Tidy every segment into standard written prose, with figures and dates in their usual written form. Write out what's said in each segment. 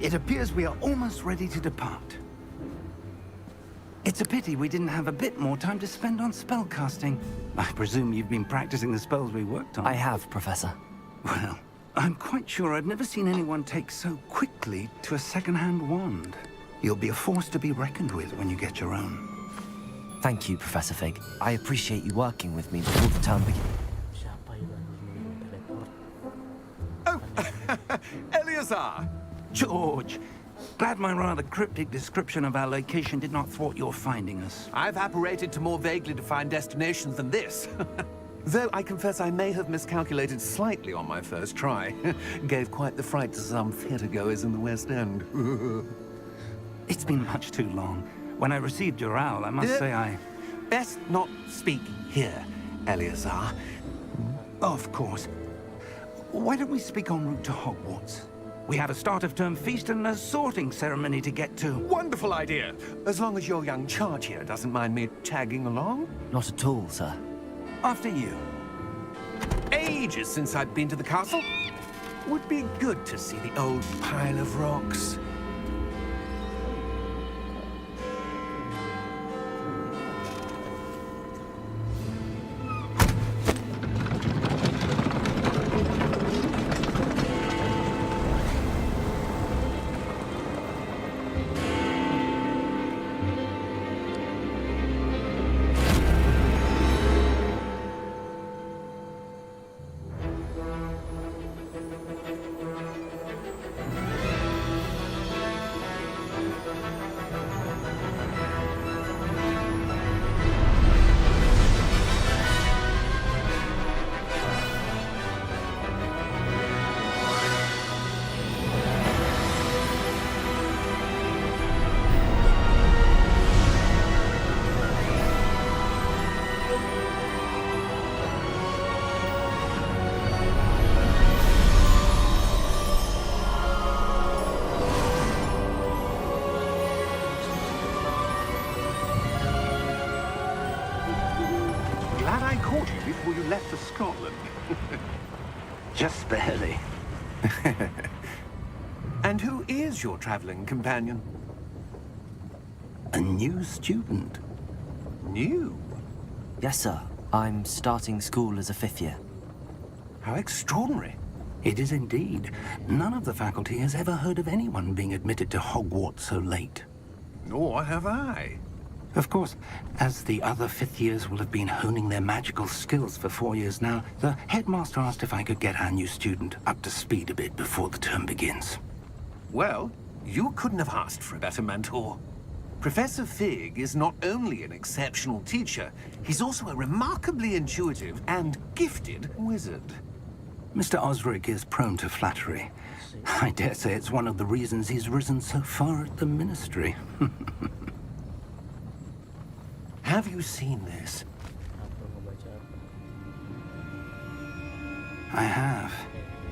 It appears we are almost ready to depart. It's a pity we didn't have a bit more time to spend on spellcasting. I presume you've been practicing the spells we worked on. I have, Professor. Well, I'm quite sure I've never seen anyone take so quickly to a second-hand wand. You'll be a force to be reckoned with when you get your own. Thank you, Professor Fig. I appreciate you working with me before the term begins. Oh, Eleazar! George, glad my rather cryptic description of our location did not thwart your finding us. I've apparated to more vaguely defined destinations than this. Though I confess I may have miscalculated slightly on my first try. Gave quite the fright to some theatre-goers in the West End. It's been much too long. When I received your owl, I must say I... Best not speak here, Eleazar. Of course. Why don't we speak en route to Hogwarts? We have a start-of-term feast and a sorting ceremony to get to. Wonderful idea! As long as your young charge here doesn't mind me tagging along. Not at all, sir. After you. Ages since I've been to the castle. Would be good to see the old pile of rocks. Before you left for Scotland. Just barely. And who is your traveling companion? A new student. New? Yes, sir. I'm starting school as a 5th year. How extraordinary. It is indeed. None of the faculty has ever heard of anyone being admitted to Hogwarts so late. Nor have I. Of course, as the other 5th years will have been honing their magical skills for 4 years now, the headmaster asked if I could get our new student up to speed a bit before the term begins. Well, you couldn't have asked for a better mentor. Professor Fig is not only an exceptional teacher, he's also a remarkably intuitive and gifted wizard. Mr. Osric is prone to flattery. I dare say it's one of the reasons he's risen so far at the Ministry. Have you seen this? I have.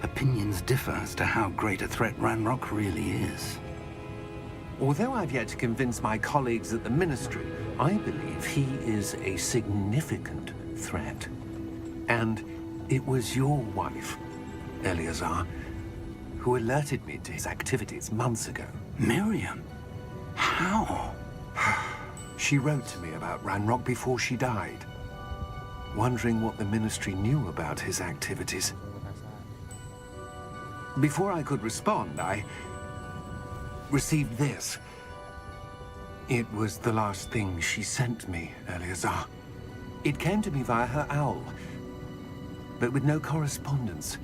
Opinions differ as to how great a threat Ranrock really is. Although I've yet to convince my colleagues at the Ministry, I believe he is a significant threat. And it was your wife, Eleazar, who alerted me to his activities months ago. Miriam? How? She wrote to me about Ranrock before she died, wondering what the Ministry knew about his activities. Before I could respond, I received this. It was the last thing she sent me, Eleazar. It came to me via her owl, but with no correspondence.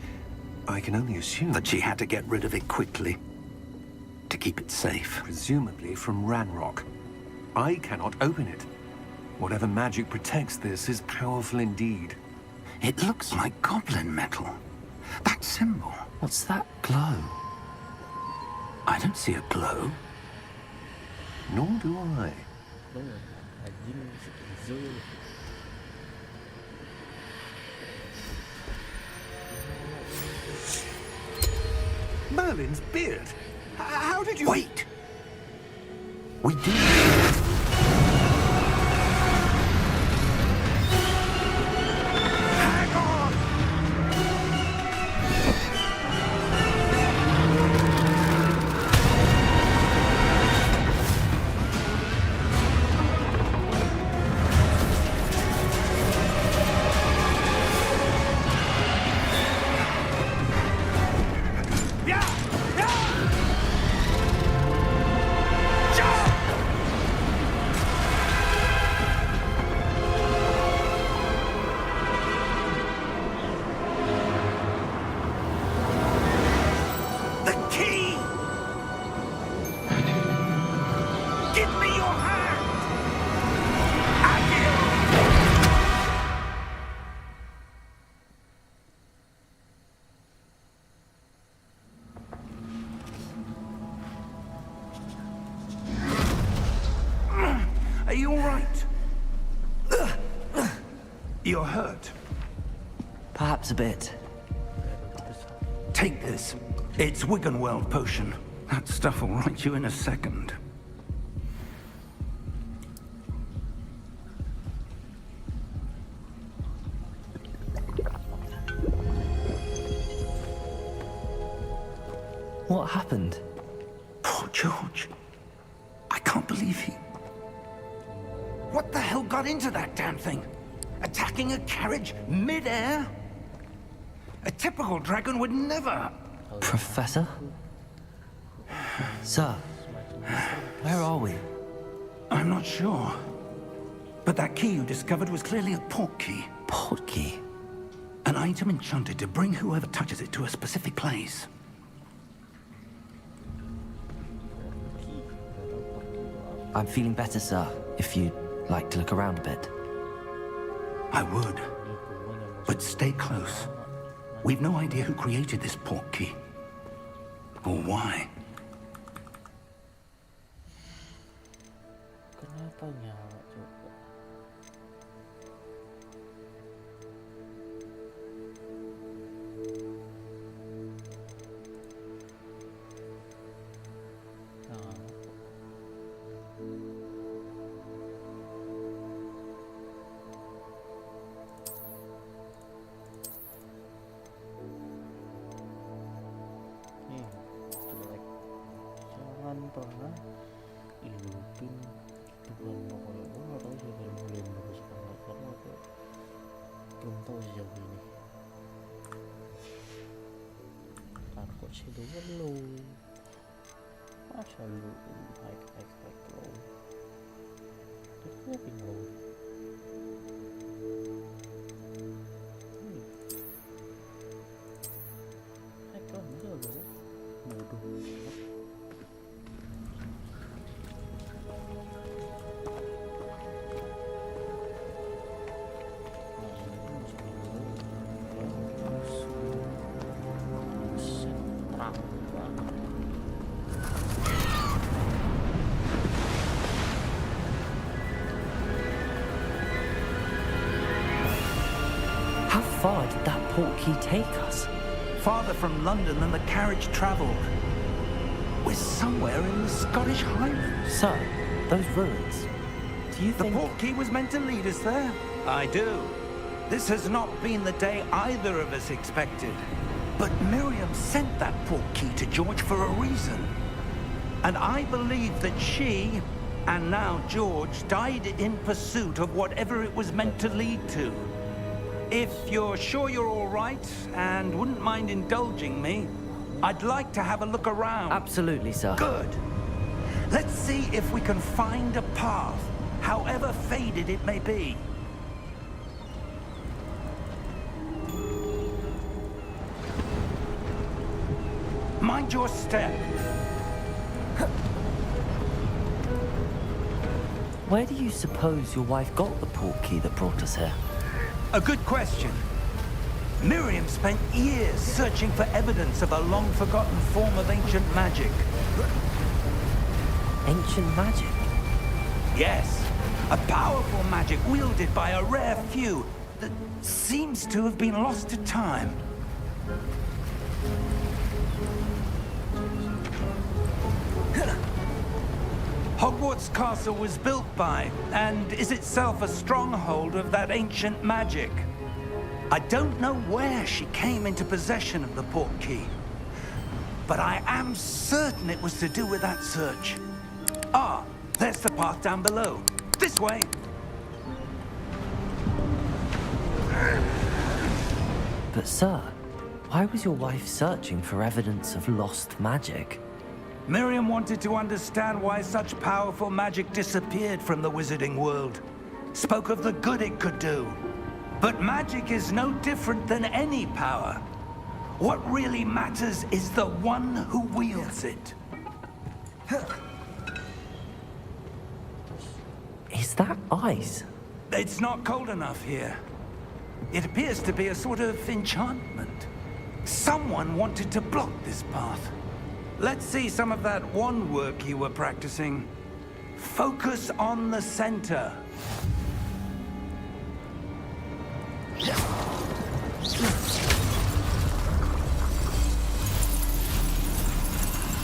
I can only assume That she had to get rid of it quickly, to keep it safe. presumably from Ranrock. I cannot open it. Whatever magic protects this is powerful indeed. It looks like goblin metal. That symbol. What's that glow? I don't see a glow. Nor do I. Merlin's beard. How did you... Wait! We do. Hang on! Are you all right? You're hurt. Perhaps a bit. Take this. It's Wiggenweld potion. That stuff will right you in a second. What happened? Poor George. I can't believe he... What the hell got into that damn thing? Attacking a carriage mid-air? A typical dragon would never... Professor? Sir, where are we? I'm not sure. But that key you discovered was clearly a port key. Port key? An item enchanted to bring whoever touches it to a specific place. I'm feeling better, sir, if you'd like to look around a bit. I would. But stay close. We've no idea who created this port key. Or why. Kenapa nyala coba? Jelek. Jangan pernah hidupin Tuhan pokoknya. Gue gak tau sih film yang bagus banget karena aku belum tahu sejauh ini. Takut sih dulu. Masa lu high low. Terus gue bingung. High low enggak loh. Bodoh. How far did that port key take us? Farther from London than the carriage travelled. We're somewhere in the Scottish Highlands. Sir, those ruins. Do you The think... port key was meant to lead us there? I do. This has not been the day either of us expected. But Miriam sent that port key to George for a reason. And I believe that she, and now George, died in pursuit of whatever it was meant to lead to. If you're sure you're all right and wouldn't mind indulging me, I'd like to have a look around. Absolutely, sir. Good. Let's see if we can find a path, however faded it may be. Mind your step. Where do you suppose your wife got the port key that brought us here? A good question. Miriam spent years searching for evidence of a long-forgotten form of ancient magic. Ancient magic? Yes, a powerful magic wielded by a rare few that seems to have been lost to time. Hogwarts Castle was built by, and is itself a stronghold of that ancient magic. I don't know where she came into possession of the portkey, but I am certain it was to do with that search. Ah, there's the path down below. This way. But sir, why was your wife searching for evidence of lost magic? Miriam wanted to understand why such powerful magic disappeared from the wizarding world. Spoke of the good it could do. But magic is no different than any power. What really matters is the one who wields it. Is that ice? It's not cold enough here. It appears to be a sort of enchantment. Someone wanted to block this path. Let's see some of that wand work you were practicing. Focus on the center.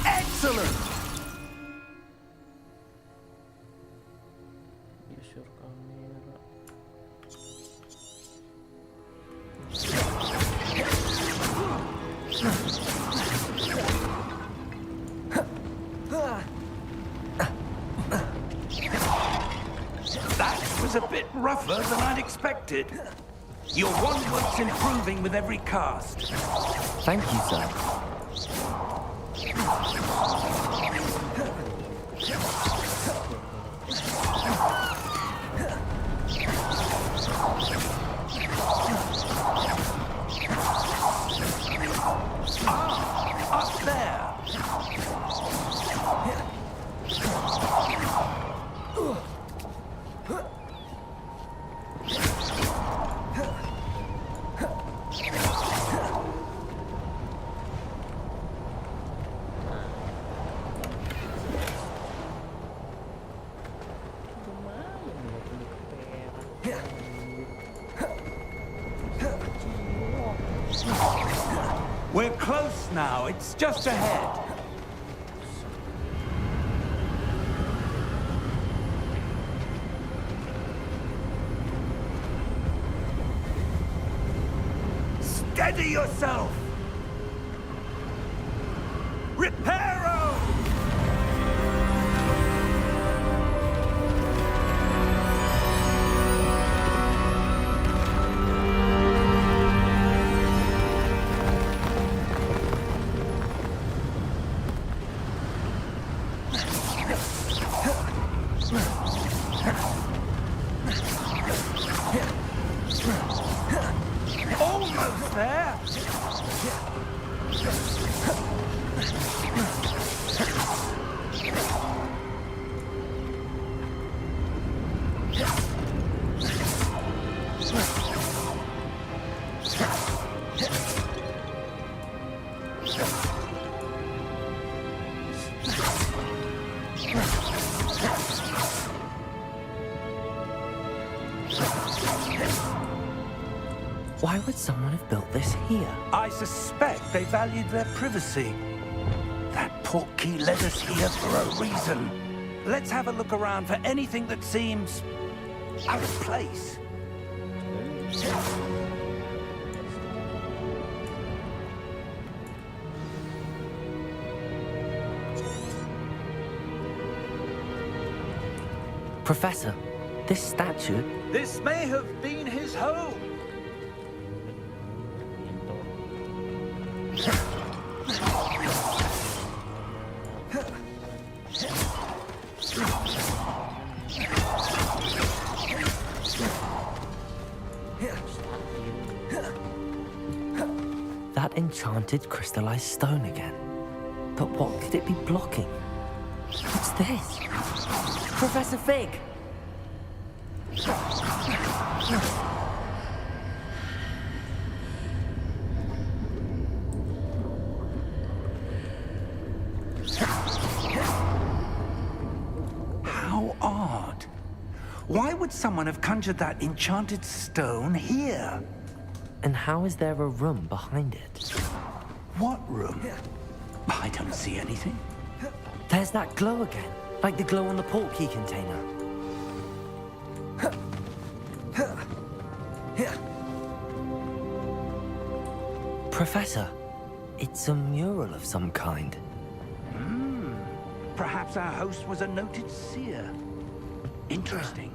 Excellent! Use your camera. That was a bit rougher than I'd expected. Your wand work's improving with every cast. Thank you, sir. Up there! We're close now. It's just ahead. Steady yourself! Reparo! Almost there! Why would someone have built this here? I suspect they valued their privacy. That portkey led us here for a reason. Let's have a look around for anything that seems out of place. Professor, this statue... This may have been his home. That enchanted crystallized stone again. But what could it be blocking? What's this? Professor Fig! How odd. Why would someone have conjured that enchanted stone here? And how is there a room behind it? What room? I don't see anything. There's that glow again. Like the glow on the portkey container. Professor, it's a mural of some kind. Perhaps our host was a noted seer. Interesting.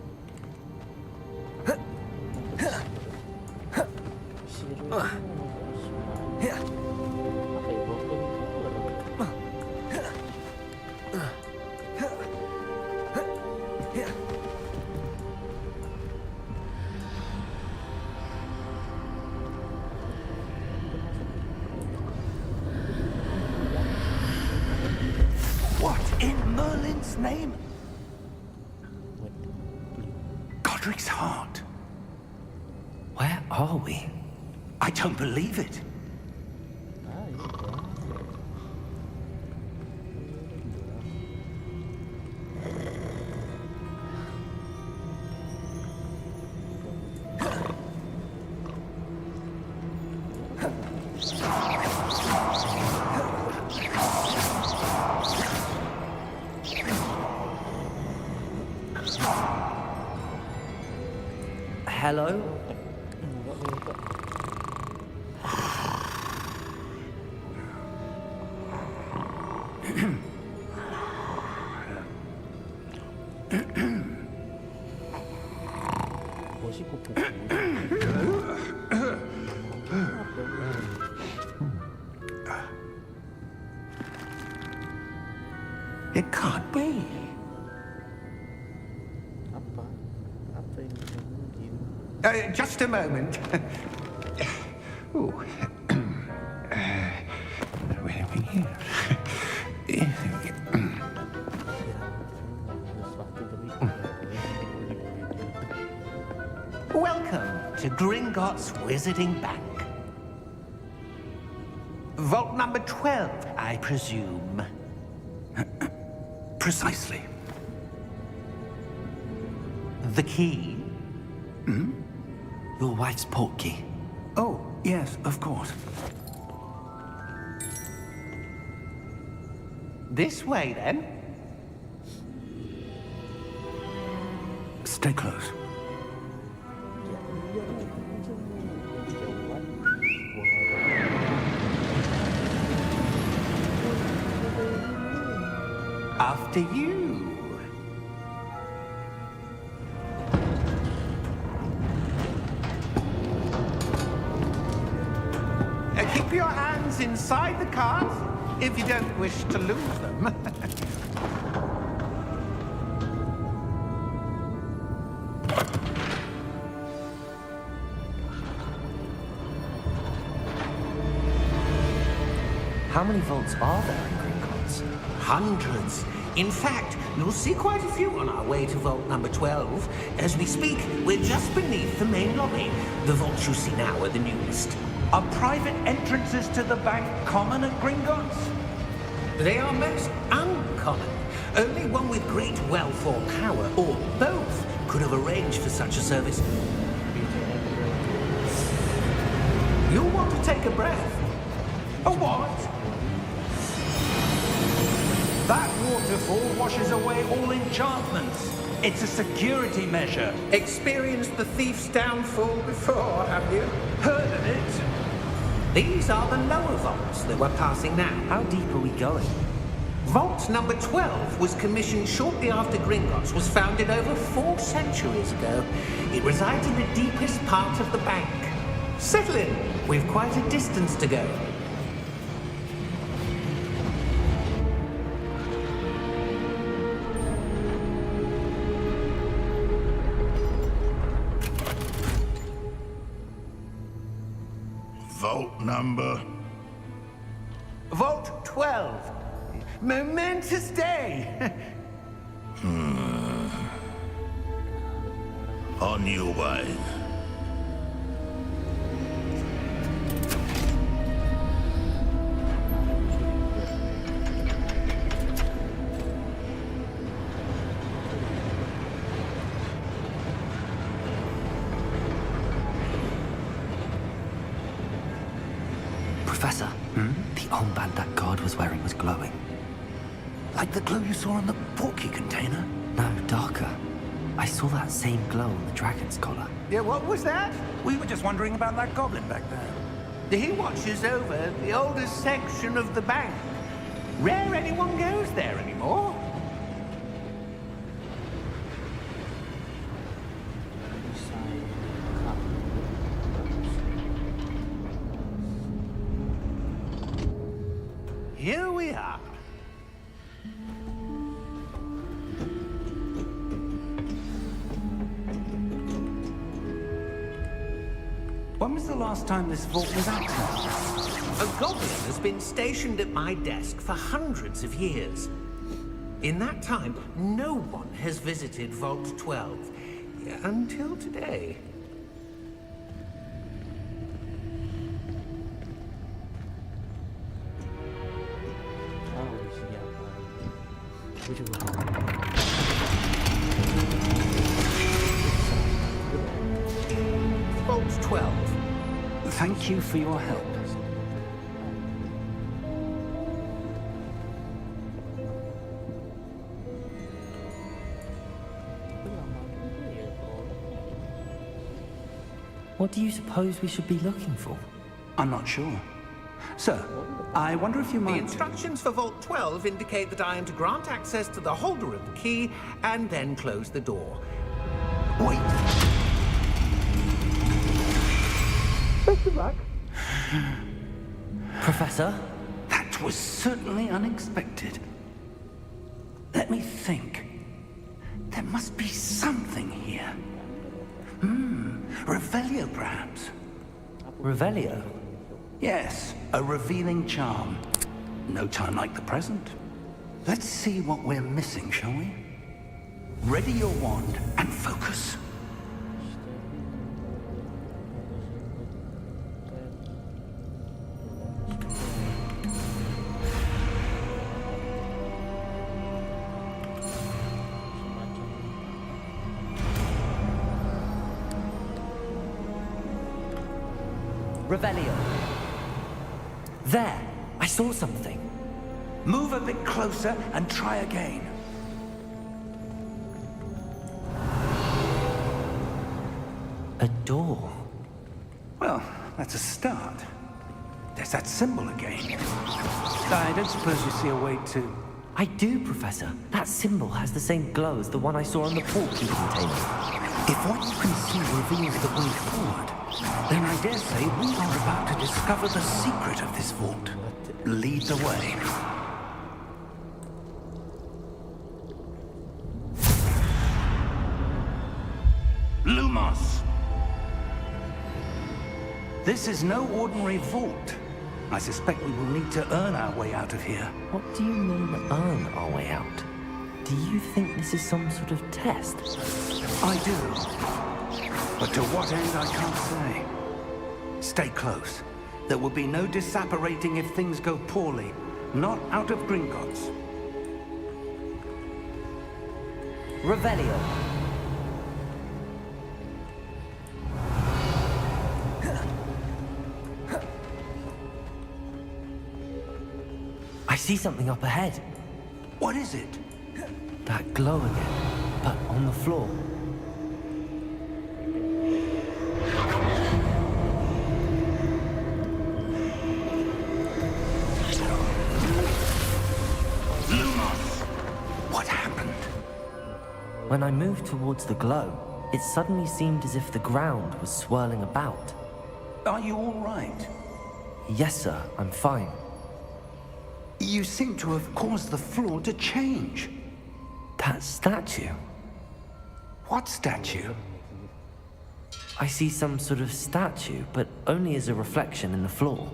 What in Merlin's name? Godric's heart. Where are we? I don't believe it. Hello? It can't be. Apa yang bisa mungkin? Just a moment. Ooh. Where are we here? Welcome to Gringotts Wizarding Bank. Vault number 12, I presume. Precisely. The key? Your wife's portkey. Oh, yes, of course. This way, then. Stay close. After you. Keep your hands inside the cart if you don't wish to lose them. How many vaults are there in Gringotts? Hundreds. In fact, you'll see quite a few on our way to vault number 12. As we speak, we're just beneath the main lobby. The vaults you see now are the newest. Are private entrances to the bank common at Gringotts? They are most uncommon. Only one with great wealth or power, or both, could have arranged for such a service. You'll want to take a breath. A what? That waterfall washes away all enchantments. It's a security measure. Experienced the thief's downfall before, have you? Heard of it? These are the lower vaults that we're passing now. How deep are we going? Vault number 12 was commissioned shortly after Gringotts was founded over 4 centuries ago. It resides in the deepest part of the bank. Settle in. We've quite a distance to go. Vault number? Vault 12. Momentous day. On your way. Professor, the armband that guard was wearing was glowing. Like the glow you saw in the portkey container? No, darker. I saw that same glow on the dragon's collar. Yeah, what was that? We were just wondering about that goblin back there. He watches over the oldest section of the bank. Rare anyone goes there anymore. Here we are. When was the last time this vault was active? A goblin has been stationed at my desk for hundreds of years. In that time, no one has visited Vault 12. Until today. Tahu isinya apa. Aku juga tahu. Vault 12. Thank you for your help. What do you suppose we should be looking for? I'm not sure. Sir, I wonder if you The might... instructions for Vault 12 indicate that I am to grant access to the holder of the key and then close the door. Wait. Best of luck. Professor? That was certainly unexpected. Let me think. There must be something here. Revelio, perhaps. Revelio? Yes, a revealing charm. No time like the present. Let's see what we're missing, shall we? Ready your wand and focus. Revelio. There! I saw something. Move a bit closer and try again. A door. Well, that's a start. There's that symbol again. I don't suppose you see a way to... I do, Professor. That symbol has the same glow as the one I saw on the portkey container. If what you can see reveals the way forward, then I dare say we are about to discover the secret of this vault. Lead the way. Lumos! This is no ordinary vault. I suspect we will need to earn our way out of here. What do you mean, earn our way out? Do you think this is some sort of test? I do. But to what end, I can't say. Stay close. There will be no disapparating if things go poorly. Not out of Gringotts. Revelio. I see something up ahead. What is it? That glow again, but on the floor. Lumos! What happened? When I moved towards the glow, it suddenly seemed as if the ground was swirling about. Are you all right? Yes, sir, I'm fine. You seem to have caused the floor to change. That statue. What statue? I see some sort of statue, but only as a reflection in the floor.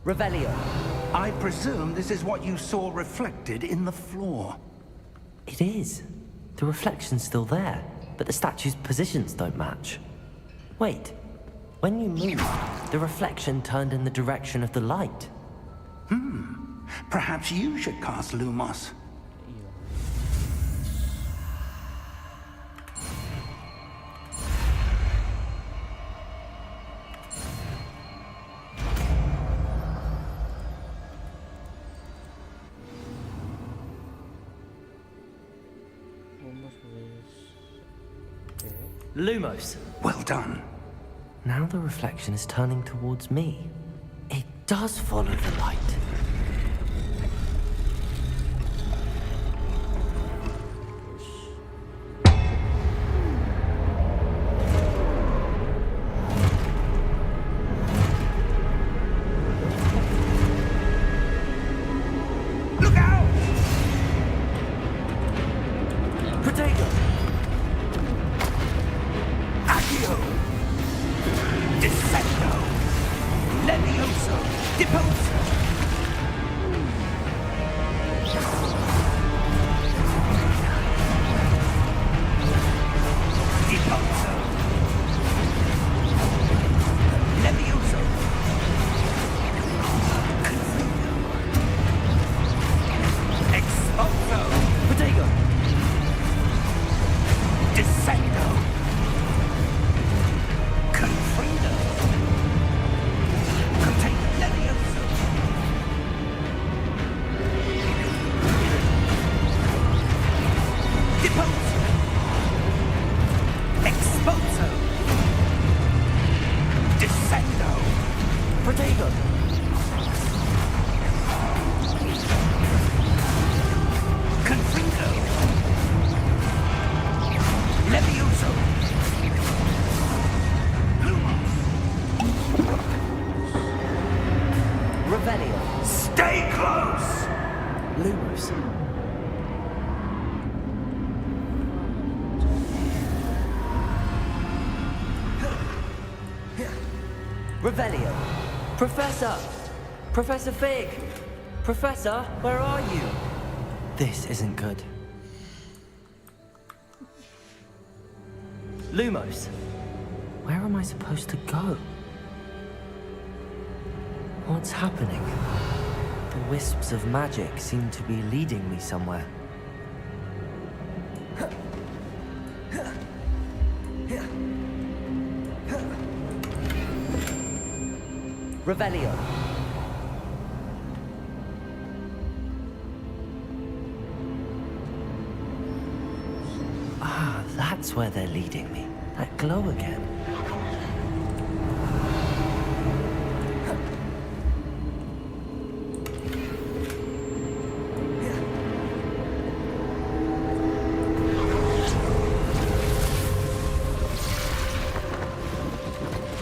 Revelio. I presume this is what you saw reflected in the floor. It is. The reflection's still there, but the statue's positions don't match. Wait. When you moved, the reflection turned in the direction of the light. Perhaps you should cast Lumos. Lumos. Well done. Now the reflection is turning towards me. It does follow the light. Look out! Potato! Accio! Descendo! Levioso! Deposo! Deposo! Levioso! Confringo! Exposo! Potato! Descendo! Confringo! Contain Levioso! Deposo! Exposo! Descendo! Potato! Confringo! Levioso! Lumos! Revelio! Stay close! Lumos. Revelio! Professor! Professor Fig! Professor, where are you? This isn't good. Lumos! Where am I supposed to go? What's happening? The wisps of magic seem to be leading me somewhere. Revelio! Ah, that's where they're leading me. That glow again.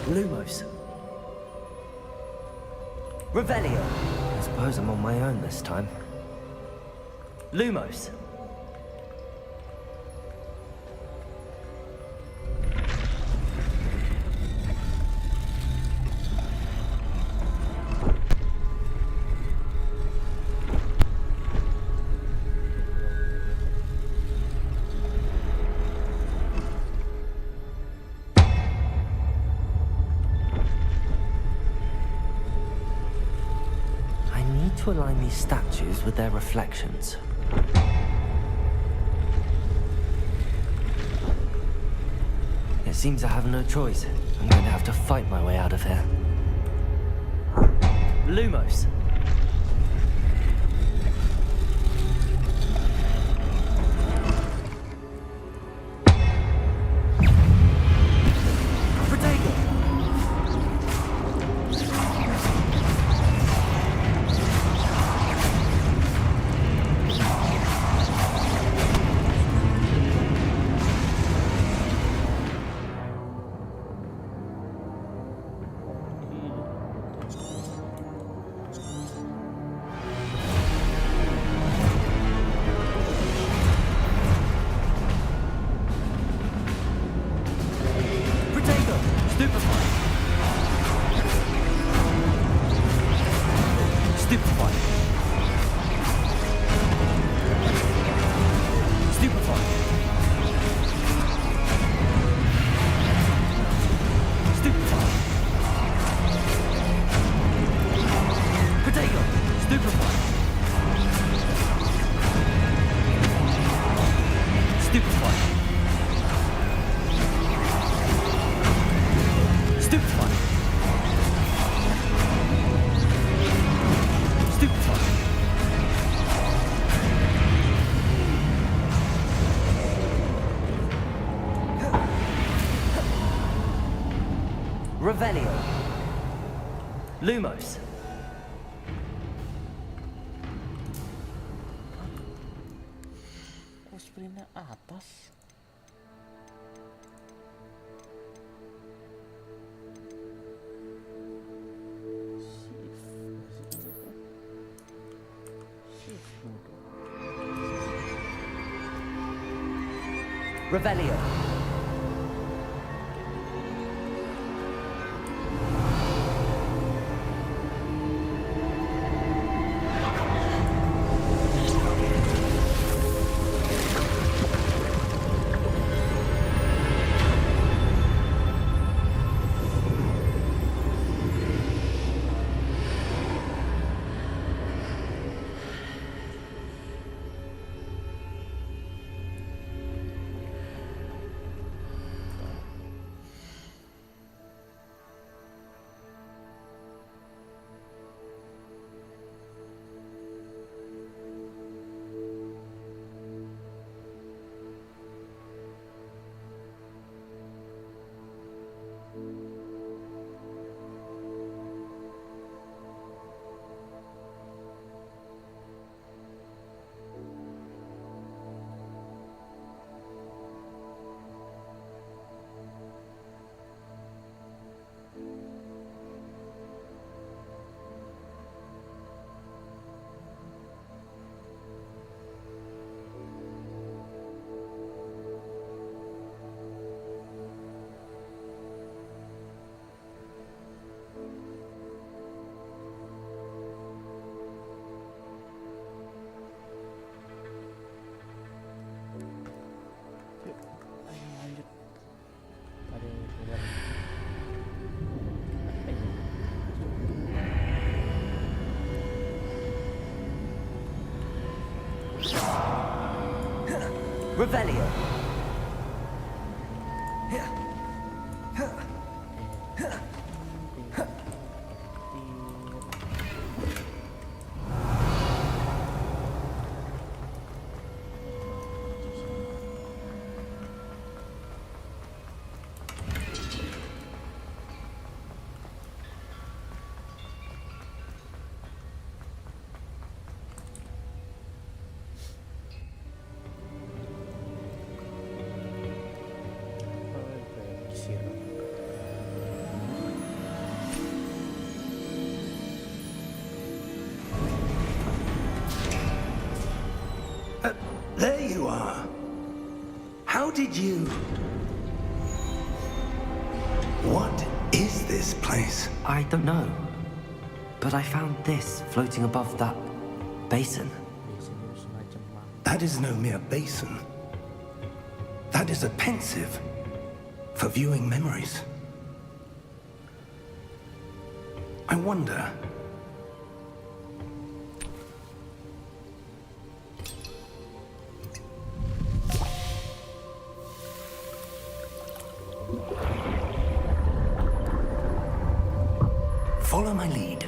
Lumos. Revelio. I suppose I'm on my own this time. Lumos. To align these statues with their reflections. It seems I have no choice. I'm going to have to fight my way out of here. Lumos. Lumos. Kok sprintnya atas? Revelio. Revelio. There you are. How did you... What is this place? I don't know. But I found this floating above that basin. That is no mere basin. That is a pensive for viewing memories. I wonder... Follow my lead.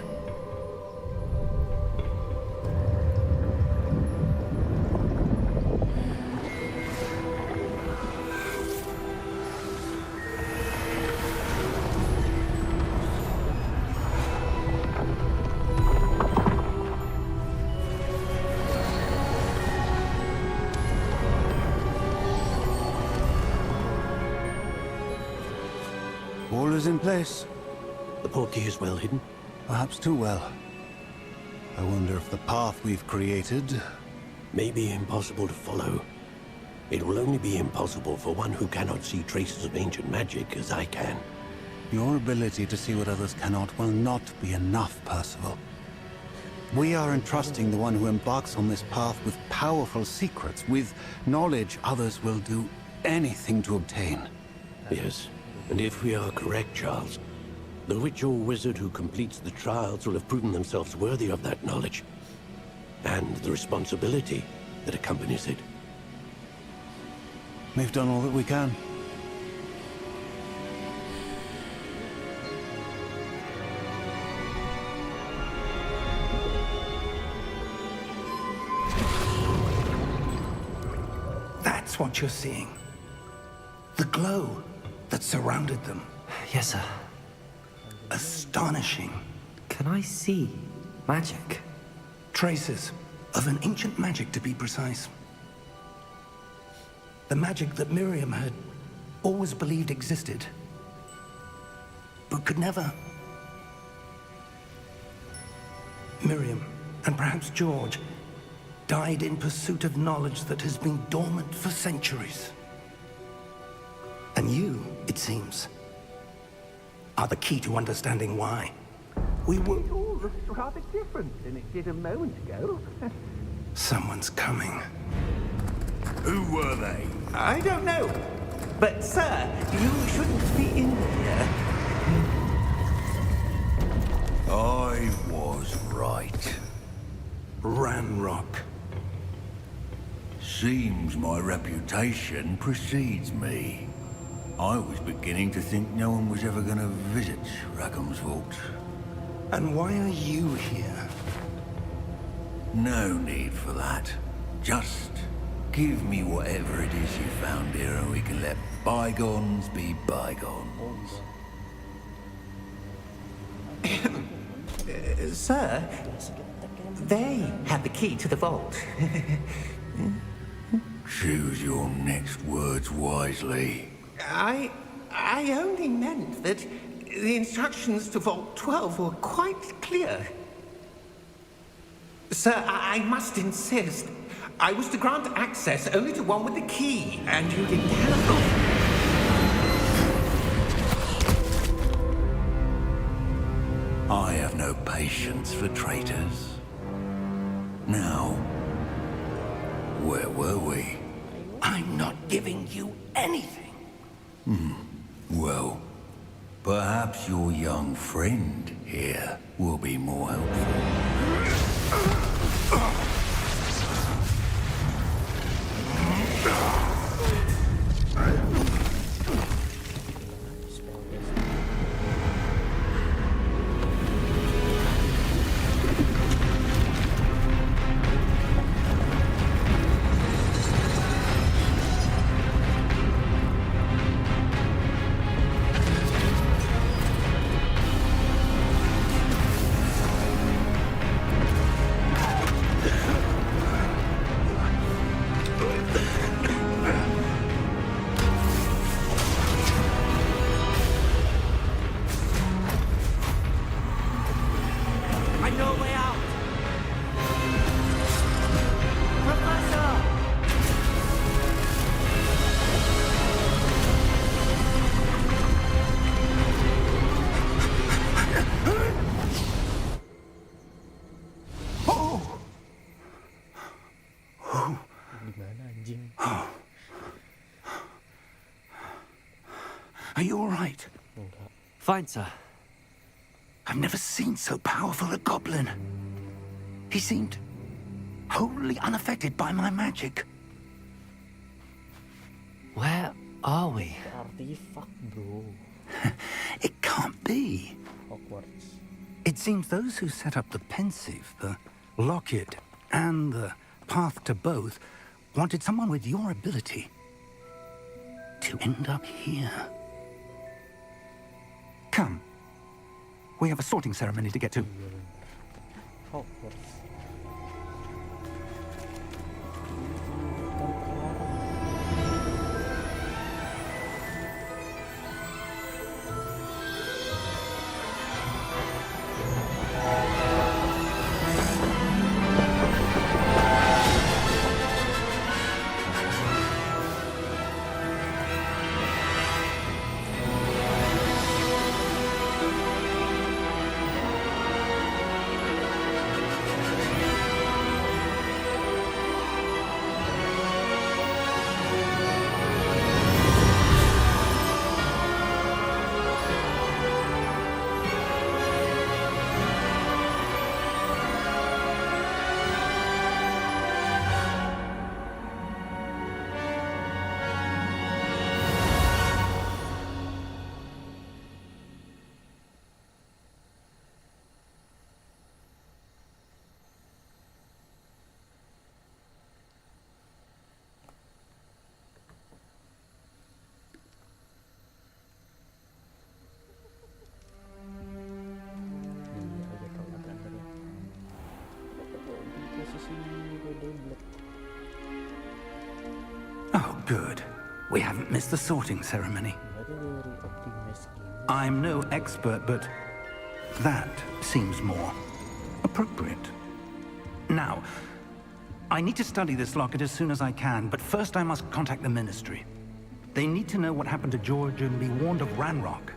All is in place. The portkey is well hidden. Perhaps too well. I wonder if the path we've created... May be impossible to follow. It will only be impossible for one who cannot see traces of ancient magic as I can. Your ability to see what others cannot will not be enough, Percival. We are entrusting the one who embarks on this path with powerful secrets, with knowledge others will do anything to obtain. Yes, and if we are correct, Charles, the witch or wizard who completes the trials will have proven themselves worthy of that knowledge, and the responsibility that accompanies it. We've done all that we can. That's what you're seeing. The glow that surrounded them. Yes, sir. Astonishing. Can I see magic? Traces of an ancient magic, to be precise. The magic that Miriam had always believed existed, but could never. Miriam, and perhaps George, died in pursuit of knowledge that has been dormant for centuries. And you, it seems, are the key to understanding why. We were... It all looks rather different than it did a moment ago. Someone's coming. Who were they? I don't know. But, sir, you shouldn't be in here. I was right. Ranrock. Seems my reputation precedes me. I was beginning to think no one was ever going to visit Rackham's vault. And why are you here? No need for that. Just give me whatever it is you found here and we can let bygones be bygones. Sir, they had the key to the vault. Choose your next words wisely. I only meant that the instructions to Vault 12 were quite clear. Sir, I must insist. I was to grant access only to one with the key, and you didn't have... I have no patience for traitors. Now, where were we? I'm not giving you anything. Well, perhaps your young friend here will be more helpful. Are you all right? Fine, sir. I've never seen so powerful a goblin. He seemed wholly unaffected by my magic. Where are we? Artifak, bro. It can't be. Hogwarts. It seems those who set up the pensive, the locket, and the path to both wanted someone with your ability to end up here. Come. We have a sorting ceremony to get to. Hogwarts. Good. We haven't missed the sorting ceremony. I'm no expert, but that seems more appropriate. Now, I need to study this locket as soon as I can, but first I must contact the Ministry. They need to know what happened to George and be warned of Ranrock.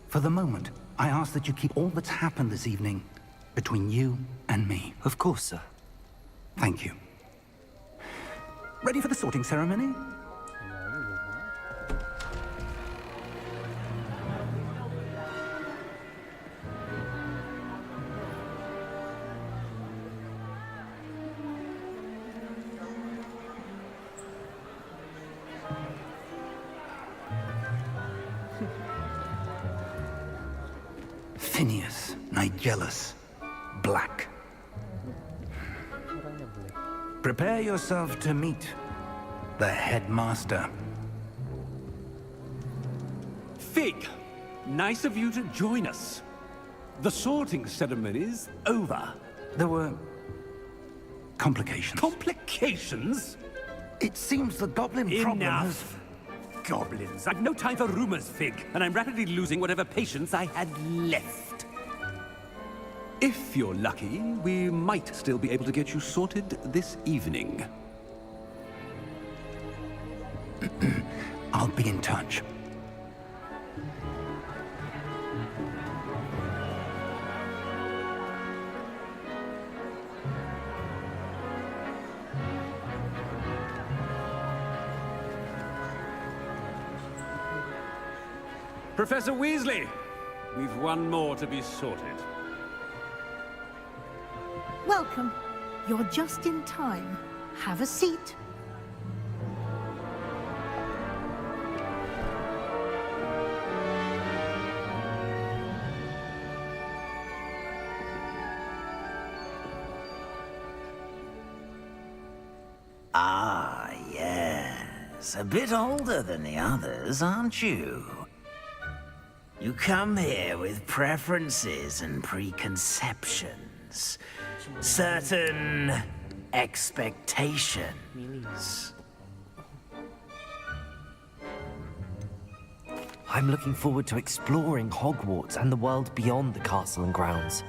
For the moment, I ask that you keep all that's happened this evening between you and me. Of course, sir. Thank you. Ready for the sorting ceremony? Phineas, Nigellus, Black. Prepare yourself to meet the headmaster. Fig, nice of you to join us. The sorting ceremony's over. There were complications. Complications? It seems the goblin problem has... Enough! Goblins. I've no time for rumors, Fig, and I'm rapidly losing whatever patience I had left. If you're lucky, we might still be able to get you sorted this evening. I'll be in touch. Professor Weasley, we've one more to be sorted. Welcome. You're just in time. Have a seat. Ah, yes. A bit older than the others, aren't you? You come here with preferences and preconceptions. Certain expectations. I'm looking forward to exploring Hogwarts and the world beyond the castle and grounds.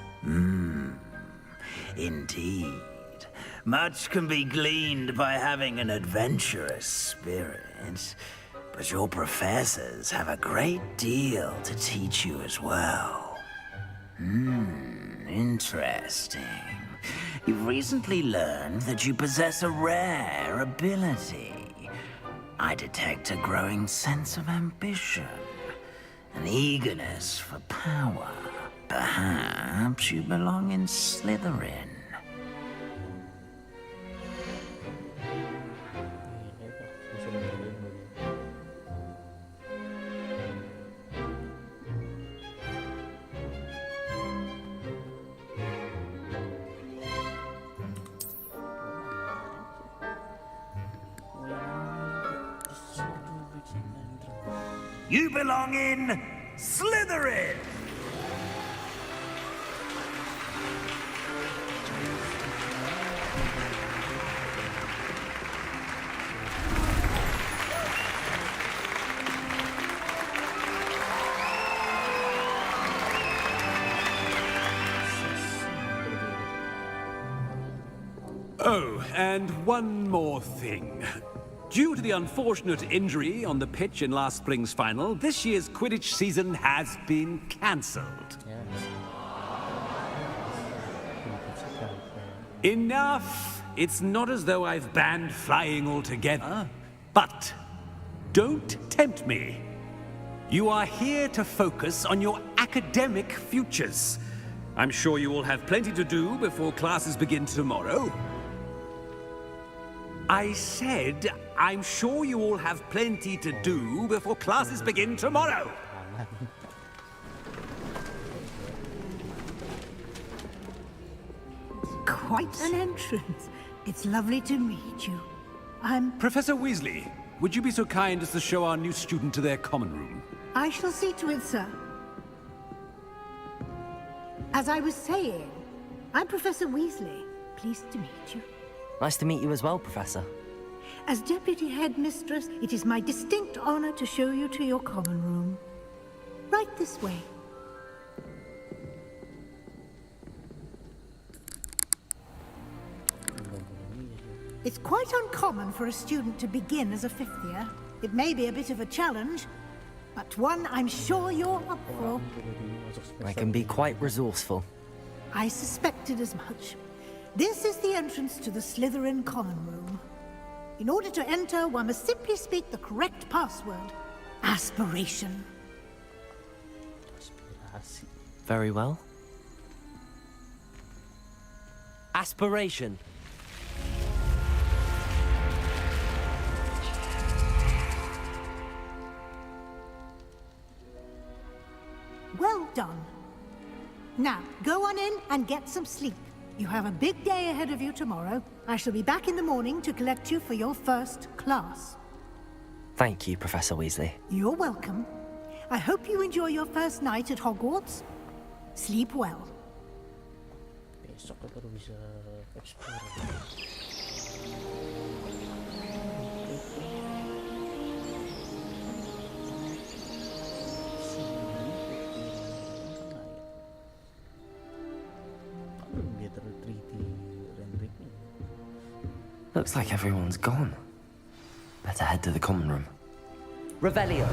Indeed. Much can be gleaned by having an adventurous spirit. But your professors have a great deal to teach you as well. Interesting. You've recently learned that you possess a rare ability. I detect a growing sense of ambition, an eagerness for power. Perhaps you belong in Slytherin. You belong in Slytherin! Oh, and one more thing. Due to the unfortunate injury on the pitch in last spring's final, this year's Quidditch season has been cancelled. Enough! It's not as though I've banned flying altogether. But don't tempt me. You are here to focus on your academic futures. I'm sure you will have plenty to do before classes begin tomorrow. I said, I'm sure you all have plenty to do before classes begin tomorrow. Quite an entrance. It's lovely to meet you. I'm... Professor Weasley, would you be so kind as to show our new student to their common room? I shall see to it, sir. As I was saying, I'm Professor Weasley. Pleased to meet you. Nice to meet you as well, Professor. As Deputy Headmistress, it is my distinct honor to show you to your common room. Right this way. It's quite uncommon for a student to begin as a fifth year. It may be a bit of a challenge, but one I'm sure you're up for. I can be quite resourceful. I suspected as much. This is the entrance to the Slytherin common room. In order to enter, one must simply speak the correct password. Aspiration. Very well. Aspiration. Well done. Now, go on in and get some sleep. You have a big day ahead of you tomorrow. I shall be back in the morning to collect you for your first class. Thank you, Professor Weasley. You're welcome. I hope you enjoy your first night at Hogwarts. Sleep well. Besok kita baru bisa eksplor. Looks like everyone's gone. Better head to the common room. Revelio!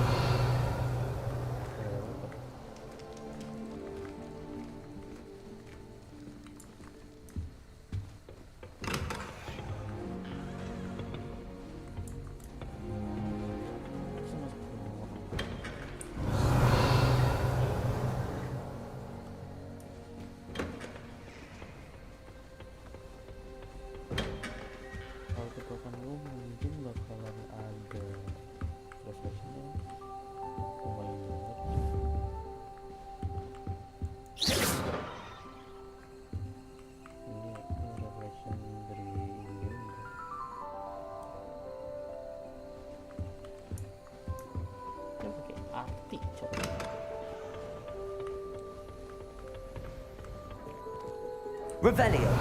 Revelio!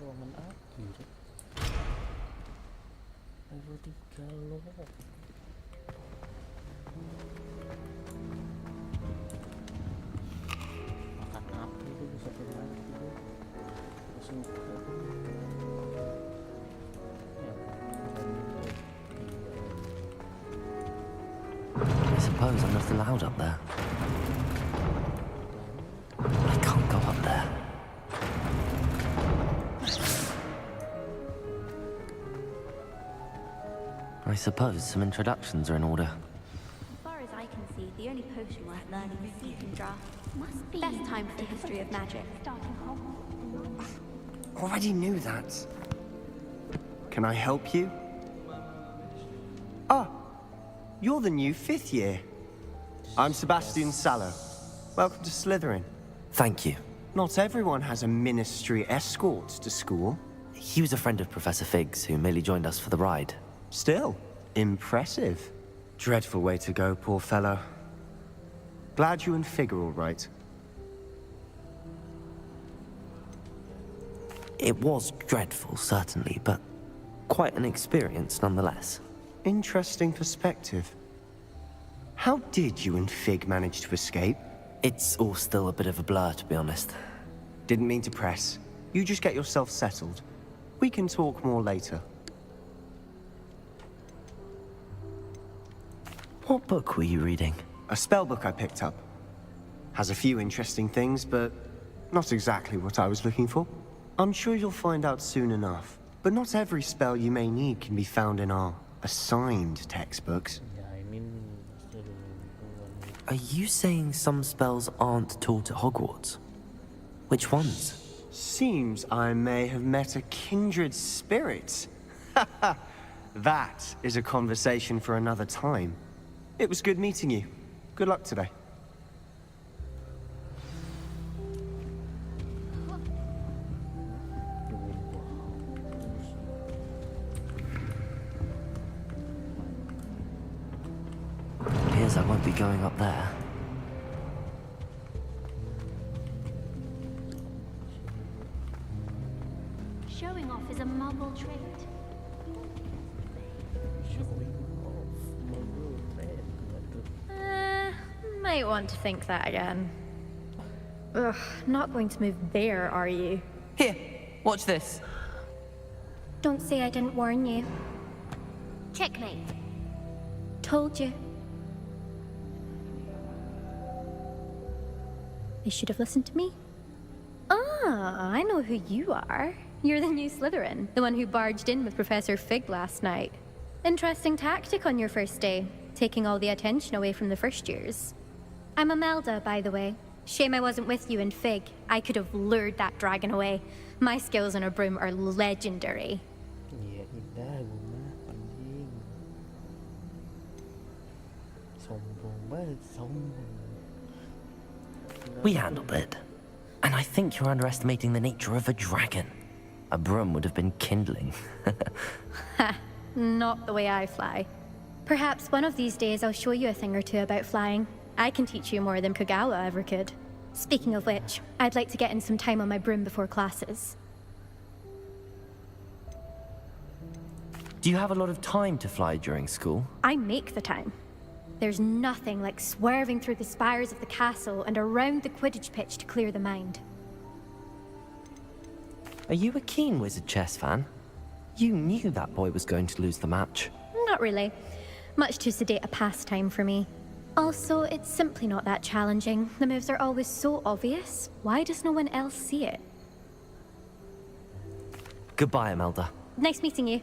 ruangan akhir. Level 3 loh. Makan api itu bisa berlanjut itu. Suka tuh. I suppose I'm not allowed up there. I can't go up there. I suppose some introductions are in order. As far as I can see, the only potion worth learning is Seeking Draft. Must be best time for the history of magic. Already knew that. Can I help you? Ah, you're the new 5th year. I'm Sebastian Sallow. Welcome to Slytherin. Thank you. Not everyone has a ministry escort to school. He was a friend of Professor Figgs, who merely joined us for the ride. Still, impressive. Dreadful way to go, poor fellow. Glad you and Fig are all right. It was dreadful, certainly, but quite an experience nonetheless. Interesting perspective. How did you and Fig manage to escape? It's all still a bit of a blur, to be honest. Didn't mean to press. You just get yourself settled. We can talk more later. What book were you reading? A spell book I picked up. Has a few interesting things, but not exactly what I was looking for. I'm sure you'll find out soon enough. but not every spell you may need can be found in our assigned textbooks. Are you saying some spells aren't taught at Hogwarts? Which ones? Seems I may have met a kindred spirit. That is a conversation for another time. It was good meeting you. Good luck today. Appears I won't be going up there. Showing off is a muggle trait. Might want to think that again. Ugh, not going to move there, are you? Here, watch this. Don't say I didn't warn you. Checkmate. Told you. They should have listened to me. Ah, I know who you are. You're the new Slytherin, the one who barged in with Professor Fig last night. Interesting tactic on your first day, taking all the attention away from the first years. I'm Imelda, by the way. Shame I wasn't with you in Fig. I could have lured that dragon away. My skills on a broom are legendary. Iya indah guna anjing. Sombong banget, sombong. We handled it. And I think you're underestimating the nature of a dragon. A broom would have been kindling. Ha, not the way I fly. Perhaps one of these days I'll show you a thing or two about flying. I can teach you more than Kogawa ever could. Speaking of which, I'd like to get in some time on my broom before classes. Do you have a lot of time to fly during school? I make the time. There's nothing like swerving through the spires of the castle and around the Quidditch pitch to clear the mind. Are you a keen Wizard chess fan? You knew that boy was going to lose the match. Not really. Much too sedate a pastime for me. Also, it's simply not that challenging. The moves are always so obvious. Why does no one else see it? Goodbye, Imelda. Nice meeting you.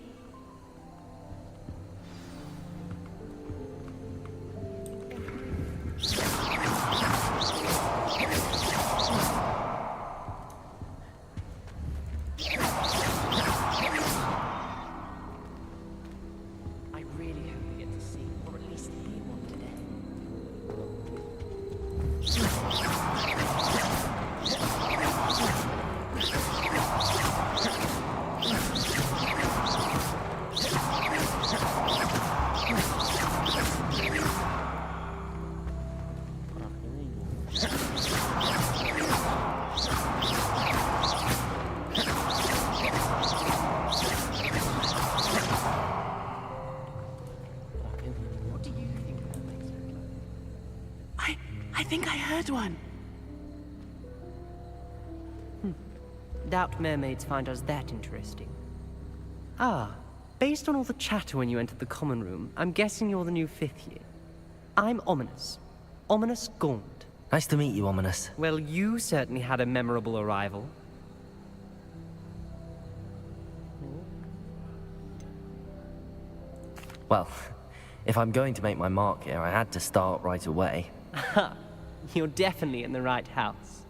One. Doubt mermaids find us that interesting. Ah, based on all the chatter when you entered the common room, I'm guessing you're the new 5th year. I'm Ominous. Ominous Gaunt. Nice to meet you, Ominous. Well, you certainly had a memorable arrival. Well, if I'm going to make my mark here, I had to start right away. Ha! You're definitely in the right house.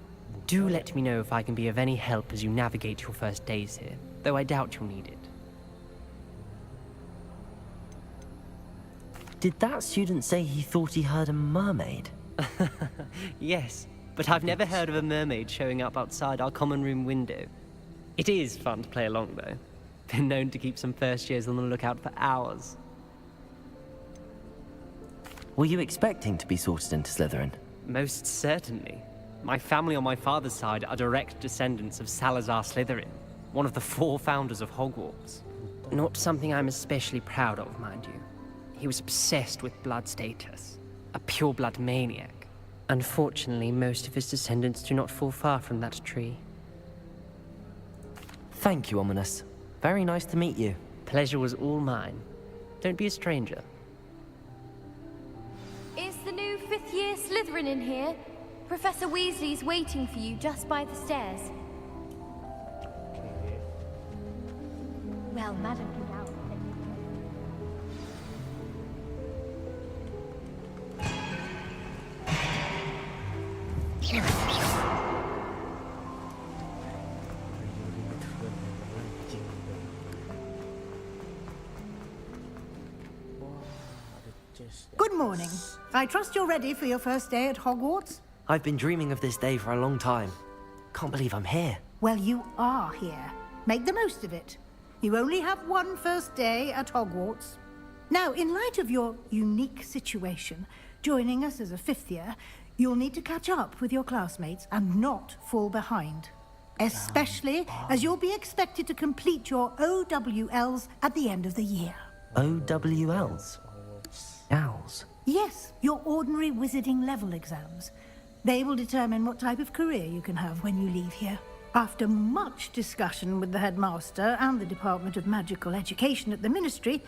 Do let me know if I can be of any help as you navigate your first days here, though I doubt you'll need it. Did that student say he thought he heard a mermaid? Yes, but I've never heard of a mermaid showing up outside our common room window. It is fun to play along, though. Been known to keep some first years on the lookout for hours. Were you expecting to be sorted into Slytherin? Most certainly. My family on my father's side are direct descendants of Salazar Slytherin, one of the 4 founders of Hogwarts. Not something I'm especially proud of, mind you. He was obsessed with blood status, a pure-blood maniac. Unfortunately, most of his descendants do not fall far from that tree. Thank you, Ominous. Very nice to meet you. Pleasure was all mine. Don't be a stranger. Is the new 5th year Slytherin in here? Professor Weasley's waiting for you just by the stairs. Well, Madam Kagao. Good morning. I trust you're ready for your first day at Hogwarts? I've been dreaming of this day for a long time. Can't believe I'm here. Well, you are here. Make the most of it. You only have one first day at Hogwarts. Now, in light of your unique situation, joining us as a fifth year, you'll need to catch up with your classmates and not fall behind. Especially as you'll be expected to complete your OWLs at the end of the year. OWLs? Owls? Yes, your ordinary wizarding level exams. They will determine what type of career you can have when you leave here. After much discussion with the headmaster and the Department of Magical Education at the Ministry,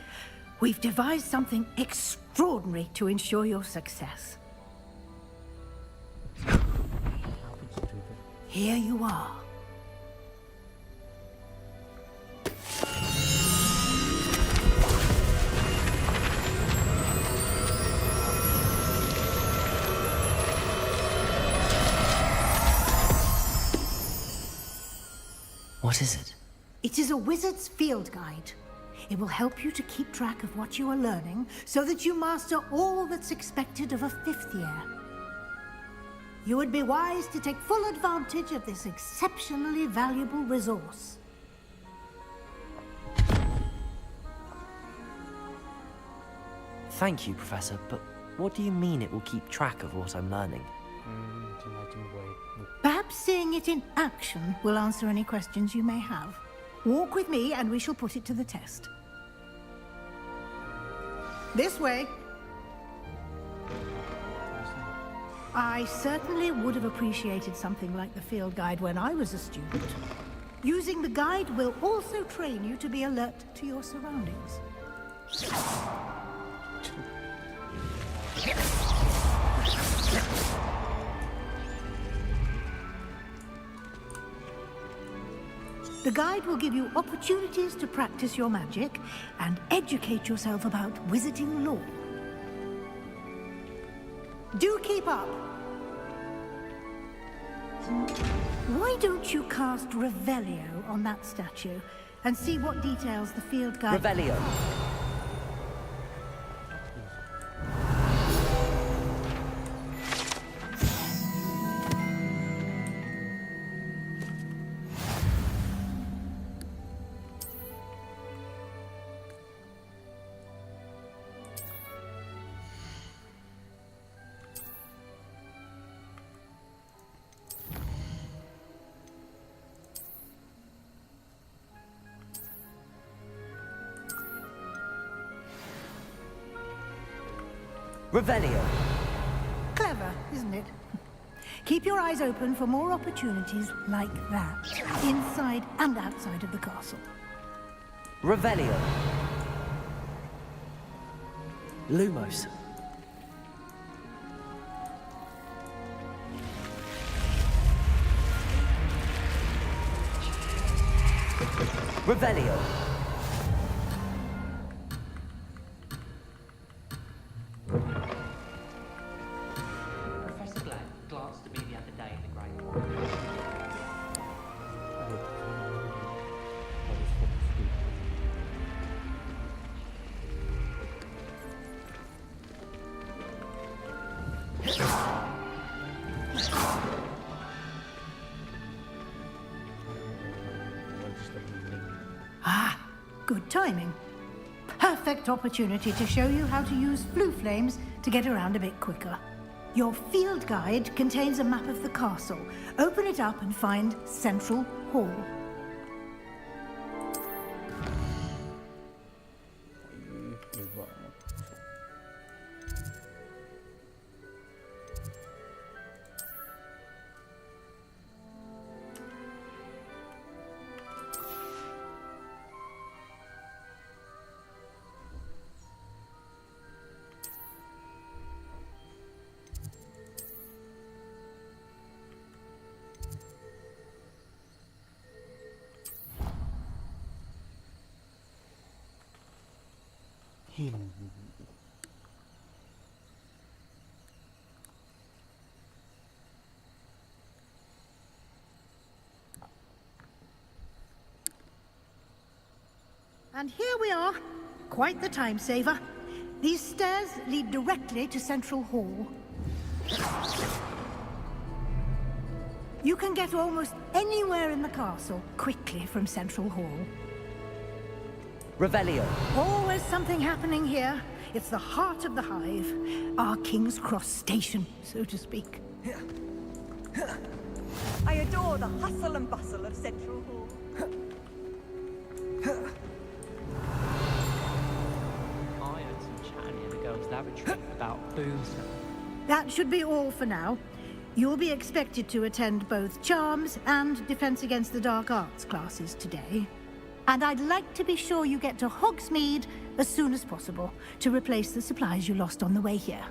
we've devised something extraordinary to ensure your success. Here you are. What is it? It is a wizard's field guide. It will help you to keep track of what you are learning so that you master all that's expected of a fifth year. You would be wise to take full advantage of this exceptionally valuable resource. Thank you, Professor, but what do you mean it will keep track of what I'm learning? Perhaps seeing it in action will answer any questions you may have. Walk with me and we shall put it to the test. This way. I certainly would have appreciated something like the field guide when I was a student. Using the guide will also train you to be alert to your surroundings. The guide will give you opportunities to practice your magic and educate yourself about wizarding lore. Do keep up! Why don't you cast Revelio on that statue and see what details the field guide... Revelio! Revelio. Clever, isn't it? Keep your eyes open for more opportunities like that, inside and outside of the castle. Revelio. Lumos. Revelio. Professor Black glanced at me the other day in the Great Hall. Ah, good timing. Perfect opportunity to show you how to use blue flames to get around a bit quicker. Your field guide contains a map of the castle. Open it up and find Central Hall. And here we are. Quite the time saver. These stairs lead directly to Central Hall. You can get almost anywhere in the castle quickly from Central Hall. Revelio. Always something happening here. It's the heart of the hive. Our King's Cross station, so to speak. I adore the hustle and bustle of Central Hall. I heard some chatting in the girls' lavatory about booze. That should be all for now. You'll be expected to attend both Charms and Defense Against the Dark Arts classes today. And I'd like to be sure you get to Hogsmeade as soon as possible to replace the supplies you lost on the way here.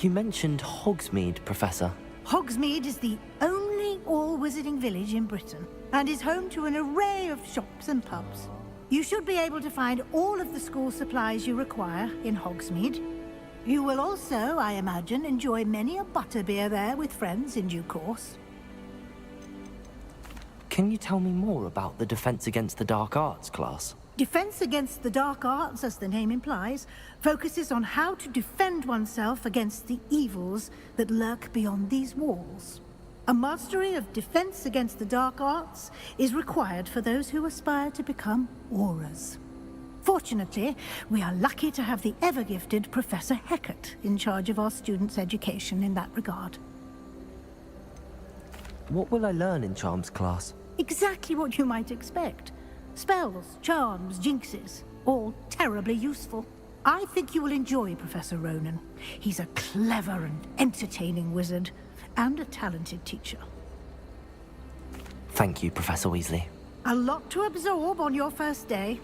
You mentioned Hogsmeade, Professor. Hogsmeade is the only all-wizarding village in Britain and is home to an array of shops and pubs. You should be able to find all of the school supplies you require in Hogsmeade. You will also, I imagine, enjoy many a butterbeer there with friends in due course. Can you tell me more about the Defense Against the Dark Arts class? Defense Against the Dark Arts, as the name implies, focuses on how to defend oneself against the evils that lurk beyond these walls. A mastery of Defense Against the Dark Arts is required for those who aspire to become Aurors. Fortunately, we are lucky to have the ever-gifted Professor Hecat in charge of our students' education in that regard. What will I learn in Charms class? Exactly what you might expect. Spells, charms, jinxes, all terribly useful. I think you will enjoy Professor Ronan. He's a clever and entertaining wizard, and a talented teacher. Thank you, Professor Weasley. A lot to absorb on your first day,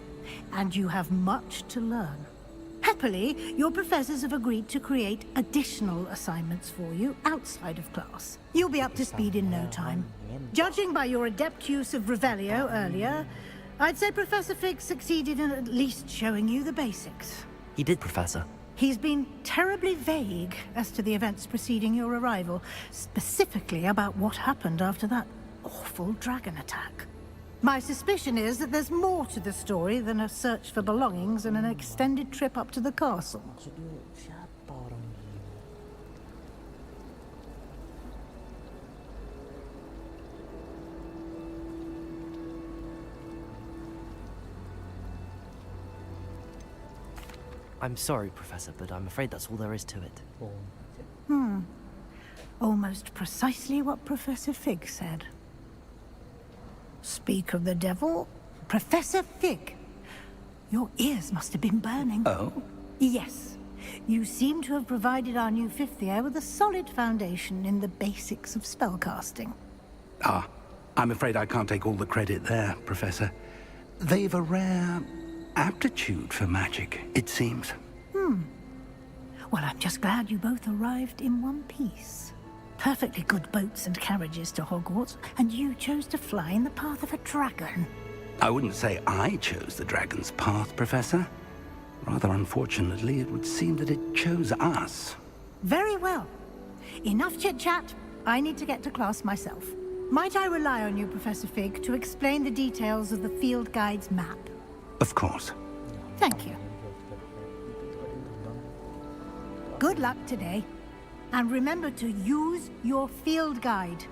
and you have much to learn. Happily, your professors have agreed to create additional assignments for you outside of class. You'll be up to speed in no time. Judging by your adept use of Revelio earlier, I'd say Professor Fig succeeded in at least showing you the basics. He did, Professor. He's been terribly vague as to the events preceding your arrival, specifically about what happened after that awful dragon attack. My suspicion is that there's more to the story than a search for belongings and an extended trip up to the castle. I'm sorry, Professor, but I'm afraid that's all there is to it. Almost precisely what Professor Fig said. Speak of the devil, Professor Fig. Your ears must have been burning. Oh? Yes. You seem to have provided our new fifth year with a solid foundation in the basics of spellcasting. Ah, I'm afraid I can't take all the credit there, Professor. They've a rare aptitude for magic, it seems. Well, I'm just glad you both arrived in one piece. Perfectly good boats and carriages to Hogwarts, and you chose to fly in the path of a dragon. I wouldn't say I chose the dragon's path, Professor. Rather unfortunately, it would seem that it chose us. Very well. Enough chit-chat. I need to get to class myself. Might I rely on you, Professor Fig, to explain the details of the field guide's map? Of course. Thank you. Good luck today. And remember to use your field guide.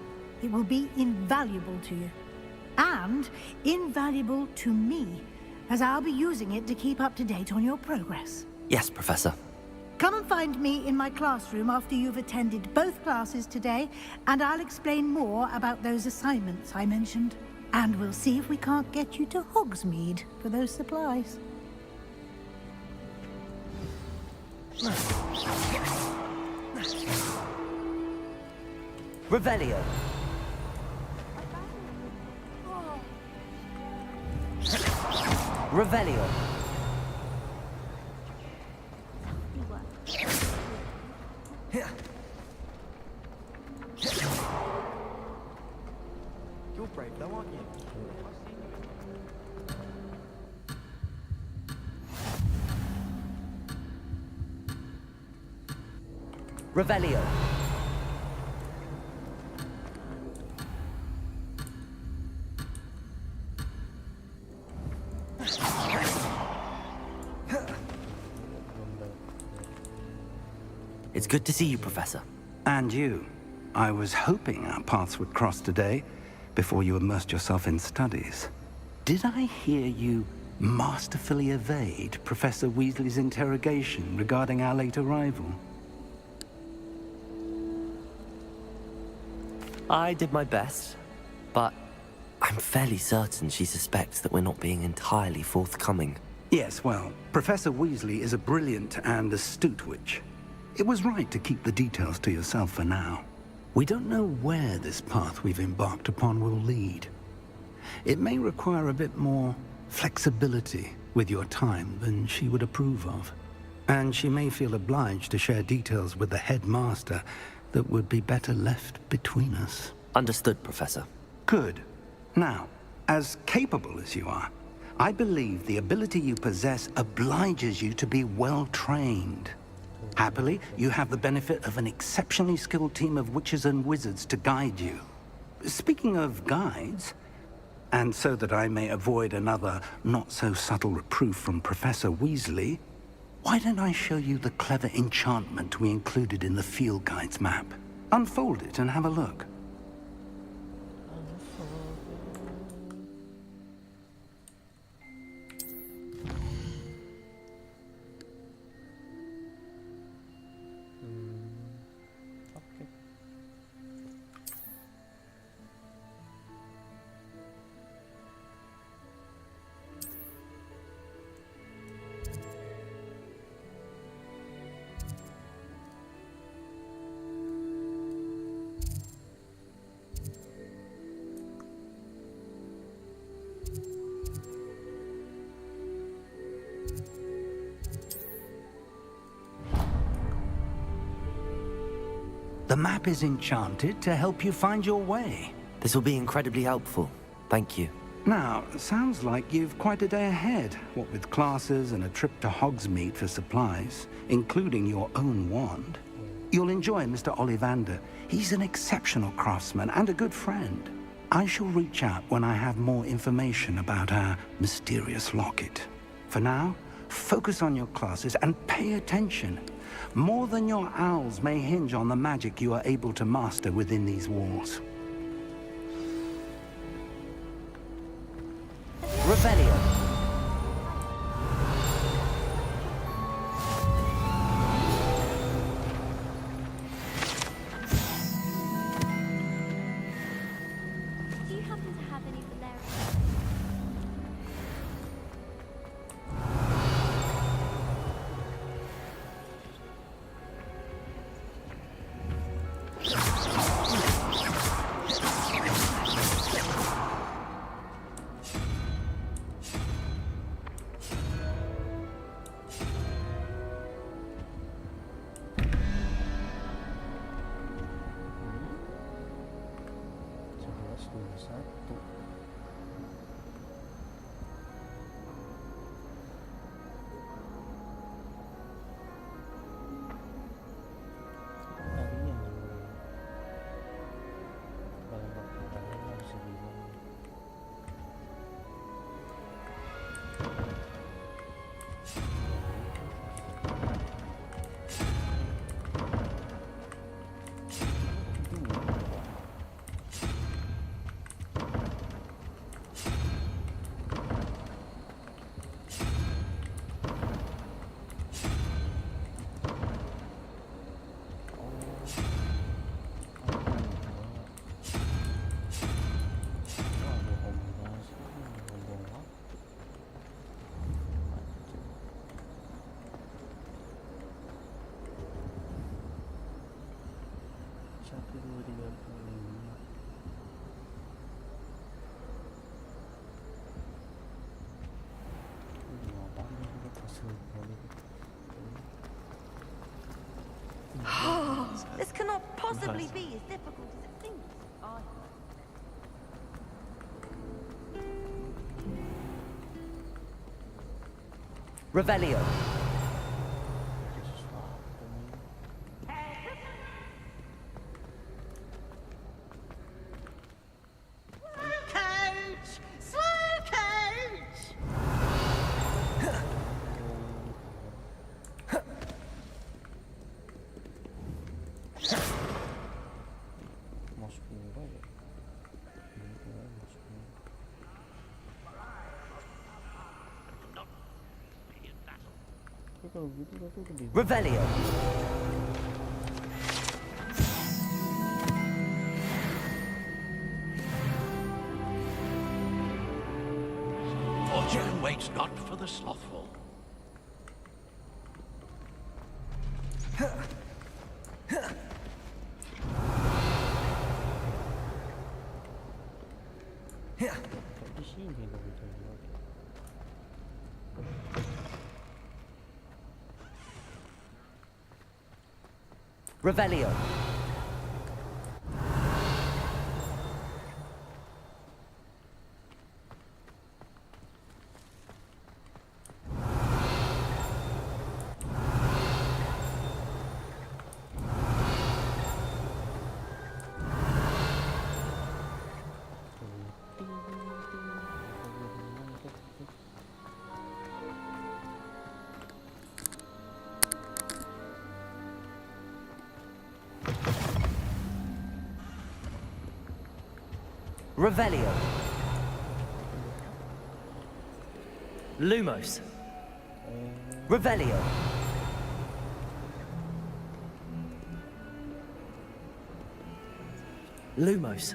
It will be invaluable to you. And invaluable to me, as I'll be using it to keep up to date on your progress. Yes, Professor. Come and find me in my classroom after you've attended both classes today, and I'll explain more about those assignments I mentioned. And we'll see if we can't get you to Hogsmeade for those supplies. Revelio. Revelio. You're brave though, aren't you? Revelio. It's good to see you, Professor. And you. I was hoping our paths would cross today, before you immersed yourself in studies. Did I hear you masterfully evade Professor Weasley's interrogation regarding our late arrival? I did my best, but I'm fairly certain she suspects that we're not being entirely forthcoming. Yes, well, Professor Weasley is a brilliant and astute witch. It was right to keep the details to yourself for now. We don't know where this path we've embarked upon will lead. It may require a bit more flexibility with your time than she would approve of. And she may feel obliged to share details with the headmaster that would be better left between us. Understood, Professor. Good. Now, as capable as you are, I believe the ability you possess obliges you to be well-trained. Happily, you have the benefit of an exceptionally skilled team of witches and wizards to guide you. Speaking of guides, and so that I may avoid another not-so-subtle reproof from Professor Weasley, why don't I show you the clever enchantment we included in the field guide's map? Unfold it and have a look. The map is enchanted to help you find your way. This will be incredibly helpful. Thank you. Now, sounds like you've quite a day ahead, what with classes and a trip to Hogsmeade for supplies, including your own wand. You'll enjoy Mr. Ollivander. He's an exceptional craftsman and a good friend. I shall reach out when I have more information about our mysterious locket. For now, focus on your classes and pay attention. More than your owls may hinge on the magic you are able to master within these walls. Revelio. Do you happen to have any Valerian? This cannot possibly be as difficult as it seems. Revelio. kalau gitu aku lebih Revelio. Fortune waits not for the slothful. di sini kalau gitu. Revelio. Revelio. Lumos. Revelio. Lumos.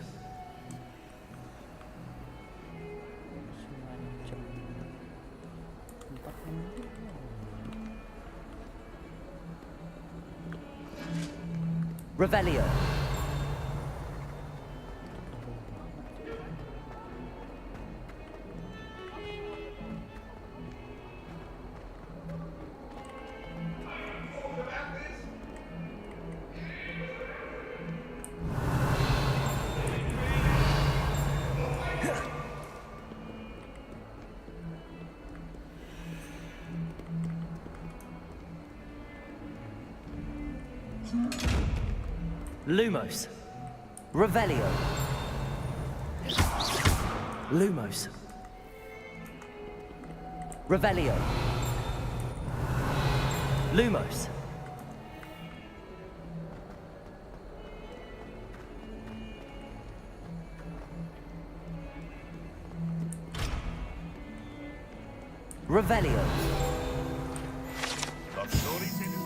Revelio. Lumos. Revelio. Lumos. Revelio. Lumos. Revelio. Got stories in him?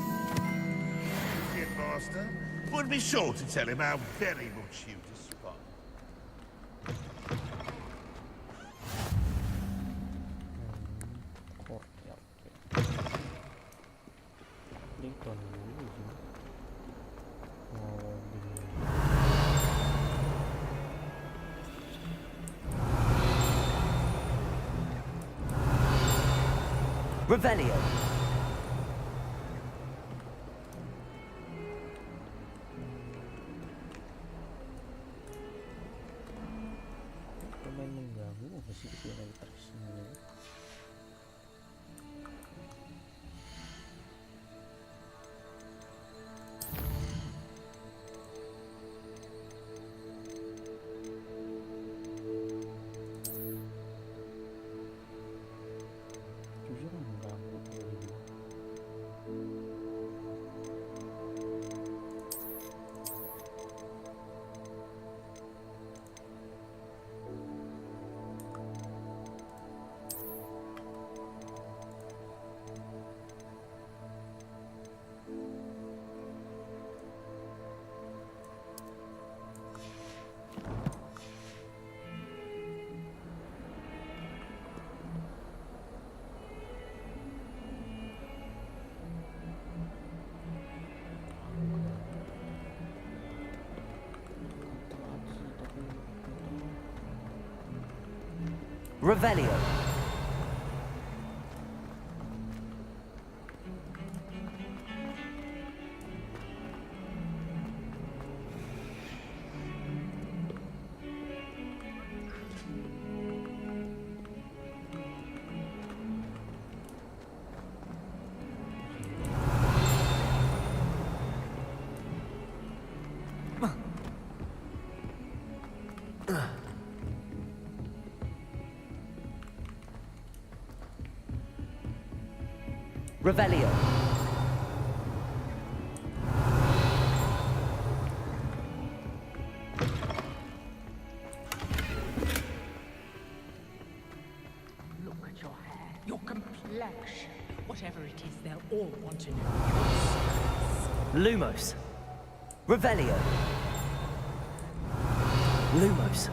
Dear master, would be sure to tell him how very much you despise. Revelio. Pemain mengganggu apa sih ketika kita kesini? Jujur mengganggu gitu. Revelio. Revelio. Look at your hair, your complexion. Whatever it is, they're all wanted. Lumos. Revelio. Lumos.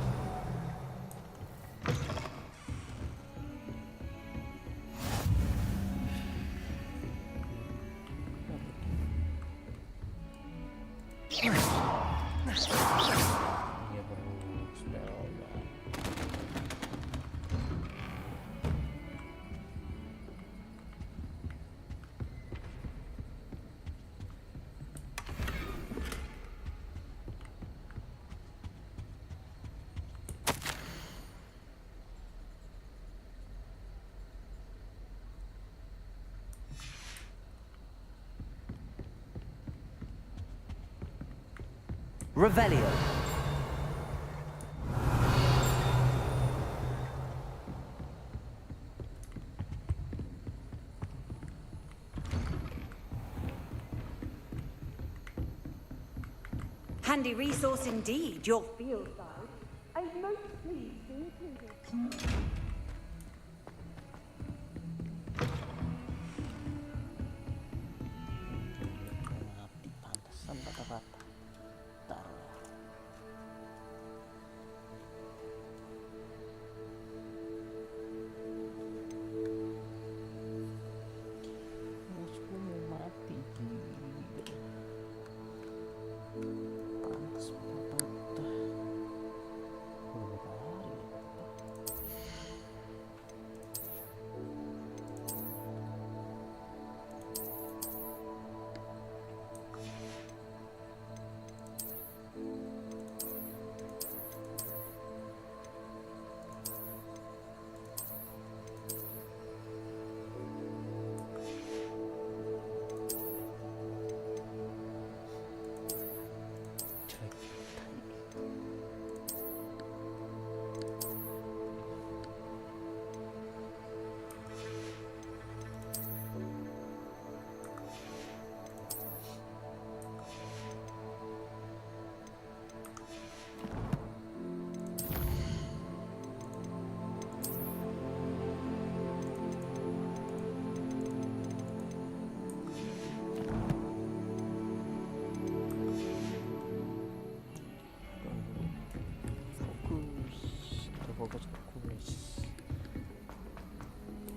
Revelio. Handy resource indeed, your field guide. I'm most pleased to include it. Pantesan kata-kata. Bentar ya. Musuhku mau mati gila. Pantes patah. Berapa hari ya?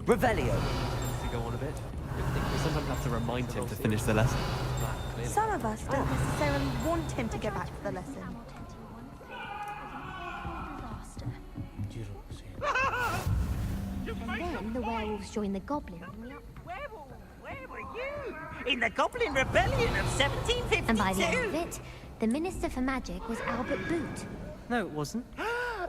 Revelio. To go on a bit. We sometimes have to remind him to finish the lesson. Some of us don't necessarily want him to go back to the lesson. And then the werewolves joined the goblin. Where were you? In the Goblin Rebellion of 1752. And by the end of it, the Minister for Magic was Albert Boot. No, it wasn't.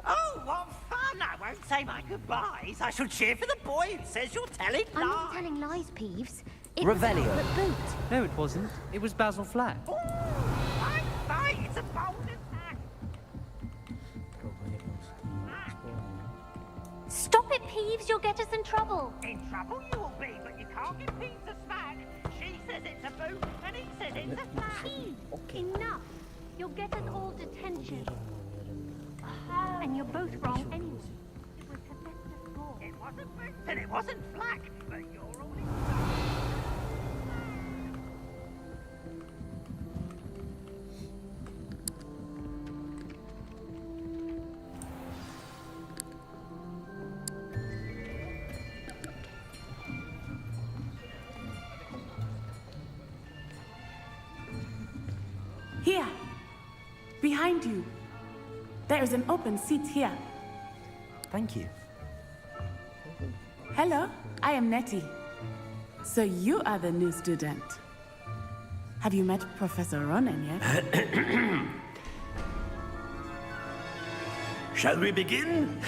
Oh, what fun! I won't say my goodbyes. I shall cheer for the boy who says you're telling lies. I'm not telling lies, Peeves. It Revelio. was Albert Boot. No, it wasn't. It was Basil Flack. Oh, fight! It's a bold attack. Stop it, Peeves. You'll get us in trouble. In trouble you will be, but you can't give Peeves a smack. She says it's a boot, and he says it's a flag. Enough. You'll get us all detention. And you're both wrong anyway. It was Hephaestus Law. It wasn't boot, and it wasn't flag, but you're all in. Here, behind you. There is an open seat here. Thank you. Hello, I am Nettie. So you are the new student. Have you met Professor Ronan yet? Shall we begin?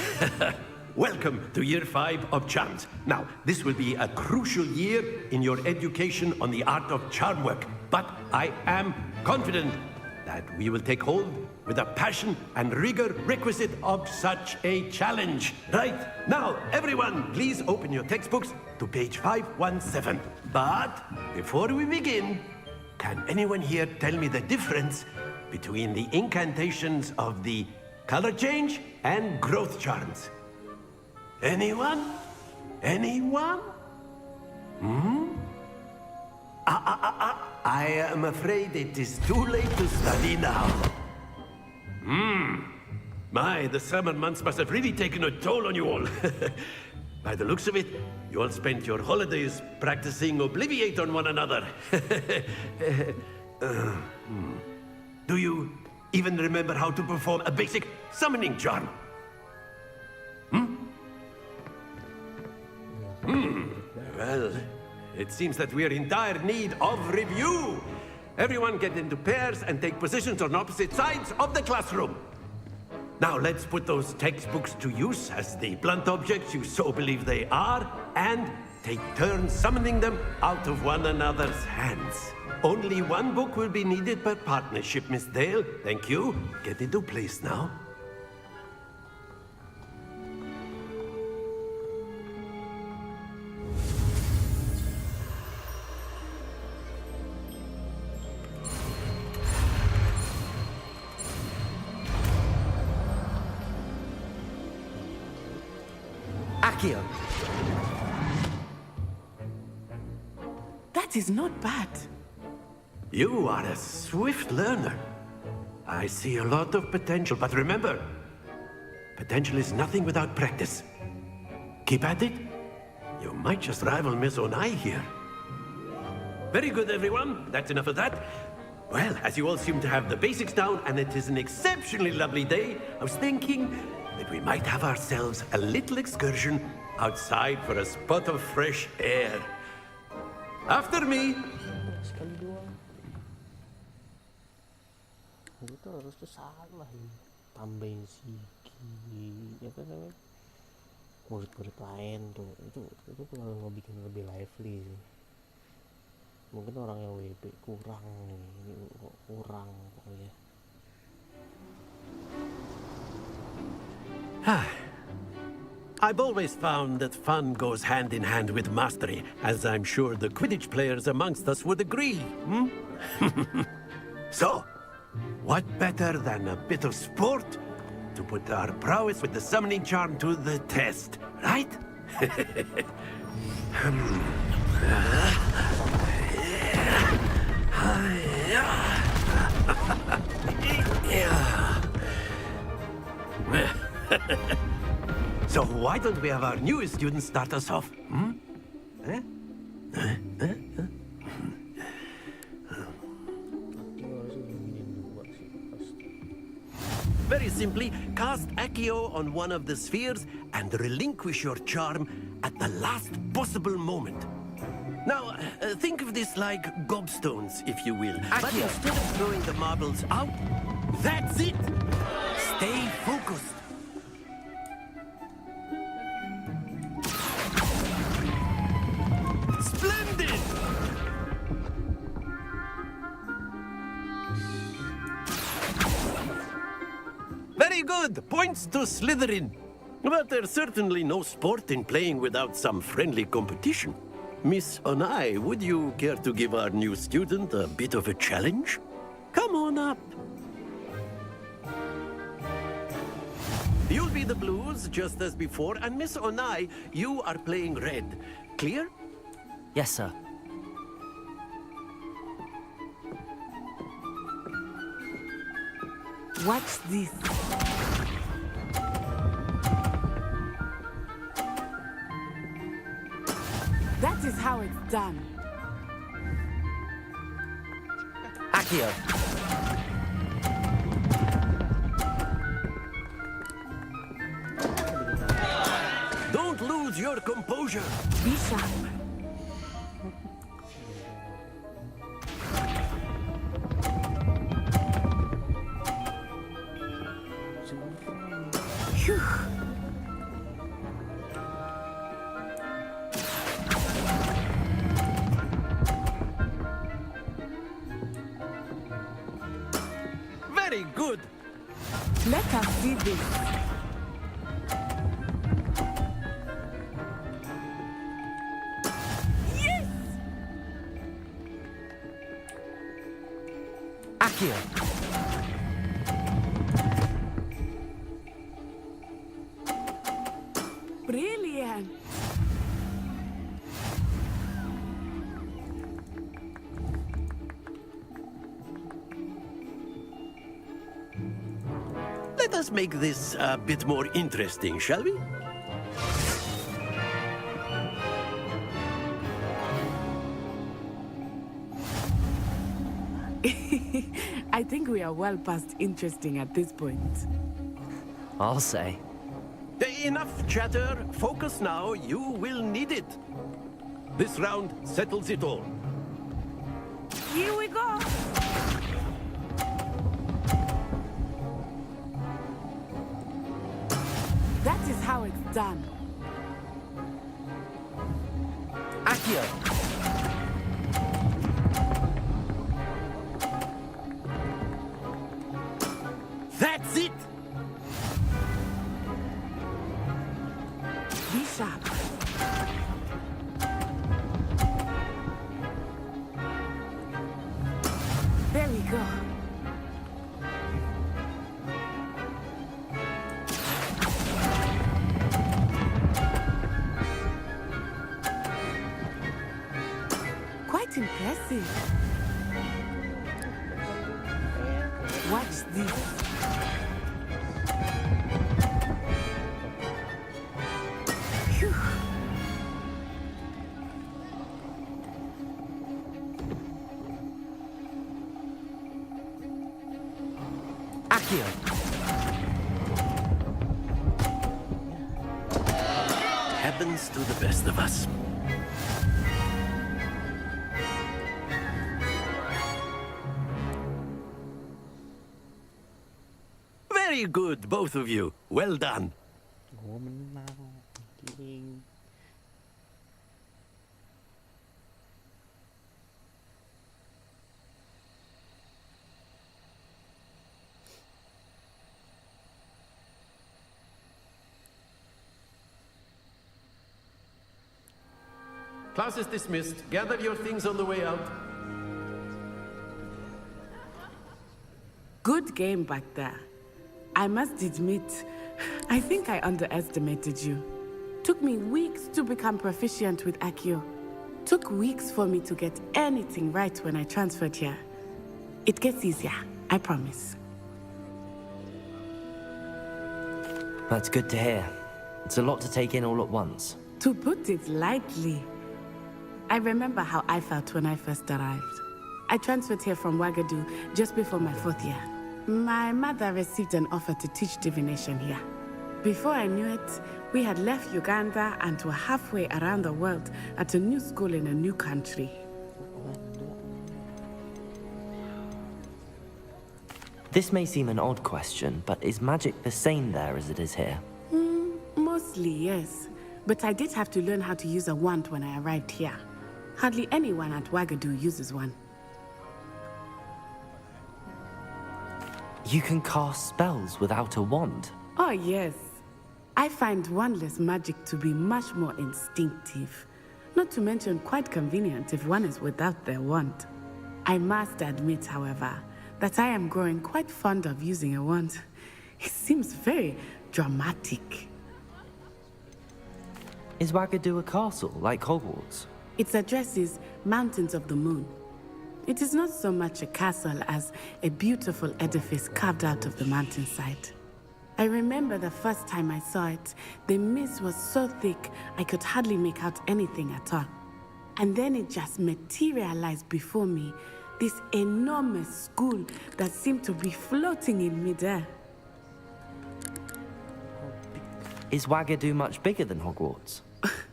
Welcome to Year 5 of Charms. Now, this will be a crucial year in your education on the art of charm work, but I am confident that we will take hold with the passion and rigor requisite of such a challenge. Right, now, everyone, please open your textbooks to page 517. But before we begin, can anyone here tell me the difference between the incantations of the color change and growth charms? Anyone? Anyone? I am afraid it is too late to study now. My, the summer months must have really taken a toll on you all. By the looks of it, you all spent your holidays practicing Obliviate on one another. Do you even remember how to perform a basic summoning charm? Well, it seems that we are in dire need of review. Everyone get into pairs and take positions on opposite sides of the classroom. Now let's put those textbooks to use as the blunt objects you so believe they are, and take turns summoning them out of one another's hands. Only one book will be needed per partnership, Miss Dale. Thank you. Get into place now. Akio. That is not bad. You are a swift learner. I see a lot of potential, but remember, potential is nothing without practice. Keep at it. You might just rival Miss Onai here. Very good, everyone. That's enough of that. Well, as you all seem to have the basics down, and it is an exceptionally lovely day, I was thinking that we might have ourselves a little excursion outside for a spot of fresh air. After me. Sekali doang. Itu harusnya salah ya. Tambahin apa namanya? Murid-murid lain tuh. Itu kalau bikin lebih lively sih. Mungkin orang yang WP kurang nih. Ini kok kurang pokoknya. I've always found that fun goes hand in hand with mastery, as I'm sure the Quidditch players amongst us would agree. So, what better than a bit of sport to put our prowess with the summoning charm to the test, right? So why don't we have our newest student start us off? Very simply, cast Accio on one of the spheres and relinquish your charm at the last possible moment. Now, think of this like gobstones, if you will. But instead of throwing the marbles out, that's it! Stay focused. Splendid! Very good! Points to Slytherin. But there's certainly no sport in playing without some friendly competition. Miss Onai, would you care to give our new student a bit of a challenge? Come on up. You'll be the blues, just as before, and Miss Onai, you are playing red. Clear? Yes, sir. Watch this. That is how it's done. Accio. Don't lose your composure. Be sharp. Phew. Very good. Let us see this. Yes! Accio. Brilliant. Let us make this a bit more interesting, shall we? I think we are well past interesting at this point. I'll say. Enough chatter. Focus now. You will need it. This round settles it all. Here we go! That is how it's done. Accio! That's it! Be sharp. There we go. Quite impressive. Watch this. Phew. Accio! Happens to the best of us. Very good, both of you. Well done. Gua menang. Anjing. Class is dismissed. Gather your things on the way out. Good game back there. I must admit, I think I underestimated you. Took me weeks to become proficient with Accio. Took weeks for me to get anything right when I transferred here. It gets easier, I promise. That's good to hear. It's a lot to take in all at once. To put it lightly, I remember how I felt when I first arrived. I transferred here from Ouagadougou just before my 4th year. My mother received an offer to teach divination here. Before I knew it, we had left Uganda and were halfway around the world at a new school in a new country. This may seem an odd question, but is magic the same there as it is here? Mostly, yes. But I did have to learn how to use a wand when I arrived here. Hardly anyone at Ouagadougou uses one. You can cast spells without a wand? Oh, yes. I find wandless magic to be much more instinctive. Not to mention quite convenient if one is without their wand. I must admit, however, that I am growing quite fond of using a wand. It seems very dramatic. Is Ouagadougou a castle, like Hogwarts? Its address is Mountains of the Moon. It is not so much a castle as a beautiful edifice carved out of the mountainside. I remember the first time I saw it, the mist was so thick I could hardly make out anything at all. And then it just materialized before me, this enormous school that seemed to be floating in midair. Is Ouagadougou much bigger than Hogwarts?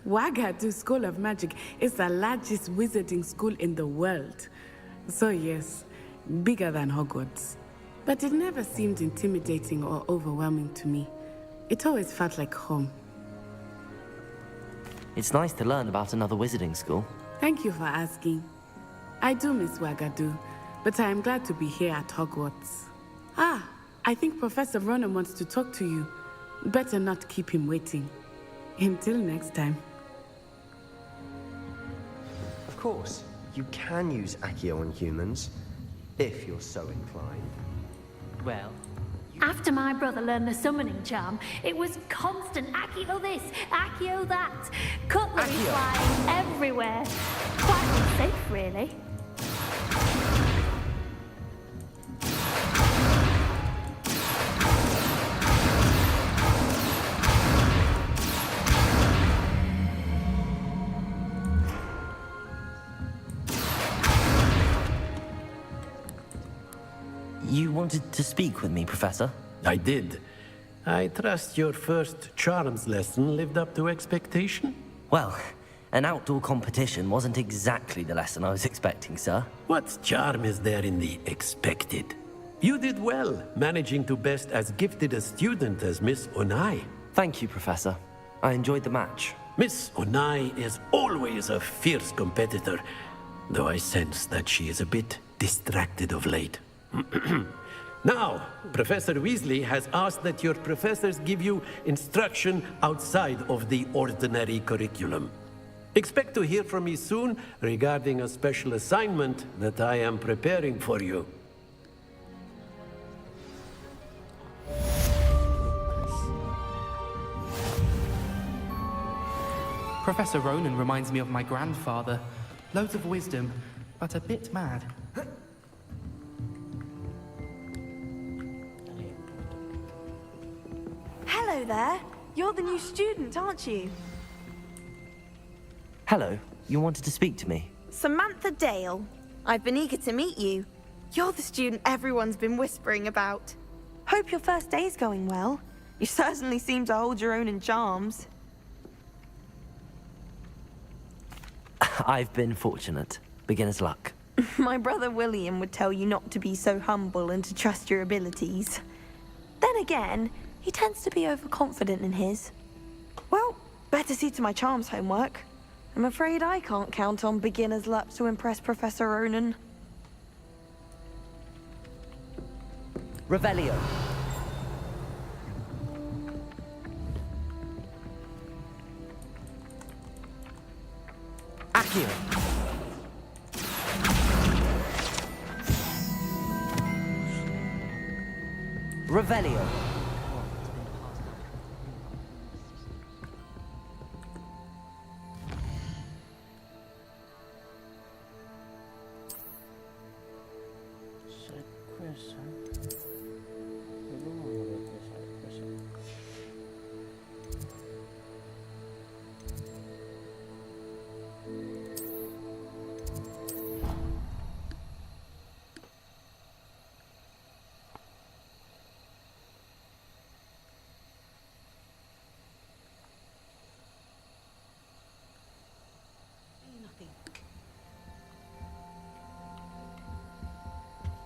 Ouagadougou School of Magic is the largest wizarding school in the world. So yes, bigger than Hogwarts. But it never seemed intimidating or overwhelming to me. It always felt like home. It's nice to learn about another wizarding school. Thank you for asking. I do miss Ouagadougou, but I am glad to be here at Hogwarts. Ah, I think Professor Ronan wants to talk to you. Better not keep him waiting. Until next time. Of course, you can use Accio on humans, if you're so inclined. Well, After my brother learned the summoning charm, it was constant Accio this, Accio that. Cutlery flying everywhere. Quite unsafe, really. wanted to speak with me, Professor? I did. I trust your first charms lesson lived up to expectation? Well, an outdoor competition wasn't exactly the lesson I was expecting, sir. What charm is there in the expected? You did well, managing to best as gifted a student as Miss Onai. Thank you, Professor. I enjoyed the match. Miss Onai is always a fierce competitor, though I sense that she is a bit distracted of late. Now, Professor Weasley has asked that your professors give you instruction outside of the ordinary curriculum. Expect to hear from me soon regarding a special assignment that I am preparing for you. Professor Ronan reminds me of my grandfather. Loads of wisdom, but a bit mad. Hello there. You're the new student, aren't you? Hello, you wanted to speak to me? Samantha Dale. I've been eager to meet you. You're the student everyone's been whispering about. Hope your first day's going well. You certainly seem to hold your own in charms. I've been fortunate. Beginner's luck. My brother William would tell you not to be so humble and to trust your abilities. Then again, he tends to be overconfident in his. Well, better see to my charms homework. I'm afraid I can't count on beginner's luck to impress Professor Ronan. Revelio. Accio. Revelio.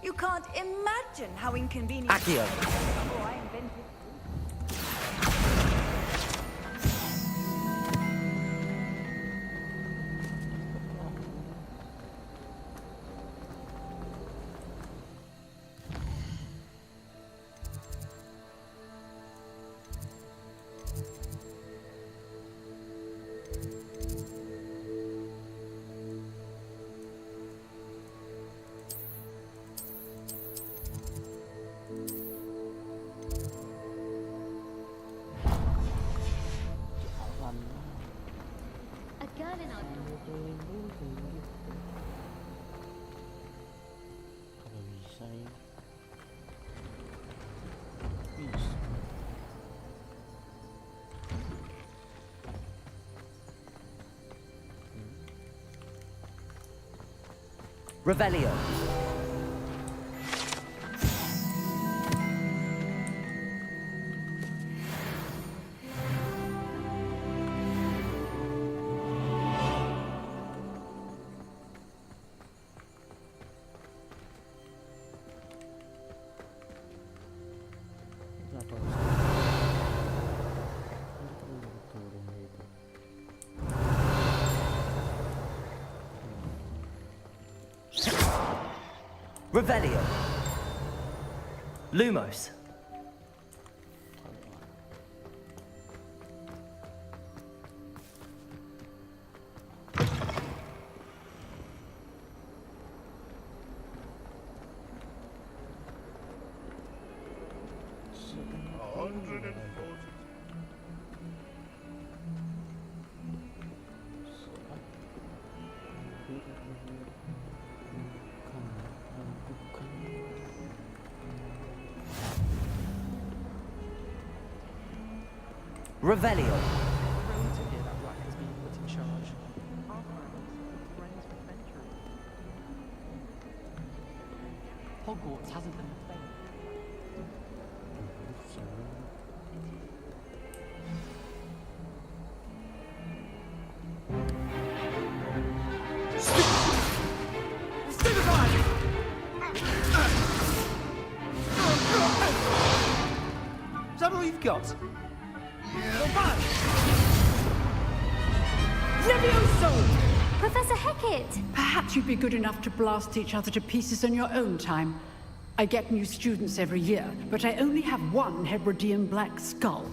You can't imagine how inconvenient. Accio. Oh, I invented. Kalau bisa ya. Revelio. Revelio. Lumos. Revelio. Hogwarts hasn't been the same. all you've got? Levioso! Professor Hecat! Perhaps you'd be good enough to blast each other to pieces in your own time. I get new students every year, but I only have one Hebridean black skull.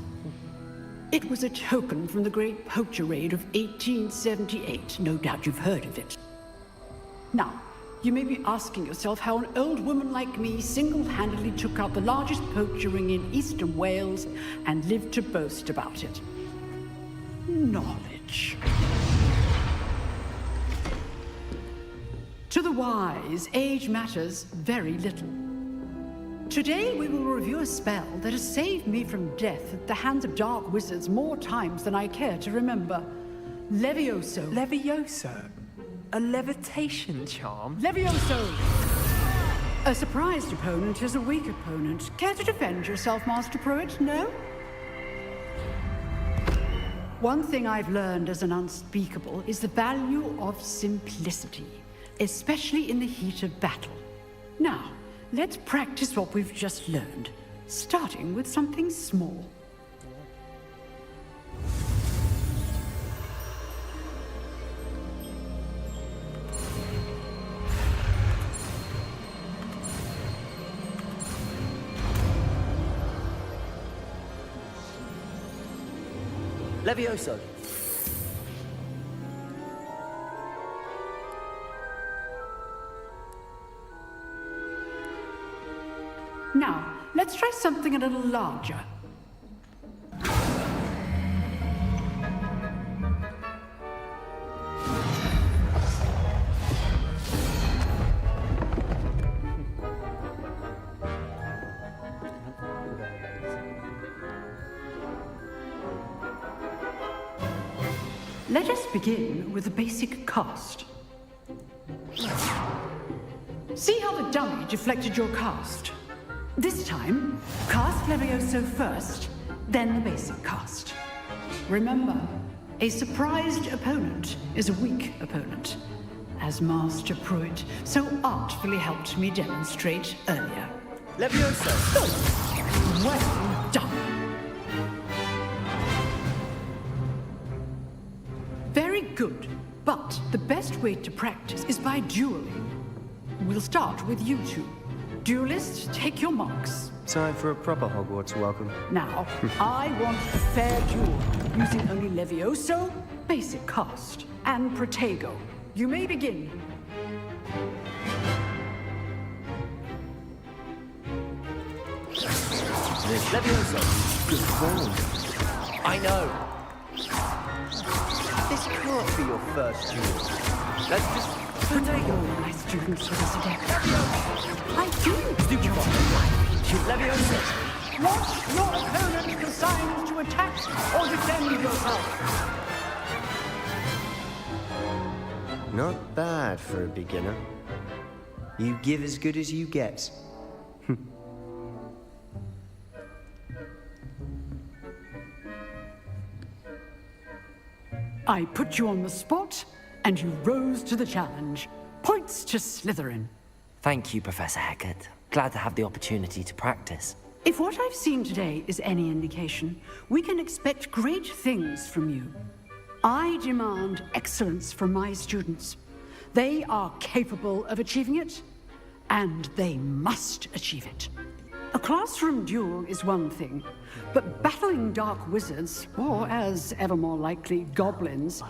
It was a token from the Great Poacher Raid of 1878. No doubt you've heard of it. Now, you may be asking yourself how an old woman like me single-handedly took out the largest poacher ring in eastern Wales and lived to boast about it. Knowledge. To the wise, age matters very little. Today we will review a spell that has saved me from death at the hands of dark wizards more times than I care to remember. Levioso. Levioso? A levitation charm? Levioso! A surprised opponent is a weak opponent. Care to defend yourself, Master Pruitt? No? One thing I've learned as an unspeakable is the value of simplicity, especially in the heat of battle. Now, let's practice what we've just learned, starting with something small. Levioso. Now, let's try something a little larger. Let us begin with the basic cast. See how the dummy deflected your cast? This time, cast Levioso first, then the basic cast. Remember, a surprised opponent is a weak opponent, as Master Pruitt so artfully helped me demonstrate earlier. Levioso! Well done. Very good, but the best way to practice is by dueling. We'll start with you two. Duelists, take your marks. Time for a proper Hogwarts welcome. Now, I want a fair duel, using only Levioso, basic cast, and Protego. You may begin. Levioso, good form. I know. This can't be your first duel. Let's just... Protego, my students for this adept. I do. Levioso. Watch your opponent for signs to attack or defend yourself. Not bad for a beginner. You give as good as you get. I put you on the spot, and you rose to the challenge. Points to Slytherin. Thank you, Professor Hecat. Glad to have the opportunity to practice. If what I've seen today is any indication, we can expect great things from you. I demand excellence from my students. They are capable of achieving it, and they must achieve it. A classroom duel is one thing, but battling dark wizards, or as ever more likely, goblins,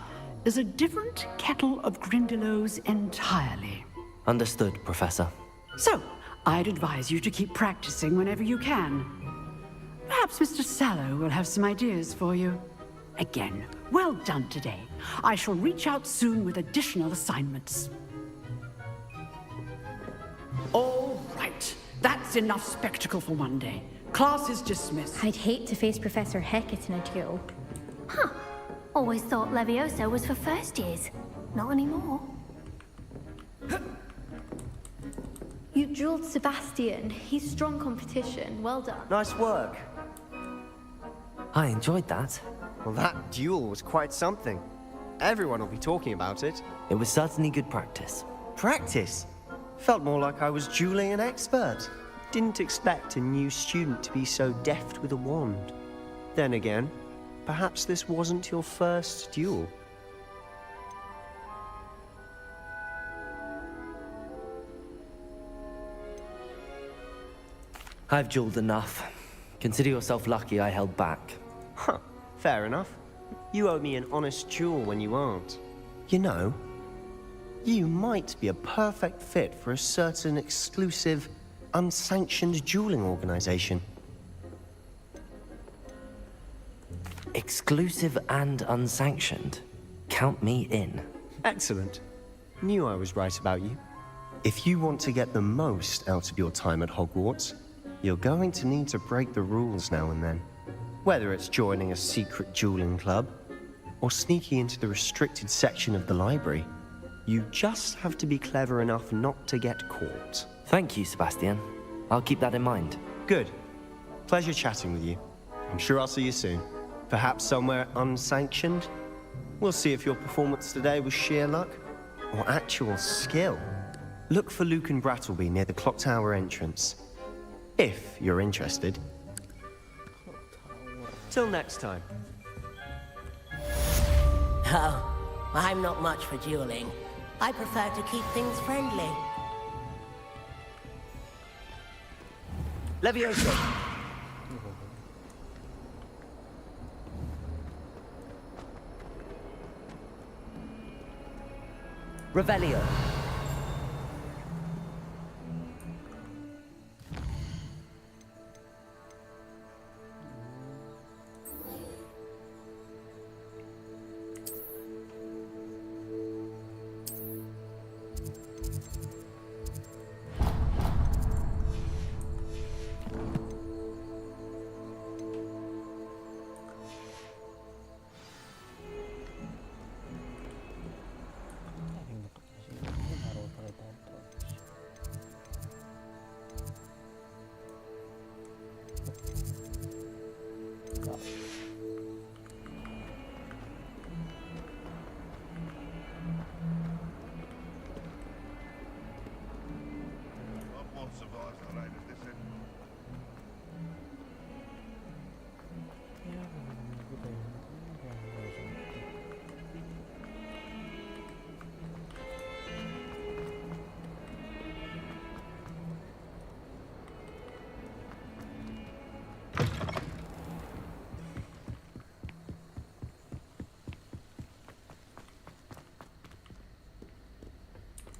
is a different kettle of Grindylows entirely. Understood, Professor. So, I'd advise you to keep practicing whenever you can. Perhaps Mr. Sallow will have some ideas for you. Again, well done today. I shall reach out soon with additional assignments. All right. That's enough spectacle for one day. Class is dismissed. I'd hate to face Professor Hecat in a duel. Huh. Always thought Levioso was for first years. Not anymore. You dueled Sebastian. He's strong competition. Well done. Nice work. I enjoyed that. Well, that duel was quite something. Everyone will be talking about it. It was certainly good practice. Practice? Felt more like I was dueling an expert. didn't expect a new student to be so deft with a wand. Then again, perhaps this wasn't your first duel. I've dueled enough. Consider yourself lucky I held back. Huh, fair enough. You owe me an honest duel when you aren't. You know, you might be a perfect fit for a certain exclusive, unsanctioned dueling organization. Exclusive and unsanctioned. Count me in. Excellent. Knew I was right about you. If you want to get the most out of your time at Hogwarts, you're going to need to break the rules now and then. Whether it's joining a secret dueling club, or sneaking into the restricted section of the library, you just have to be clever enough not to get caught. Thank you, Sebastian. I'll keep that in mind. Good. Pleasure chatting with you. I'm sure I'll see you soon. Perhaps somewhere unsanctioned? We'll see if your performance today was sheer luck, or actual skill. Look for Luke and Brattleby near the clock tower entrance. If you're interested. Till next time. Oh, I'm not much for dueling. I prefer to keep things friendly. Leviosa! Revelio!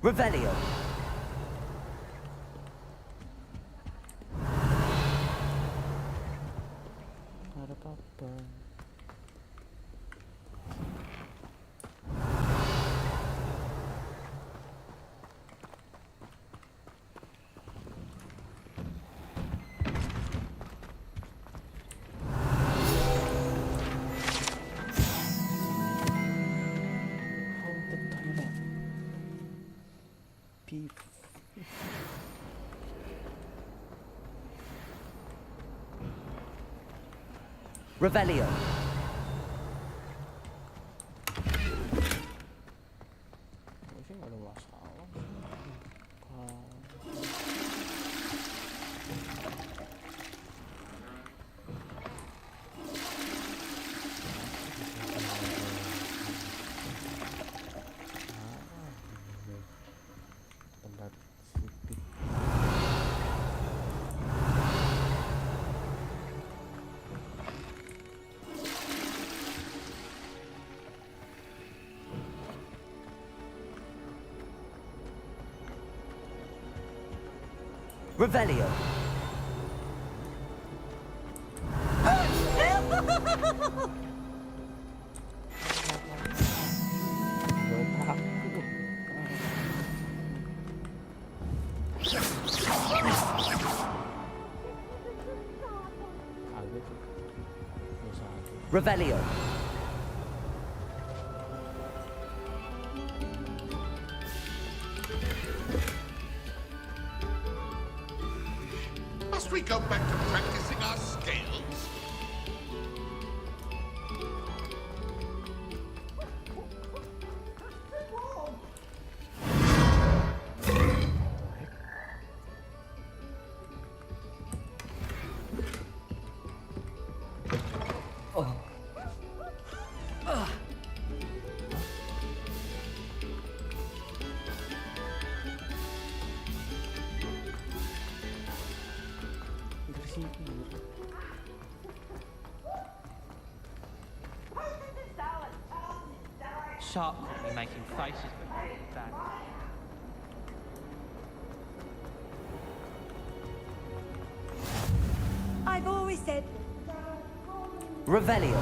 Revelio! Gak ada apa-apa. Revelio! Sih nggak ada masalah. Revelio! Revelio! Must we go back to practicing our skills? Shark caught me making faces behind his back. I've always said... Revelio.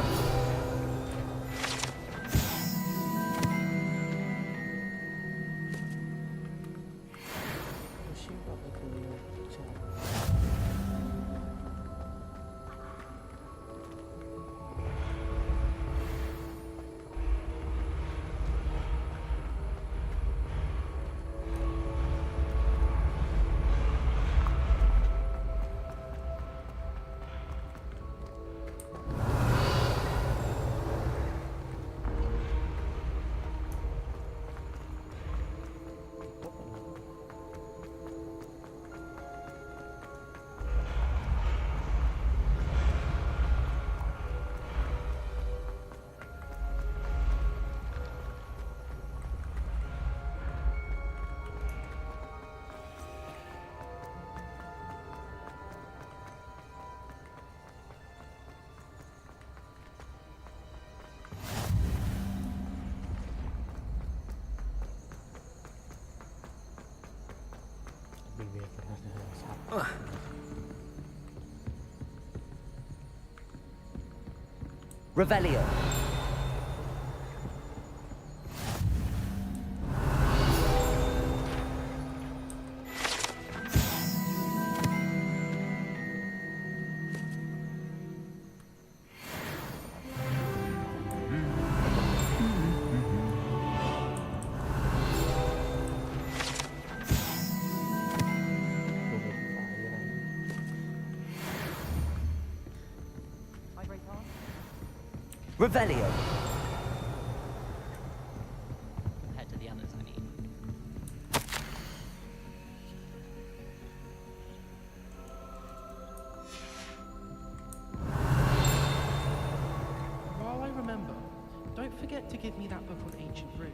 Revelio. Revelio. Head to the others, I mean. While I remember, don't forget to give me that book on ancient rune.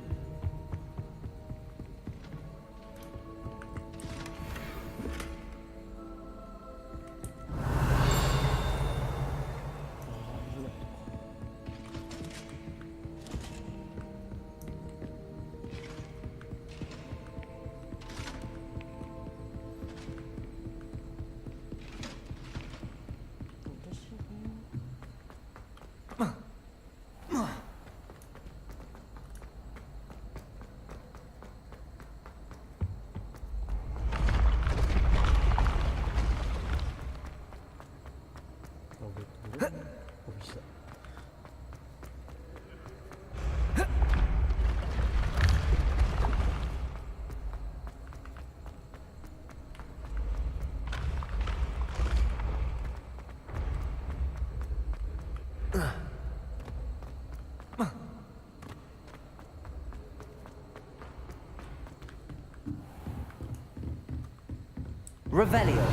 Revelio.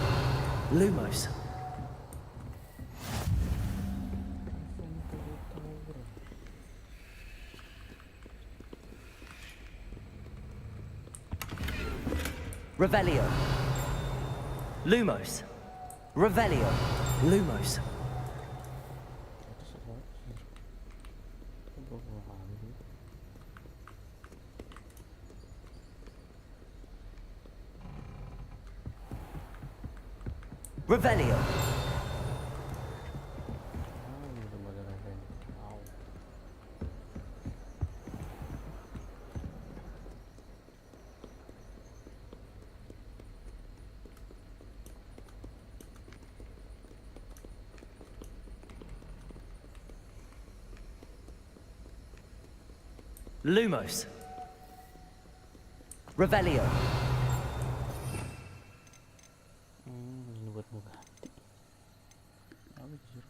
Lumos. Revelio. Lumos. Revelio. Lumos. Revelio. Lumos. Revelio. Buat buka hati. Apa sih?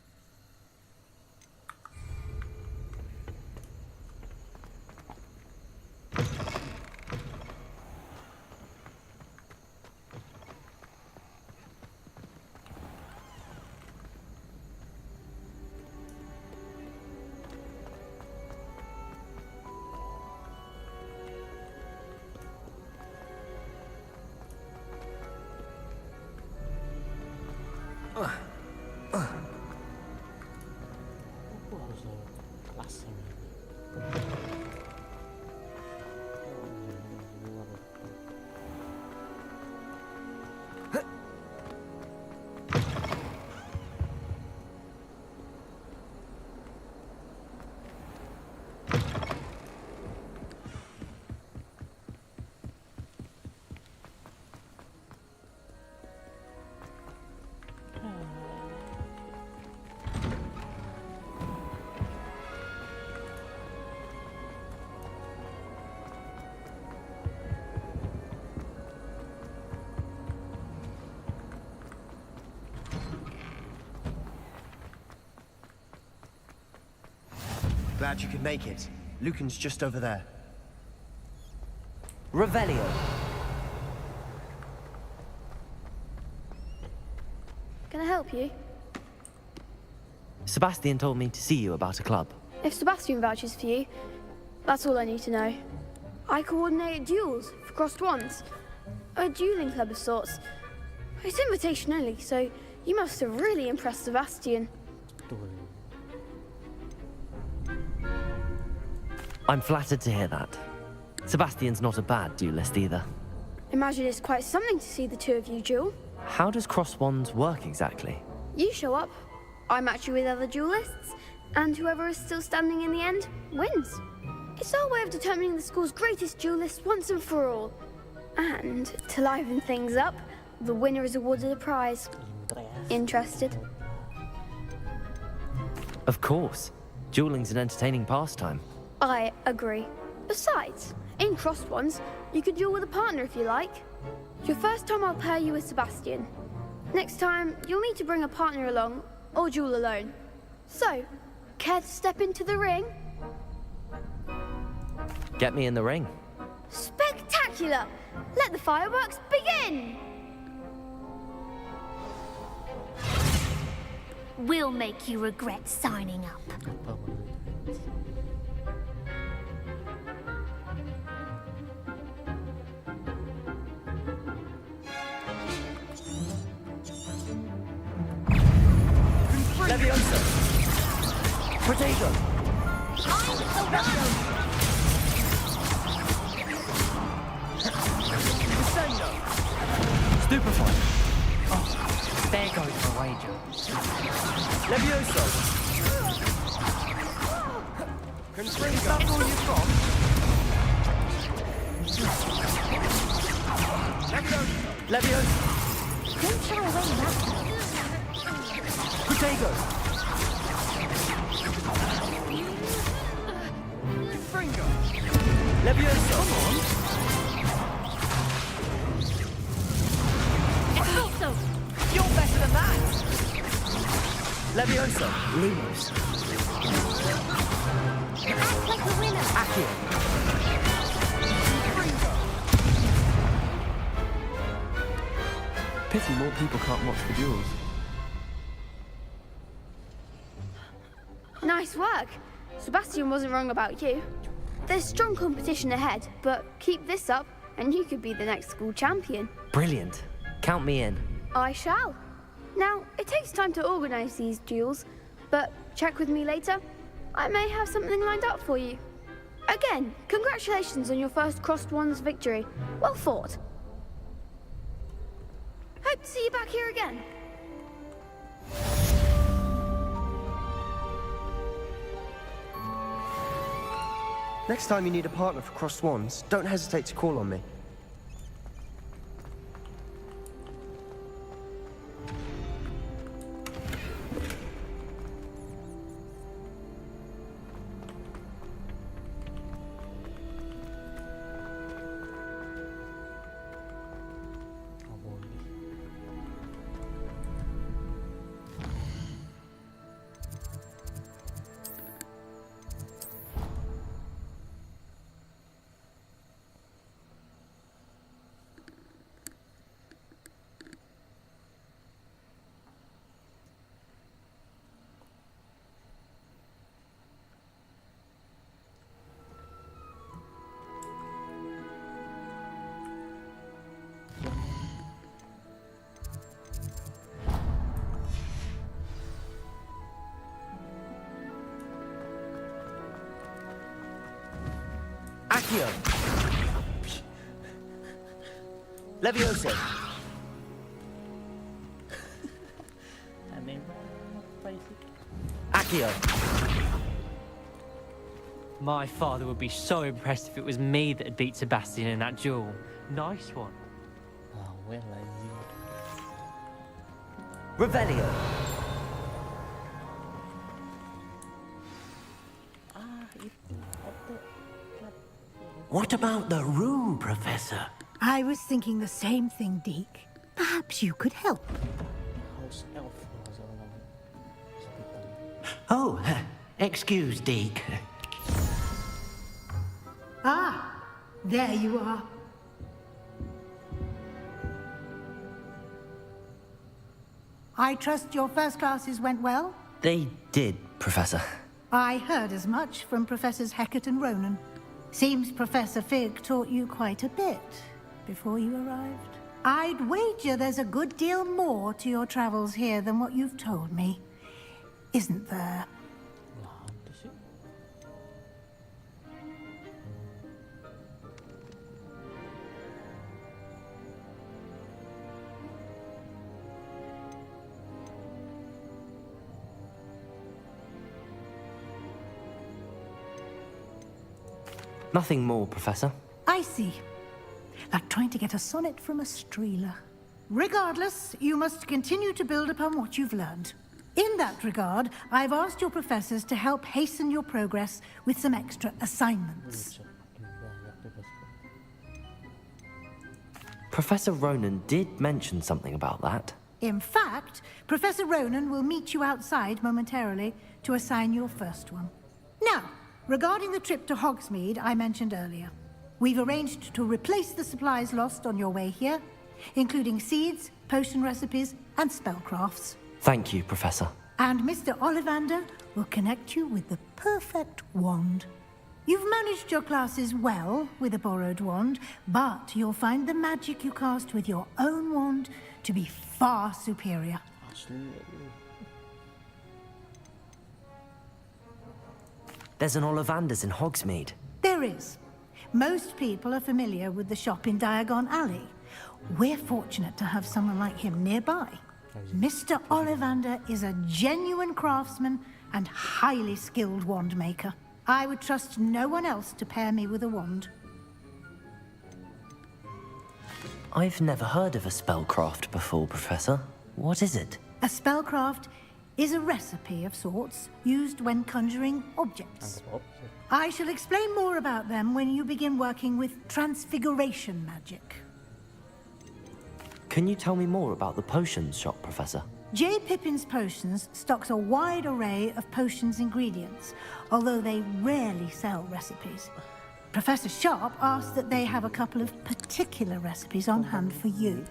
Glad you could make it. Lucan's just over there. Revelio. Can I help you? Sebastian told me to see you about a club. If Sebastian vouches for you, that's all I need to know. I coordinate duels for crossed wands. A dueling club of sorts. It's invitation only, so you must have really impressed Sebastian. I'm flattered to hear that. Sebastian's not a bad duelist either. Imagine it's quite something to see the two of you duel. How does cross wands work exactly? You show up, I match you with other duelists, and whoever is still standing in the end wins. It's our way of determining the school's greatest duelist once and for all. And to liven things up, the winner is awarded a prize. Interested? Of course. Dueling's an entertaining pastime. I agree. Besides, in crossed ones, you could duel with a partner if you like. Your first time I'll pair you with Sebastian. Next time, you'll need to bring a partner along, or duel alone. So, care to step into the ring? Get me in the ring. Spectacular! Let the fireworks begin! We'll make you regret signing up. Leviosa! Potato! I'm the one! Descendo! Stupefy! Oh, there goes my wager. Leviosa! Confringo! Is that all you've got? Leviosa! Leviosa! Don't shy away now. Potato! Confringo! Leviosa! Come on! Expulso! You're better than that! Leviosa! Lumos! Act like a winner! Accio! Pity more people can't watch the duels. Nice work. Sebastian wasn't wrong about you. There's strong competition ahead, but keep this up and you could be the next school champion. Brilliant. Count me in. I shall. Now, it takes time to organise these duels, but check with me later. I may have something lined up for you. Again, congratulations on your first crossed wands victory. Well fought. Hope to see you back here again. Next time you need a partner for crossed wands, don't hesitate to call on me. Accio! Leviosa! Accio! My father would be so impressed if it was me that had beat Sebastian in that duel. Nice one. Revelio! What about the room, Professor? I was thinking the same thing, Deke. Perhaps you could help. Oh, Excuse, Deke. Ah, there you are. I trust your first classes went well? They did, Professor. I heard as much from Professors Hecat and Ronan. Seems Professor Fig taught you quite a bit before you arrived. I'd wager there's a good deal more to your travels here than what you've told me. Isn't there? Nothing more, Professor. I see. Like trying to get a sonnet from a streeler. Regardless, you must continue to build upon what you've learned. In that regard, I've asked your professors to help hasten your progress with some extra assignments. Professor Ronan did mention something about that. In fact, Professor Ronan will meet you outside momentarily to assign your first one. Now, regarding the trip to Hogsmeade I mentioned earlier, we've arranged to replace the supplies lost on your way here, including seeds, potion recipes, and spellcrafts. Thank you, Professor. And Mr. Ollivander will connect you with the perfect wand. You've managed your classes well with a borrowed wand, but you'll find the magic you cast with your own wand to be far superior. There's an Ollivander's in Hogsmeade. There is. Most people are familiar with the shop in Diagon Alley. We're fortunate to have someone like him nearby. Mr. Ollivander is a genuine craftsman and highly skilled wand maker. I would trust no one else to pair me with a wand. I've never heard of a spellcraft before, Professor. What is it? A spellcraft is a recipe of sorts used when conjuring objects. I shall explain more about them when you begin working with transfiguration magic. Can you tell me more about the potions shop, Professor? J. Pippin's Potions stocks a wide array of potions ingredients, although they rarely sell recipes. Professor Sharp asked that they have a couple of particular recipes on hand for you.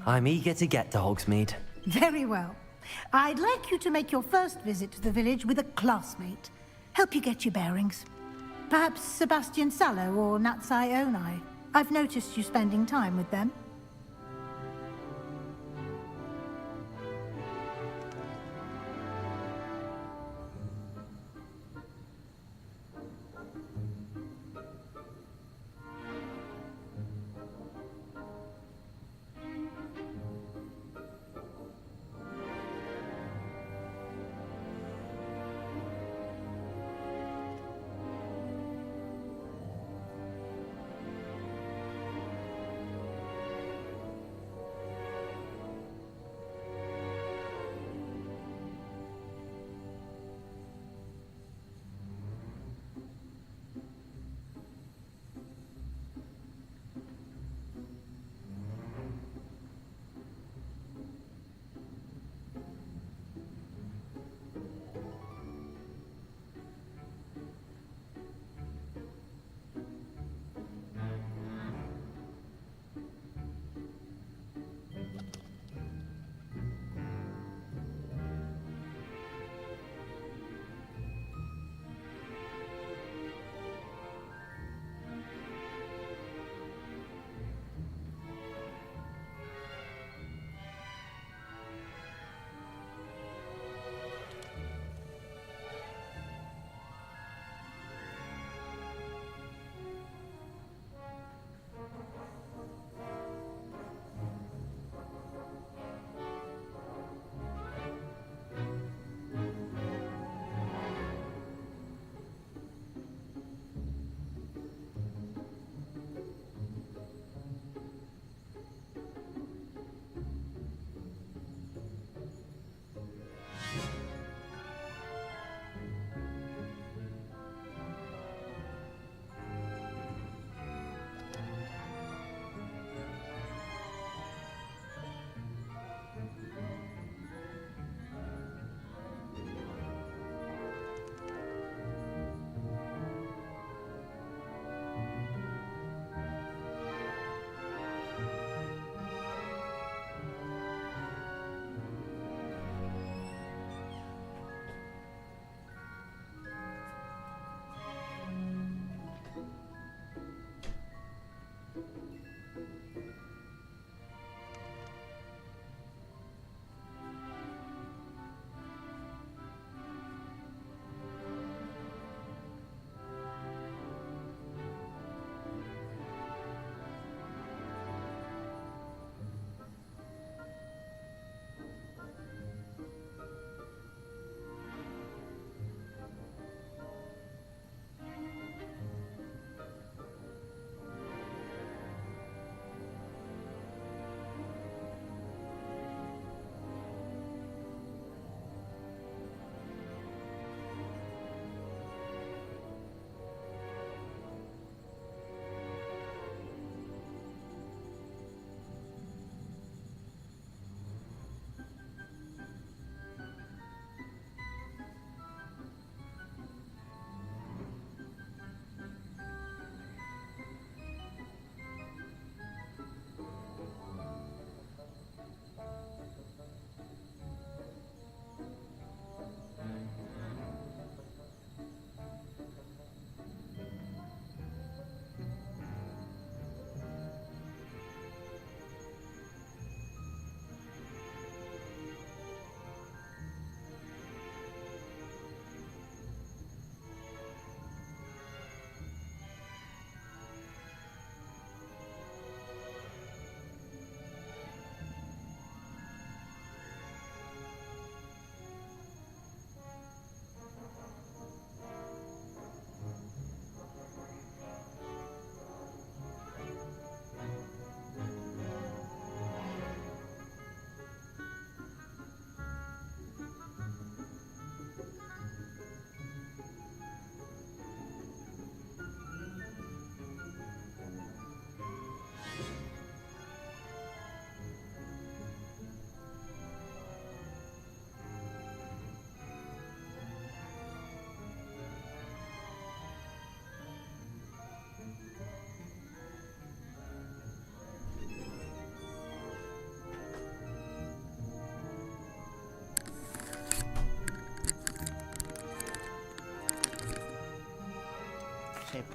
I'm eager to get to Hogsmeade. Very well. I'd like you to make your first visit to the village with a classmate. Help you get your bearings. Perhaps Sebastian Sallow or Natsai Onai. I've noticed you spending time with them.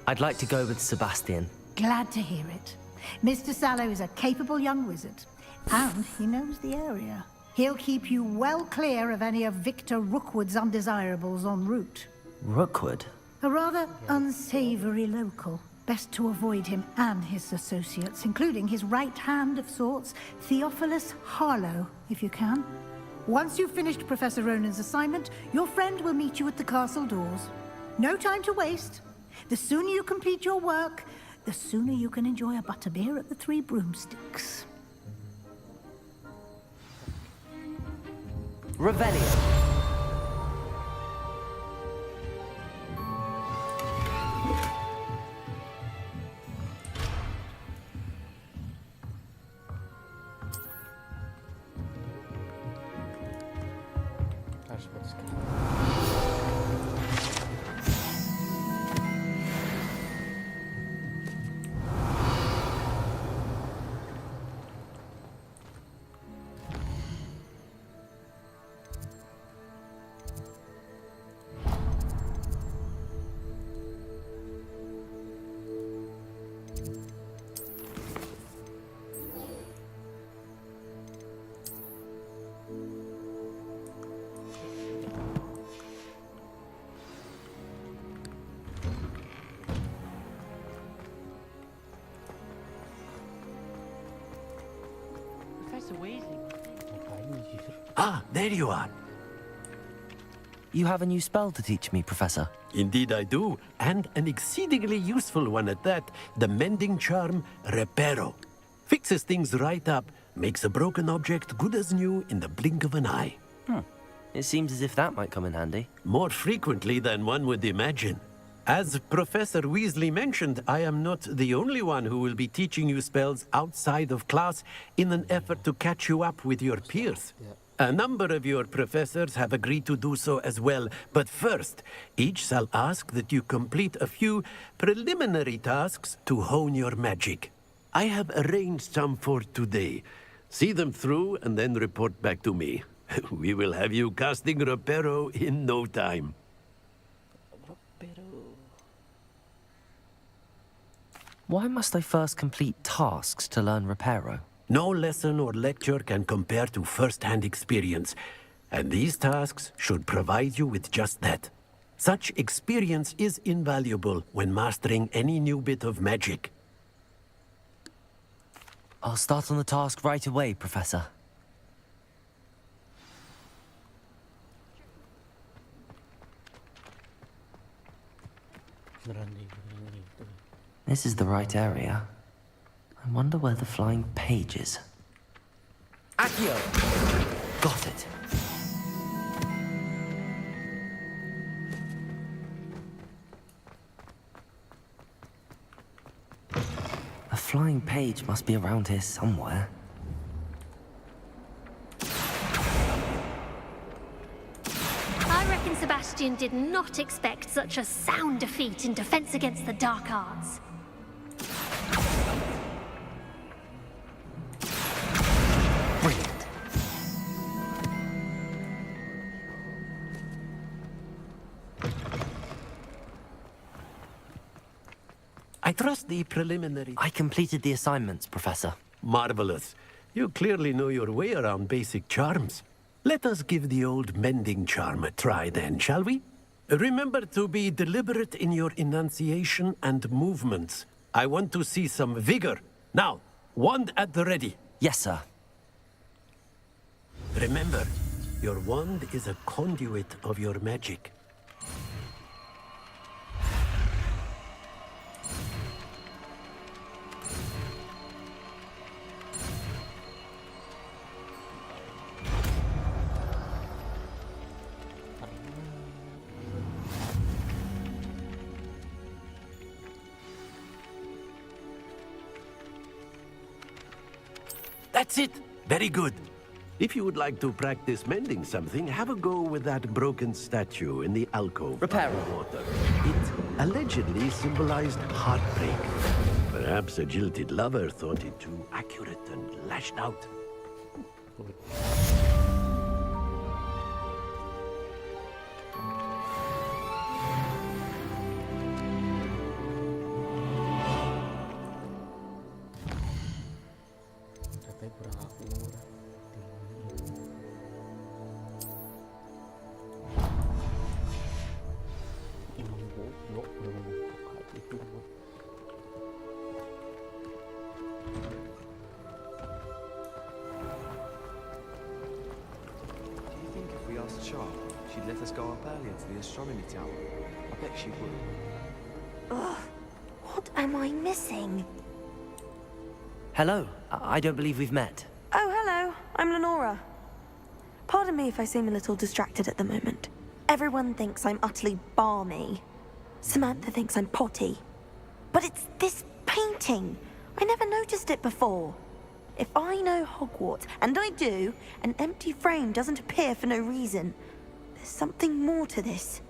I'd like to go with Sebastian. Glad to hear it. Mr. Sallow is a capable young wizard, and he knows the area. He'll keep you well clear of any of Victor Rookwood's undesirables en route. Rookwood? A rather unsavory local. Best to avoid him and his associates, including his right hand of sorts, Theophilus Harlow, if you can. Once you've finished Professor Ronan's assignment, your friend will meet you at the castle doors. No time to waste. The sooner you complete your work, the sooner you can enjoy a butterbeer at the Three Broomsticks. Revelio. Ah, there you are. You have a new spell to teach me, Professor. Indeed I do, and an exceedingly useful one at that. The mending charm, Reparo. Fixes things right up, makes a broken object good as new in the blink of an eye. It seems as if that might come in handy. More frequently than one would imagine. As Professor Weasley mentioned, I am not the only one who will be teaching you spells outside of class in an effort to catch you up with your peers. A number of your professors have agreed to do so as well, but first, each shall ask that you complete a few preliminary tasks to hone your magic. I have arranged some for today. See them through and then report back to me. We will have you casting Reparo in no time. Why must I first complete tasks to learn Reparo? No lesson or lecture can compare to first-hand experience, and these tasks should provide you with just that. Such experience is invaluable when mastering any new bit of magic. I'll start on the task right away, Professor. This is the right area. I wonder where the flying page is. Accio! Got it. A flying page must be around here somewhere. I reckon Sebastian did not expect such a sound defeat in defense against the dark arts. Brilliant. I trust the preliminary... I completed the assignments, Professor. Marvelous. You clearly know your way around basic charms. Let us give the old mending charm a try then, shall we? Remember to be deliberate in your enunciation and movements. I want to see some vigor. Now, wand at the ready. Yes, sir. Remember, your wand is a conduit of your magic. That's it! Very good. If you would like to practice mending something, have a go with that broken statue in the alcove. Repair. By the water. It allegedly symbolized heartbreak. Perhaps a jilted lover thought it too accurate and lashed out. asked Sharp, she'd let us go up earlier to the astronomy tower. I bet she would. Ugh, what am I missing? Hello. I don't believe we've met. Oh, hello. I'm Lenora. Pardon me if I seem a little distracted at the moment. Everyone thinks I'm utterly balmy. Samantha thinks I'm potty. But it's this painting. I never noticed it before. If I know Hogwarts, and I do, an empty frame doesn't appear for no reason. There's something more to this.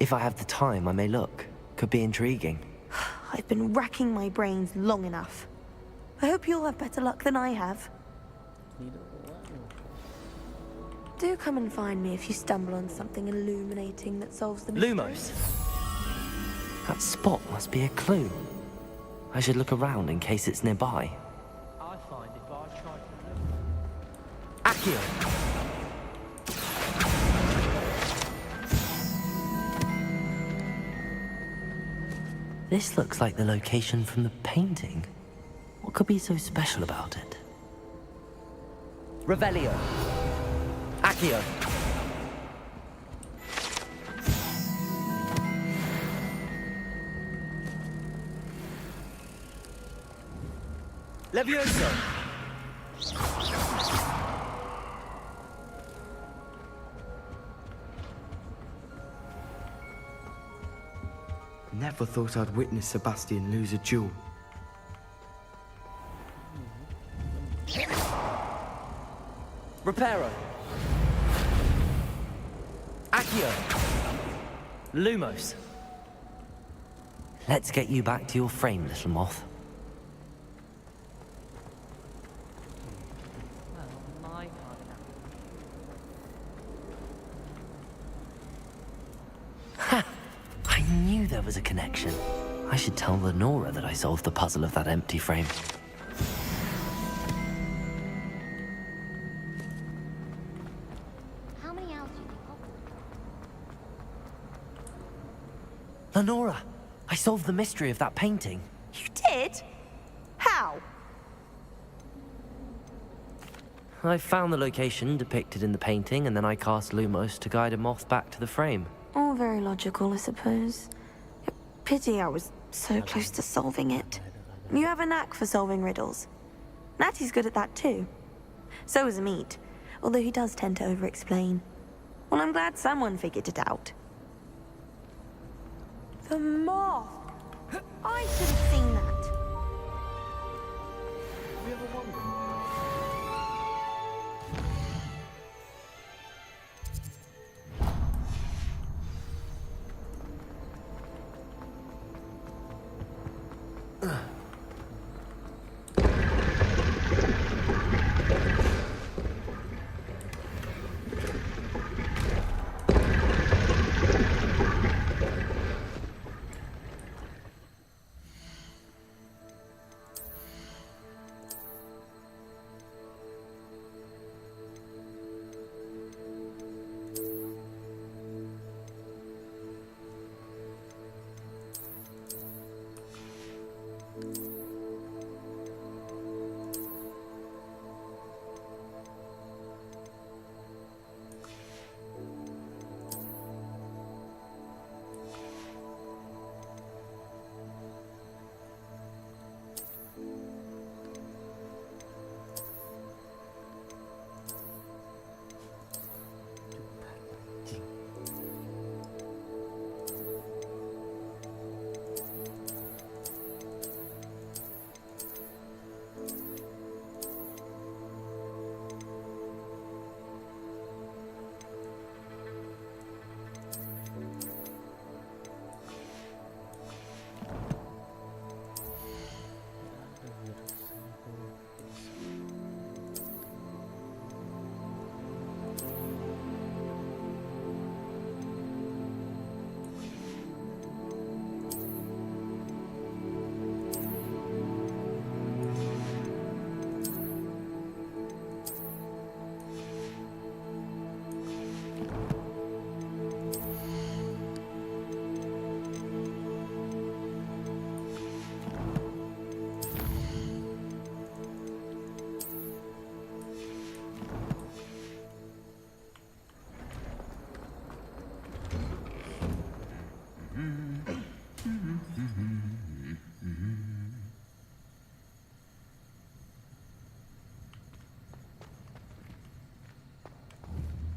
If I have the time, I may look. Could be intriguing. I've been racking my brains long enough. I hope you'll have better luck than I have. Do come and find me if you stumble on something illuminating that solves the mystery. Lumos! That spot must be a clue. I should look around in case it's nearby. I find if I try to Accio! This looks like the location from the painting. What could be so special about it? Revelio! Accio! Levioso! Never thought I'd witness Sebastian lose a duel. Reparo! Accio! Lumos! Let's get you back to your frame, little moth. Ha! I knew there was a connection. I should tell Lenora that I solved the puzzle of that empty frame. How many hours do you think? Lenora! I solved the mystery of that painting. You did? How? I found the location depicted in the painting, and then I cast Lumos to guide a moth back to the frame. All very logical, I suppose. Pity I was so close to solving it. You have a knack for solving riddles. Natty's good at that too. So is Amit, although he does tend to over-explain. Well, I'm glad someone figured it out. The moth! I should have seen that.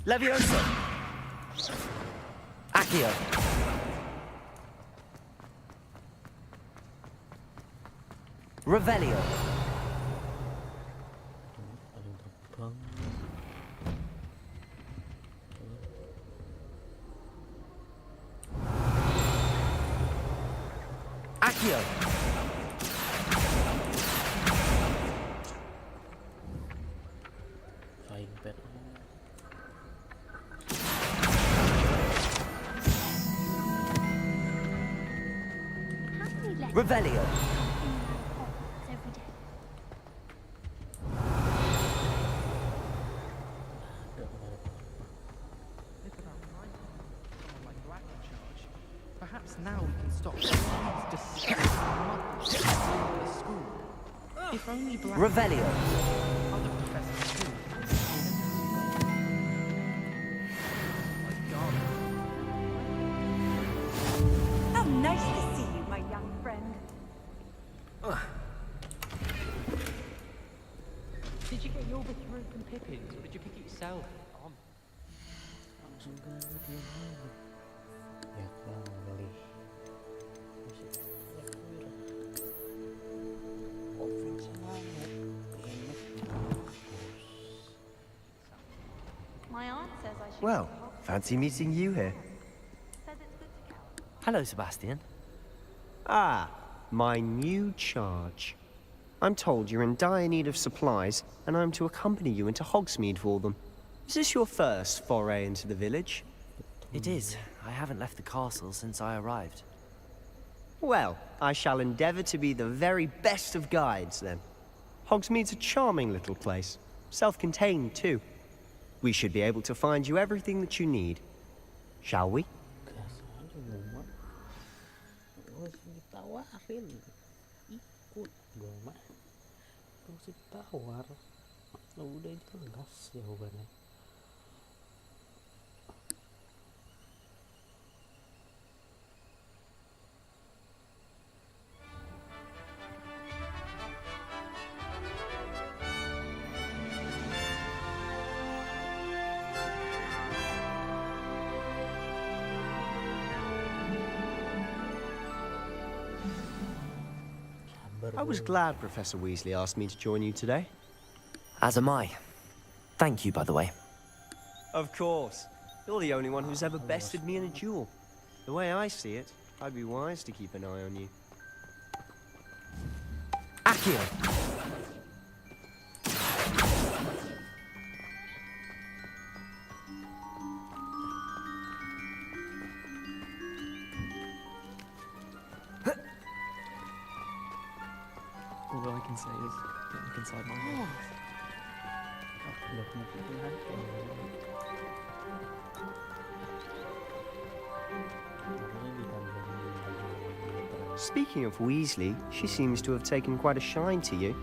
Leviosa! Accio! Revelio! Accio! Revelio! Perhaps now we can stop these disgusting mothers in the school. If only black... Revelio! Other professors too. How nice to see you, my young friend. Did you get your overthrown from Pippins, or did you pick it yourself? My aunt says I should... Well, fancy meeting you here. Hello, Sebastian. Ah, my new charge. I'm told you're in dire need of supplies, and I'm to accompany you into Hogsmeade for them. Is this your first foray into the village? It is. I haven't left the castle since I arrived. Well, I shall endeavour to be the very best of guides, then. Hogsmeade's a charming little place. Self-contained, too. We should be able to find you everything that you need. Shall we? Udah jelas jawabannya. I was glad Professor Weasley asked me to join you today. As am I. Thank you, by the way. Of course. You're the only one who's ever bested me in a duel. The way I see it, I'd be wise to keep an eye on you. Accio! All I can say is, don't look inside my head. Speaking of Weasley, she seems to have taken quite a shine to you.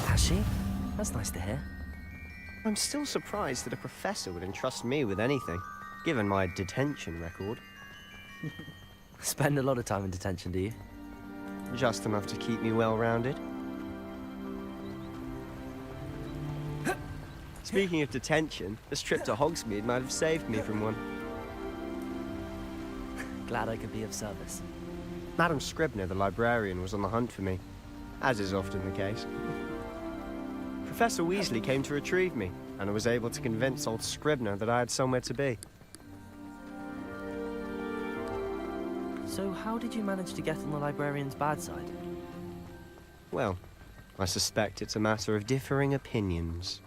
Has she? That's nice to hear. I'm still surprised that a professor would entrust me with anything, given my detention record. Spend a lot of time in detention, do you? Just enough to keep me well-rounded. Speaking of detention, this trip to Hogsmeade might have saved me from one. Glad I could be of service. Madam Scribner, the librarian, was on the hunt for me, as is often the case. Professor Weasley came to retrieve me, and I was able to convince old Scribner that I had somewhere to be. So how did you manage to get on the librarian's bad side? Well, I suspect it's a matter of differing opinions.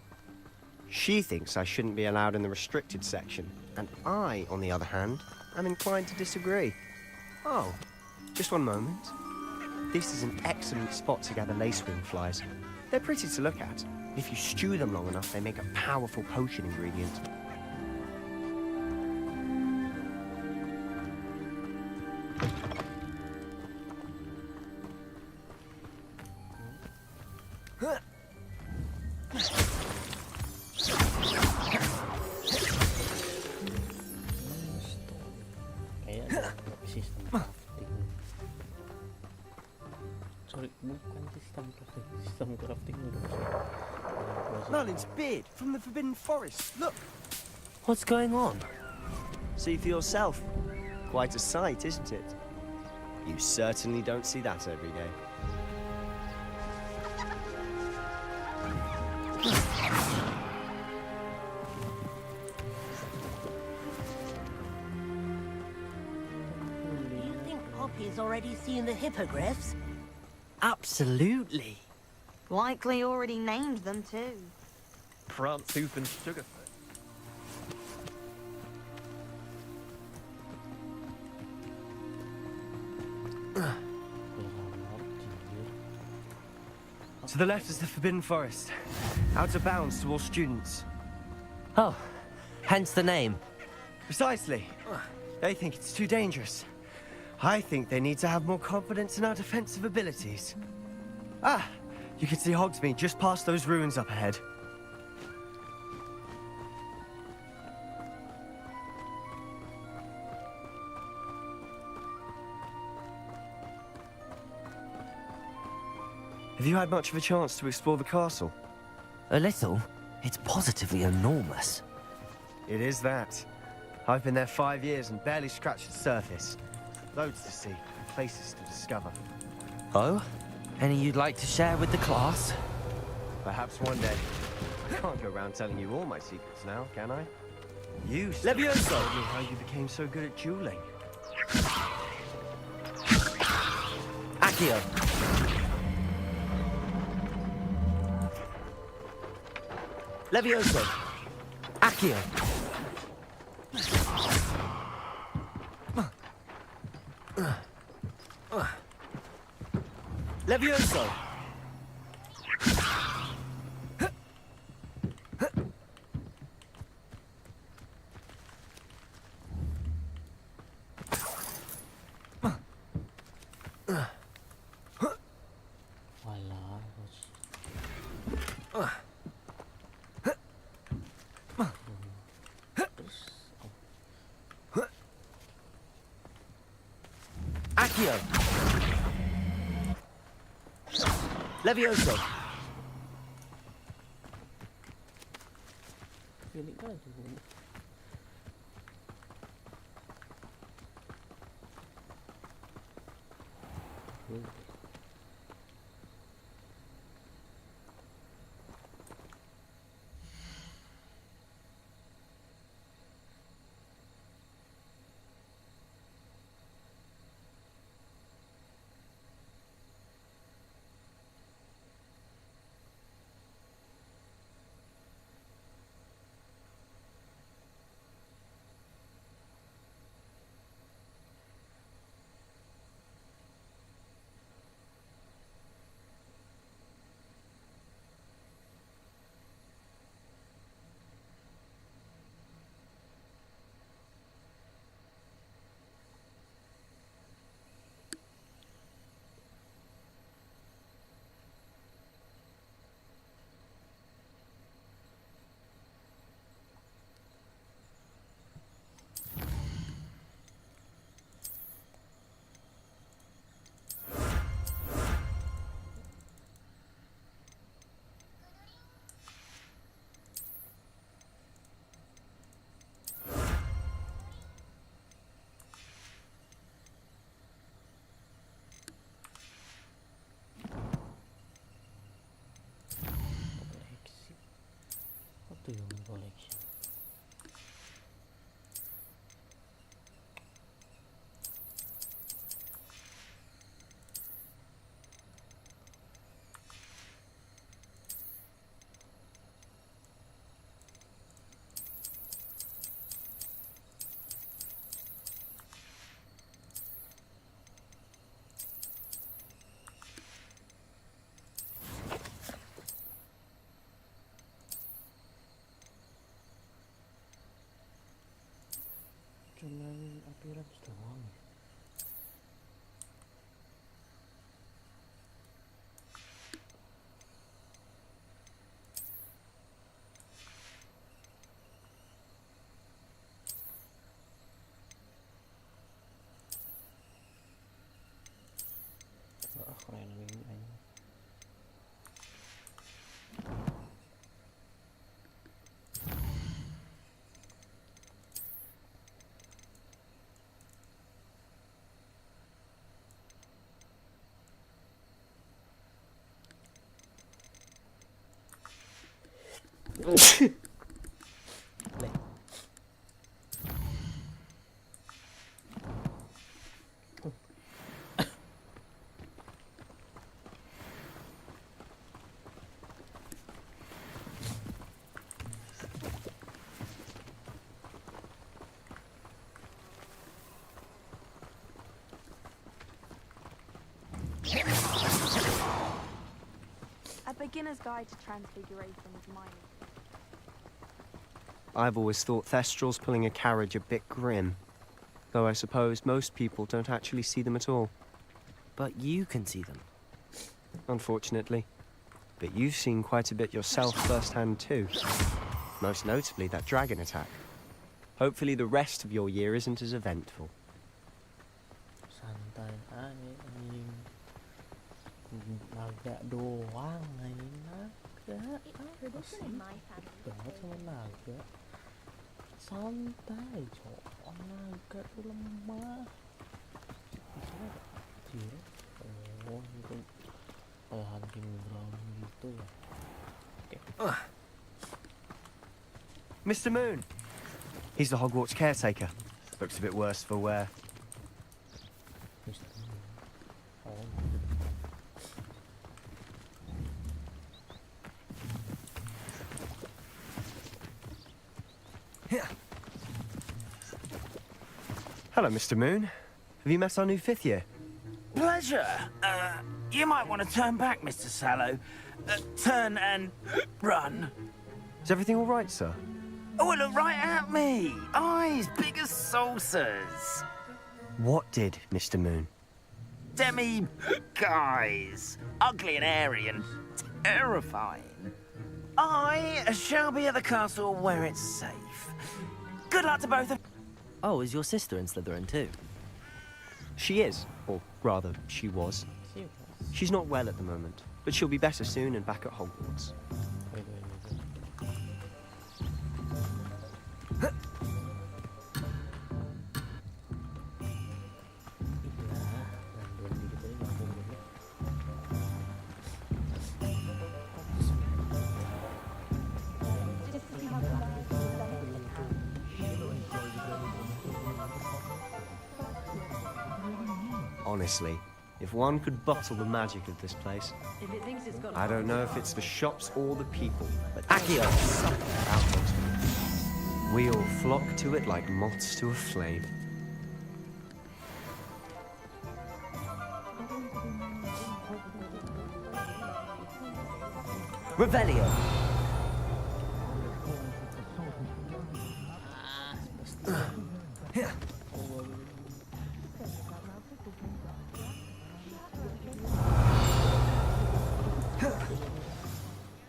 She thinks I shouldn't be allowed in the restricted section, and I, on the other hand, am inclined to disagree. Oh, just one moment. This is an excellent spot to gather lacewing flies. They're pretty to look at. If you stew them long enough, they make a powerful potion ingredient. Merlin's beard from the Forbidden Forest. Look! What's going on? See for yourself. Quite a sight, isn't it? You certainly don't see that every day. Do you think Poppy's already seen the hippogriffs? Absolutely. Likely already named them too. Prantooth and Sugarfoot. To the left is the Forbidden Forest. Out of bounds to all students. Oh, hence the name. Precisely. They think it's too dangerous. I think they need to have more confidence in our defensive abilities. Ah, you can see Hogsmeade just past those ruins up ahead. Have you had much of a chance to explore the castle? A little. It's positively enormous. It is that. I've been there 5 years and barely scratched the surface. Loads to see, places to discover. Oh? Any you'd like to share with the class? Perhaps one day. I can't go around telling you all my secrets now, can I? You Levioso! told me how you became so good at dueling. Accio! Levioso! Accio! Levioso! Accio! Levioso! Apa tuh yang collection? Cuman appearance doang. Keren ini aja. A beginner's guide to transfiguration is mine. I've always thought Thestrals pulling a carriage a bit grim. Though I suppose most people don't actually see them at all. But you can see them. Unfortunately. But you've seen quite a bit yourself firsthand too. Most notably that dragon attack. Hopefully the rest of your year isn't as eventful. Santai aja anjing. Naga doang anjing, naga. Banget sama naga. Santai, cowok. Naga tuh lemah. Kecil. Oh, itu kayak hunting ground gitu ya. Okay. Mr. Moon. He's the Hogwarts caretaker. Looks a bit worse for wear. Hello, Mr. Moon. Have you met our new 5th year? Pleasure. You might want to turn back, Mr. Sallow. Turn and run. Is everything all right, sir? Oh, it looked right at me. Eyes big as saucers. What did, Mr. Moon? Demi guys. Ugly and airy and terrifying. I shall be at the castle where it's safe. Good luck to both of you. Oh, is your sister in Slytherin too? She is, or rather, she was. She's not well at the moment, but she'll be better soon and back at Hogwarts. Honestly, if one could bottle the magic of this place, I don't know if it's the shops or the people, but Accio, something about it. We all flock to it like moths to a flame. Revelio.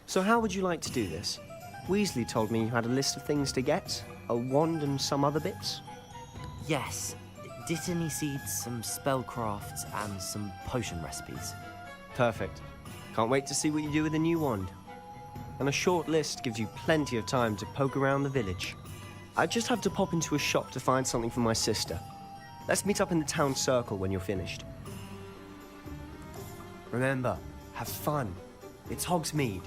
So how would you like to do this? Weasley told me you had a list of things to get, a wand and some other bits. Yes. Dittany seeds, some spellcrafts, and some potion recipes. Perfect. Can't wait to see what you do with the new wand. And a short list gives you plenty of time to poke around the village. I just have to pop into a shop to find something for my sister. Let's meet up in the town circle when you're finished. Remember, have fun. It's Hogsmeade.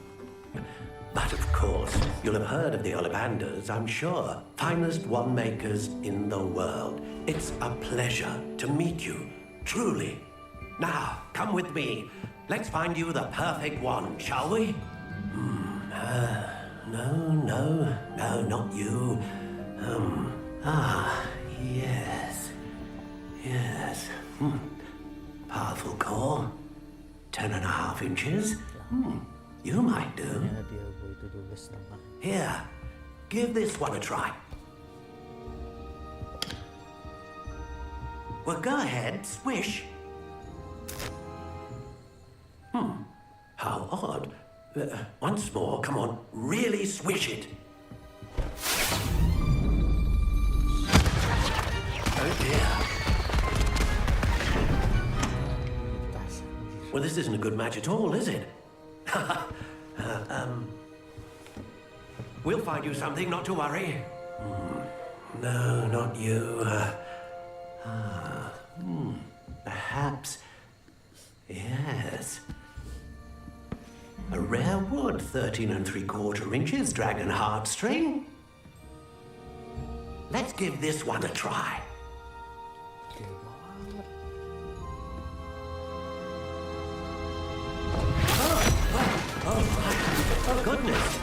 But of course, you'll have heard of the Ollivanders, I'm sure. Finest wand makers in the world. It's a pleasure to meet you, truly. Now, come with me. Let's find you the perfect wand, shall we? No, not you. Yes. Powerful core. 10.5 inches. You might do. Here, give this one a try. Well, go ahead, swish. How odd. Once more, come on, really swish it. Oh dear. Well, this isn't a good match at all, is it? We'll find you something, not to worry. No, not you. Perhaps. Yes. A rare wood, 13 3/4 inches, dragon heartstring. Let's give this one a try. Oh, goodness.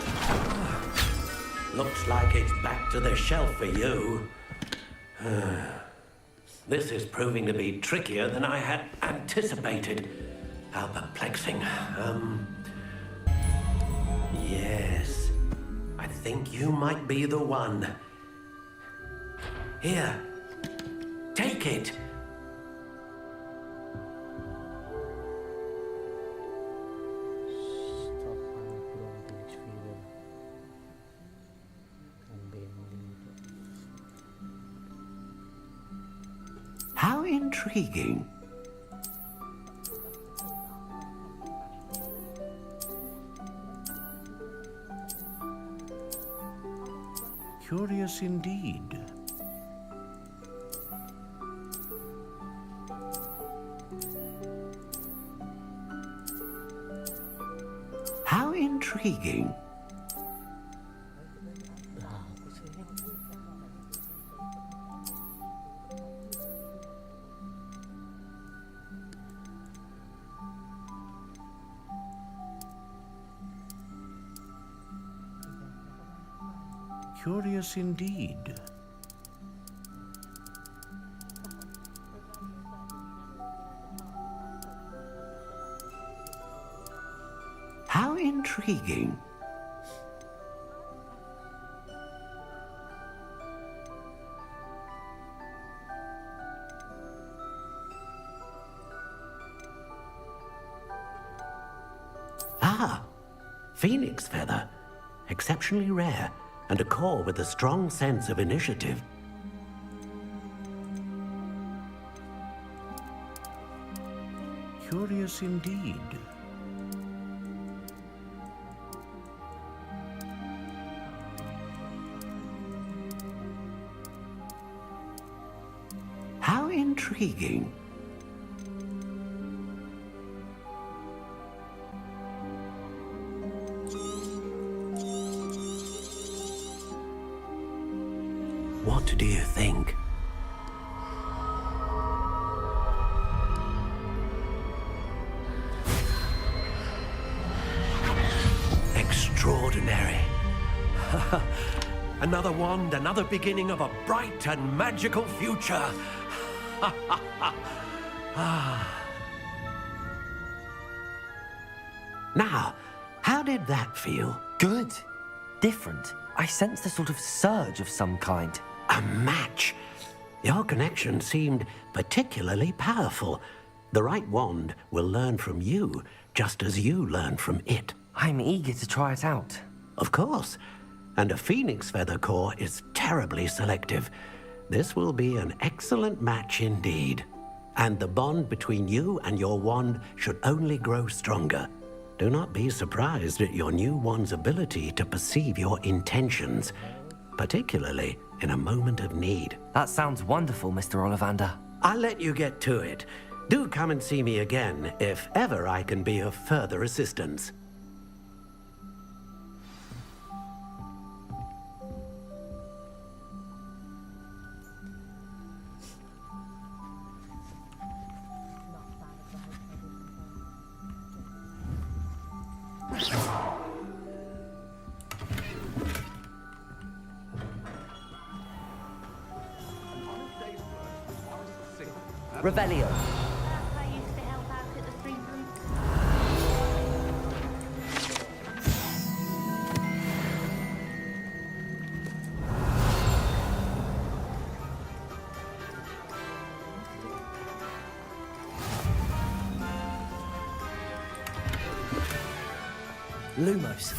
Looks like it's back to the shelf for you. This is proving to be trickier than I had anticipated. How perplexing. Yes. I think you might be the one. Here. Take it. How intriguing. Curious indeed. How intriguing. Curious indeed. How intriguing. Ah, phoenix feather. Exceptionally rare, and a core with a strong sense of initiative. Curious indeed. How intriguing. What do you think? Extraordinary. Another wand, another beginning of a bright and magical future. Now, how did that feel? Good. Different. I sensed a sort of surge of some kind. A match. Your connection seemed particularly powerful. The right wand will learn from you, just as you learn from it. I'm eager to try it out. Of course. And a phoenix feather core is terribly selective. This will be an excellent match indeed. And the bond between you and your wand should only grow stronger. Do not be surprised at your new wand's ability to perceive your intentions, particularly in a moment of need. That sounds wonderful, Mr. Ollivander. I'll let you get to it. Do come and see me again if ever I can be of further assistance. Revelio. Lumos.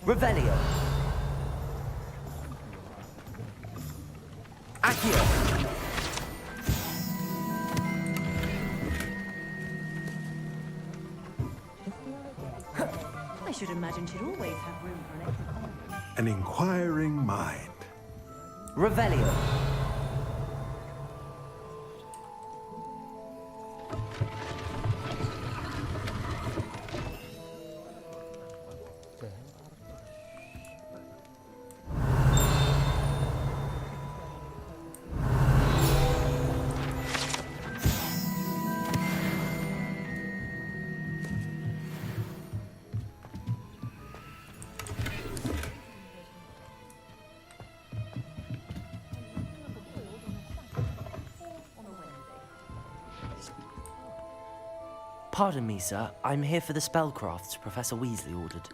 Revelio. Accio. I should imagine she'd always have room for it. An inquiring mind. Revelio. Pardon me, sir. I'm here for the spellcrafts Professor Weasley ordered.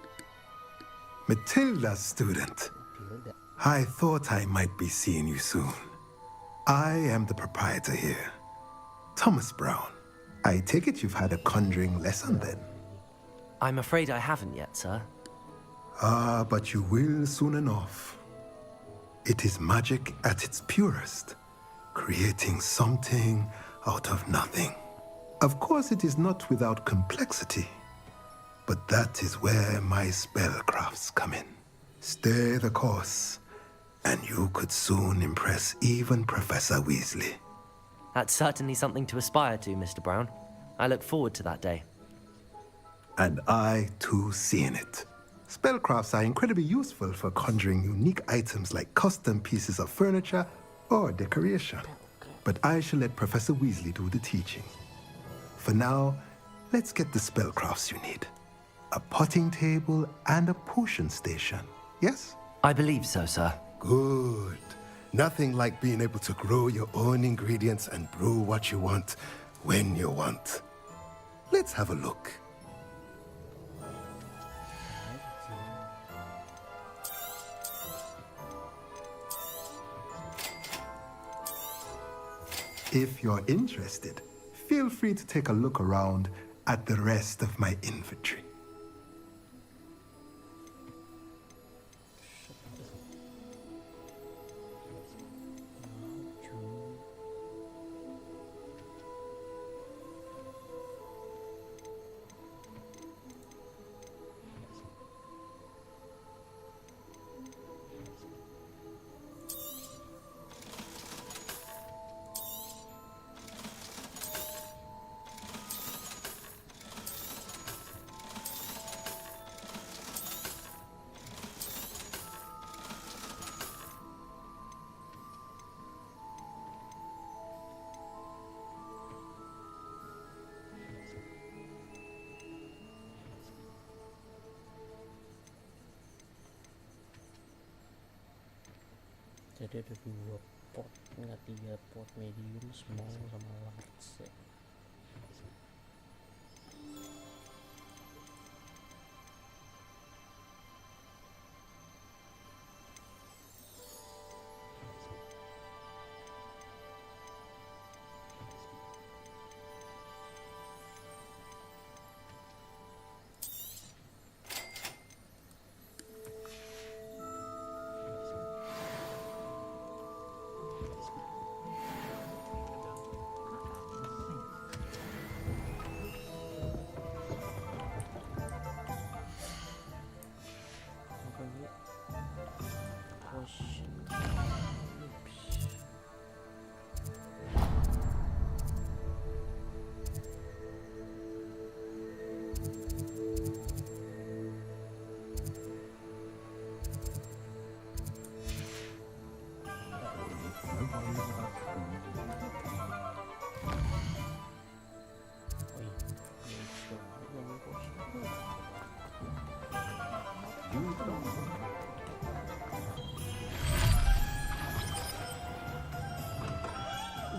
Matilda's student. I thought I might be seeing you soon. I am the proprietor here, Thomas Brown. I take it you've had a conjuring lesson then? I'm afraid I haven't yet, sir. Ah, but you will soon enough. It is magic at its purest, creating something out of nothing. Of course, it is not without complexity, but that is where my spellcrafts come in. Stay the course, and you could soon impress even Professor Weasley. That's certainly something to aspire to, Mr. Brown. I look forward to that day. And I, too, see in it. Spellcrafts are incredibly useful for conjuring unique items like custom pieces of furniture or decoration. But I shall let Professor Weasley do the teaching. For now, let's get the spellcrafts you need. A potting table and a potion station, yes? I believe so, sir. Good. Nothing like being able to grow your own ingredients and brew what you want, when you want. Let's have a look. If you're interested, feel free to take a look around at the rest of my inventory. Jadi ada 2 pot, enggak 3 pot, medium, small, sama large ya.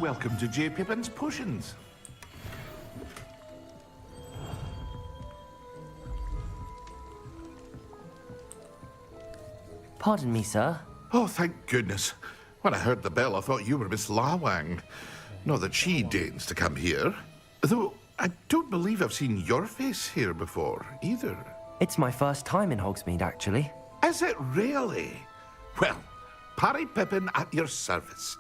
Welcome to J. Pippin's Potions. Pardon me, sir. Oh, thank goodness. When I heard the bell, I thought you were Miss Lawang. Not that she deigns to come here. Though I don't believe I've seen your face here before, either. It's my first time in Hogsmeade, actually. Is it really? Well, Parry Pippin at your service.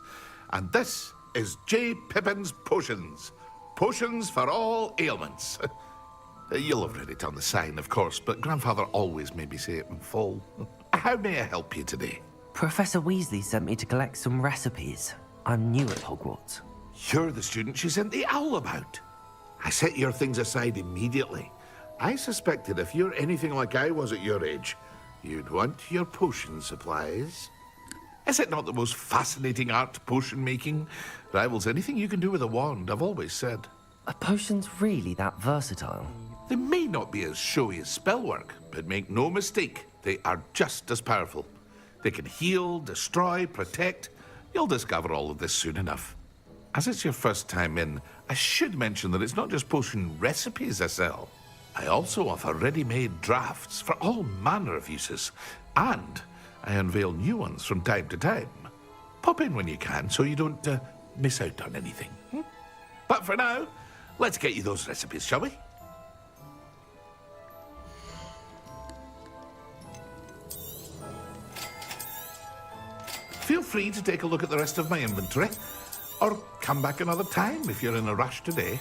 And this is J. Pippin's Potions. Potions for all ailments. You'll have read it on the sign, of course, but Grandfather always made me say it in full. How may I help you today? Professor Weasley sent me to collect some recipes. I'm new at Hogwarts. You're the student she sent the owl about. I set your things aside immediately. I suspected if you're anything like I was at your age, you'd want your potion supplies. Is it not the most fascinating art, potion making? Rivals anything you can do with a wand, I've always said. Are potions really that versatile? They may not be as showy as spellwork, but make no mistake, they are just as powerful. They can heal, destroy, protect. You'll discover all of this soon enough. As it's your first time in, I should mention that it's not just potion recipes I sell. I also offer ready-made drafts for all manner of uses, and I unveil new ones from time to time. Pop in when you can so you don't miss out on anything. But for now, let's get you those recipes, shall we? Feel free to take a look at the rest of my inventory, or come back another time if you're in a rush today.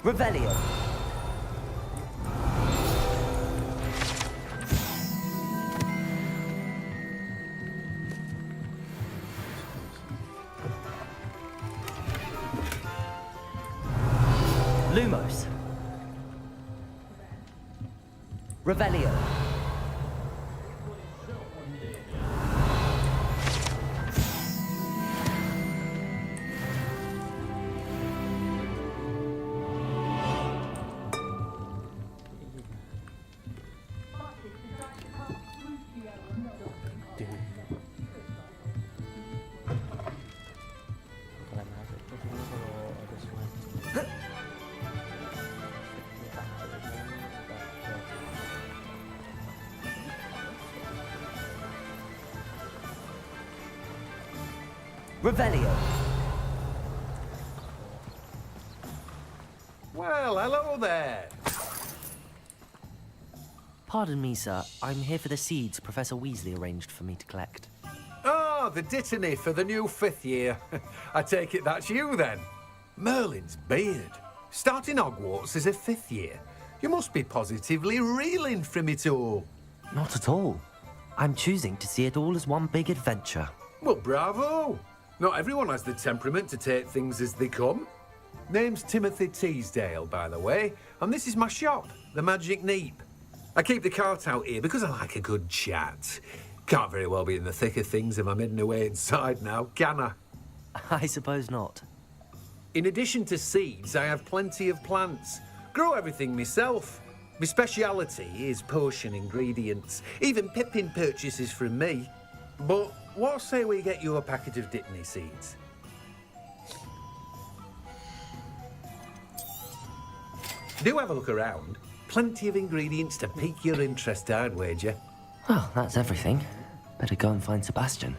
Revelio. Lumos. Revelio. Revelio. Well, hello there. Pardon me, sir. I'm here for the seeds Professor Weasley arranged for me to collect. Oh, the dittany for the new 5th year. I take it that's you, then. Merlin's beard. Starting Hogwarts as a 5th year. You must be positively reeling from it all. Not at all. I'm choosing to see it all as one big adventure. Well, bravo. Not everyone has the temperament to take things as they come. Name's Timothy Teasdale, by the way, and this is my shop, the Magic Neep. I keep the cart out here because I like a good chat. Can't very well be in the thick of things if I'm hidden away inside now, can I? I suppose not. In addition to seeds, I have plenty of plants. Grow everything myself. My speciality is potion ingredients. Even Pippin purchases from me. But what say we get you a packet of Dittany seeds? Do have a look around. Plenty of ingredients to pique your interest, I'd wager. Well, that's everything. Better go and find Sebastian.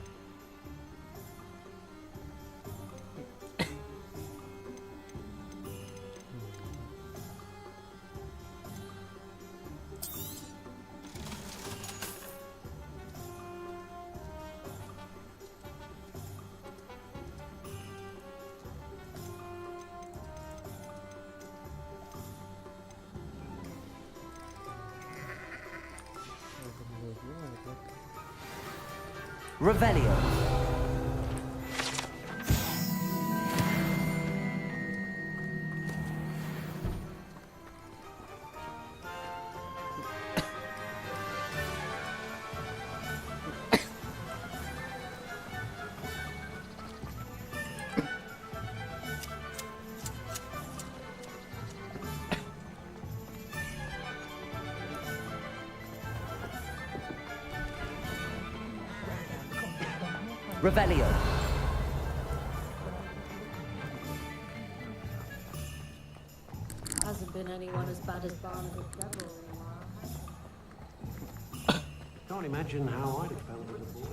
Revelio. Revelio. Hasn't been anyone as bad as Barnabas Devil in a while. Can't imagine how I'd have felt as a boy.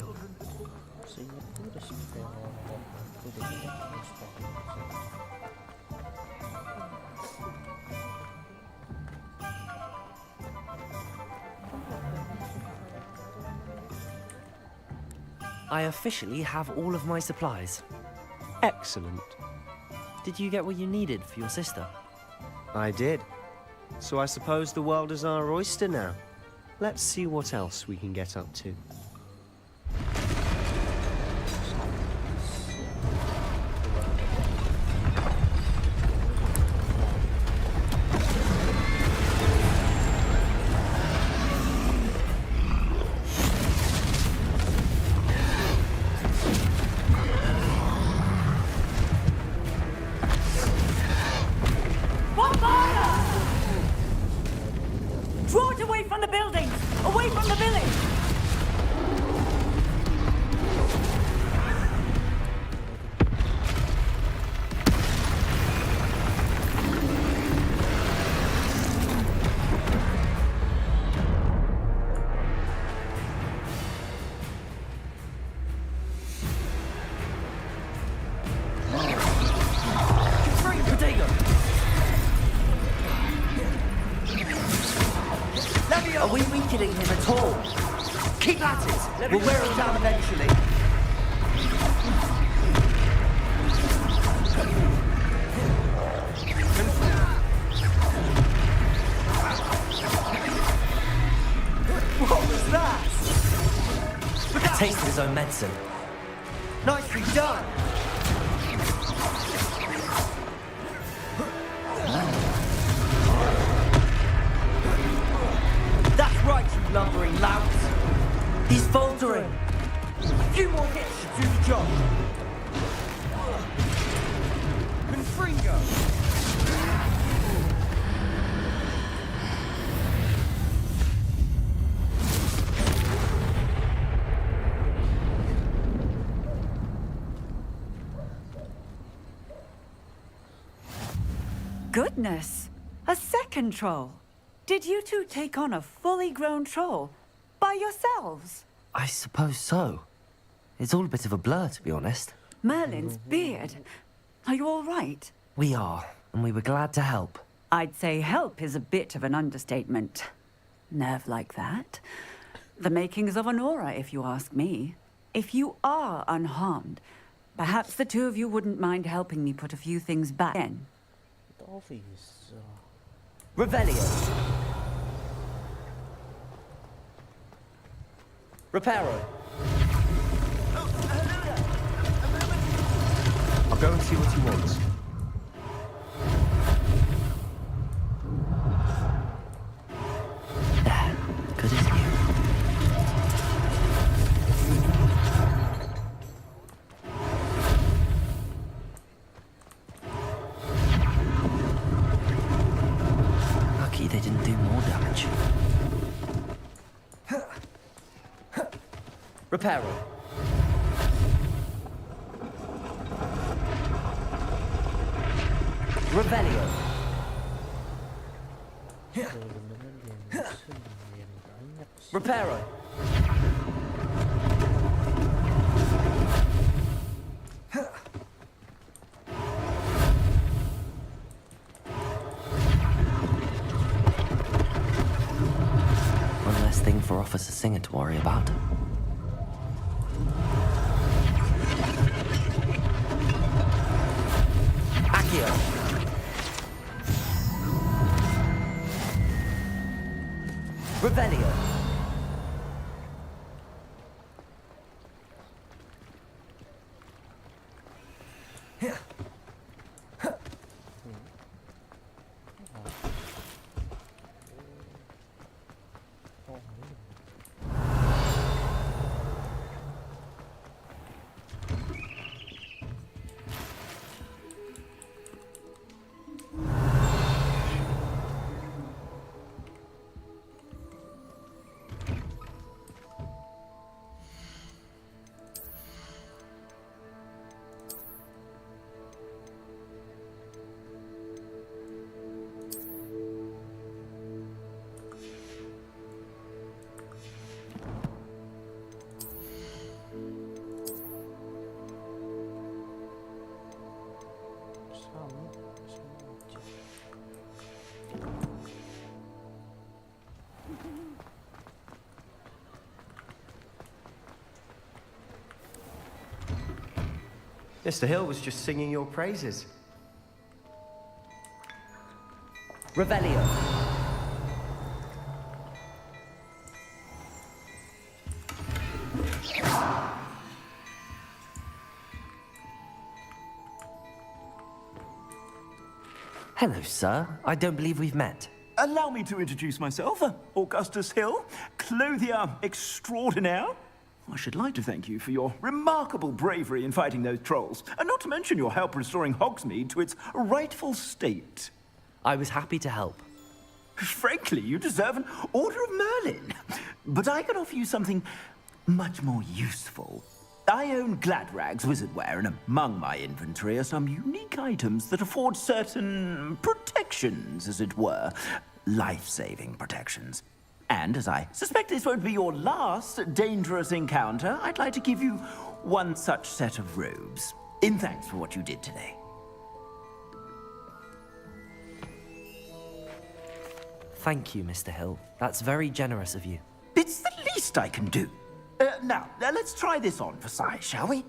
I officially have all of my supplies. Excellent. Did you get what you needed for your sister? I did. So I suppose the world is our oyster now. Let's see what else we can get up to. Draw it away from the buildings! Away from the village! Are we weakening him at all? Keep at it! We'll wear him down eventually. What was that? Tasted his own medicine. Nicely done! That's right, you lumbering louts! He's faltering! A few more hits should do the job! Confringo! Goodness! A second troll! Did you two take on a fully grown troll? By yourselves? I suppose so. It's all a bit of a blur, to be honest. Merlin's beard. Are you all right? We are, and we were glad to help. I'd say help is a bit of an understatement. Nerve like that. The makings of an aura, if you ask me. If you are unharmed, perhaps the two of you wouldn't mind helping me put a few things back in. Revelio. Reparo. I'll go and see what he wants. Good as new. Lucky they didn't do more damage. Reparo. Revelio. Reparo. for Officer Singer to worry about. Accio! Revelio! Mr. Hill was just singing your praises. Revelio! Hello, sir. I don't believe we've met. Allow me to introduce myself, Augustus Hill, clothier extraordinaire. I should like to thank you for your remarkable bravery in fighting those trolls, and not to mention your help restoring Hogsmeade to its rightful state. I was happy to help. Frankly, you deserve an Order of Merlin. But I can offer you something much more useful. I own Gladrag's wizardware, and among my inventory are some unique items that afford certain protections, as it were. Life-saving protections. And as I suspect this won't be your last dangerous encounter, I'd like to give you one such set of robes, in thanks for what you did today. Thank you, Mr. Hill. That's very generous of you. It's the least I can do. Now, let's try this on for size, shall we?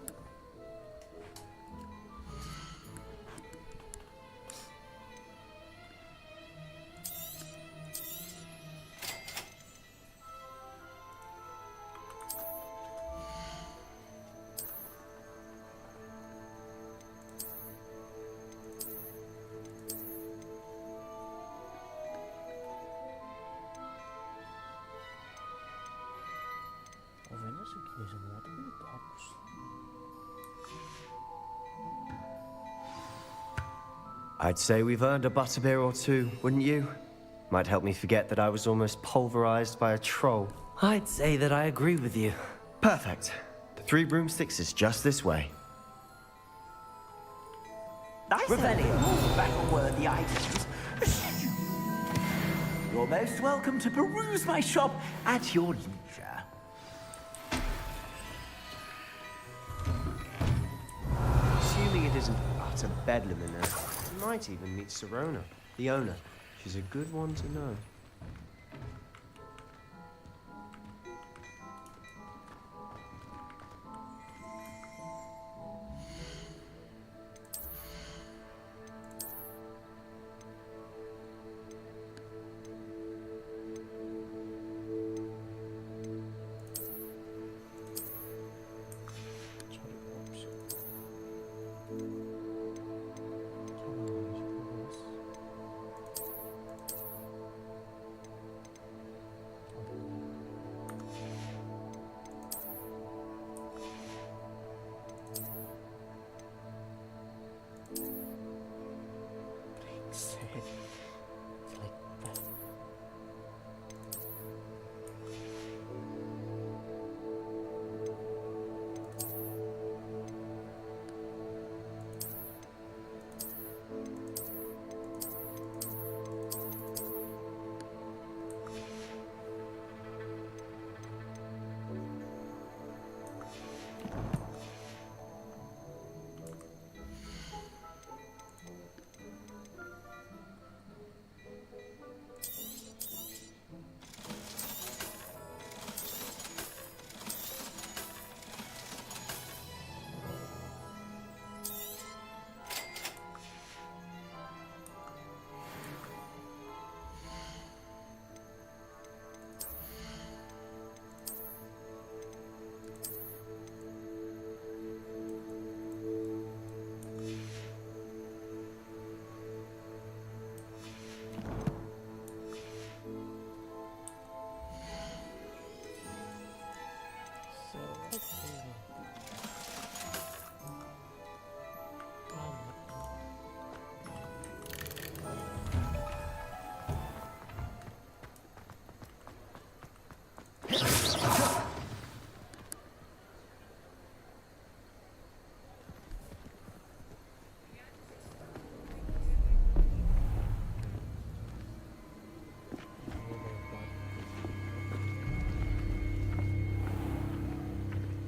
I'd say we've earned a butterbeer or two, wouldn't you? Might help me forget that I was almost pulverized by a troll. I'd say that I agree with you. Perfect. The 3 broomsticks is just this way. I said more battle-worthy items. You're most welcome to peruse my shop at your leisure. Assuming it isn't utter bedlam in there, you might even meet Serona, the owner. She's a good one to know.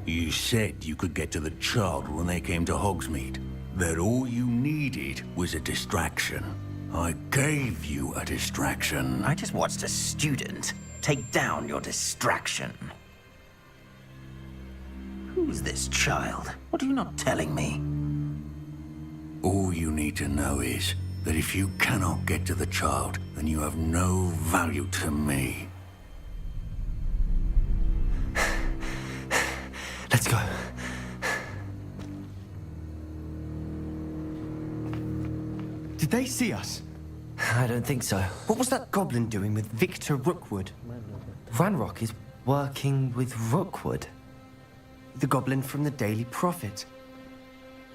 You said you could get to the child when they came to Hogsmeade. That all you needed was a distraction. I gave you a distraction. I just watched a student take down your distraction. Who's this child? What are you not telling me? All you need to know is that if you cannot get to the child, then you have no value to me. Let's go. Did they see us? I don't think so. What was that goblin doing with Victor Rookwood? Ranrock is working with Rookwood. The goblin from the Daily Prophet.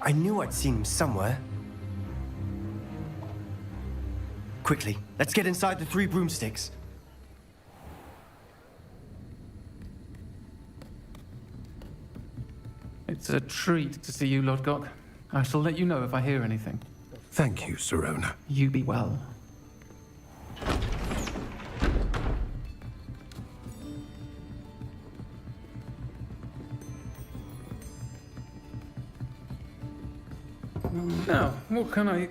I knew I'd seen him somewhere. Quickly, let's get inside the 3 broomsticks. It's a treat to see you, Lodgok. I shall let you know if I hear anything. Thank you, Sirona. You be well. Now, what can I...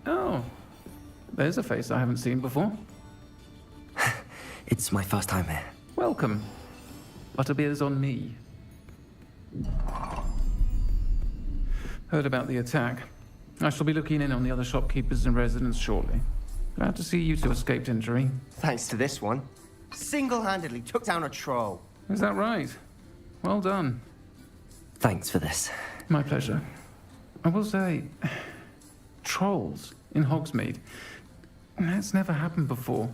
Oh, there's a face I haven't seen before. It's my first time here. Welcome. Butterbeer's on me. Heard about the attack. I shall be looking in on the other shopkeepers and residents shortly. Glad to see you two escaped injury. Thanks to this one. Single-handedly took down a troll. Is that right? Well done. Thanks for this. My pleasure. I will say, trolls in Hogsmeade. That's never happened before.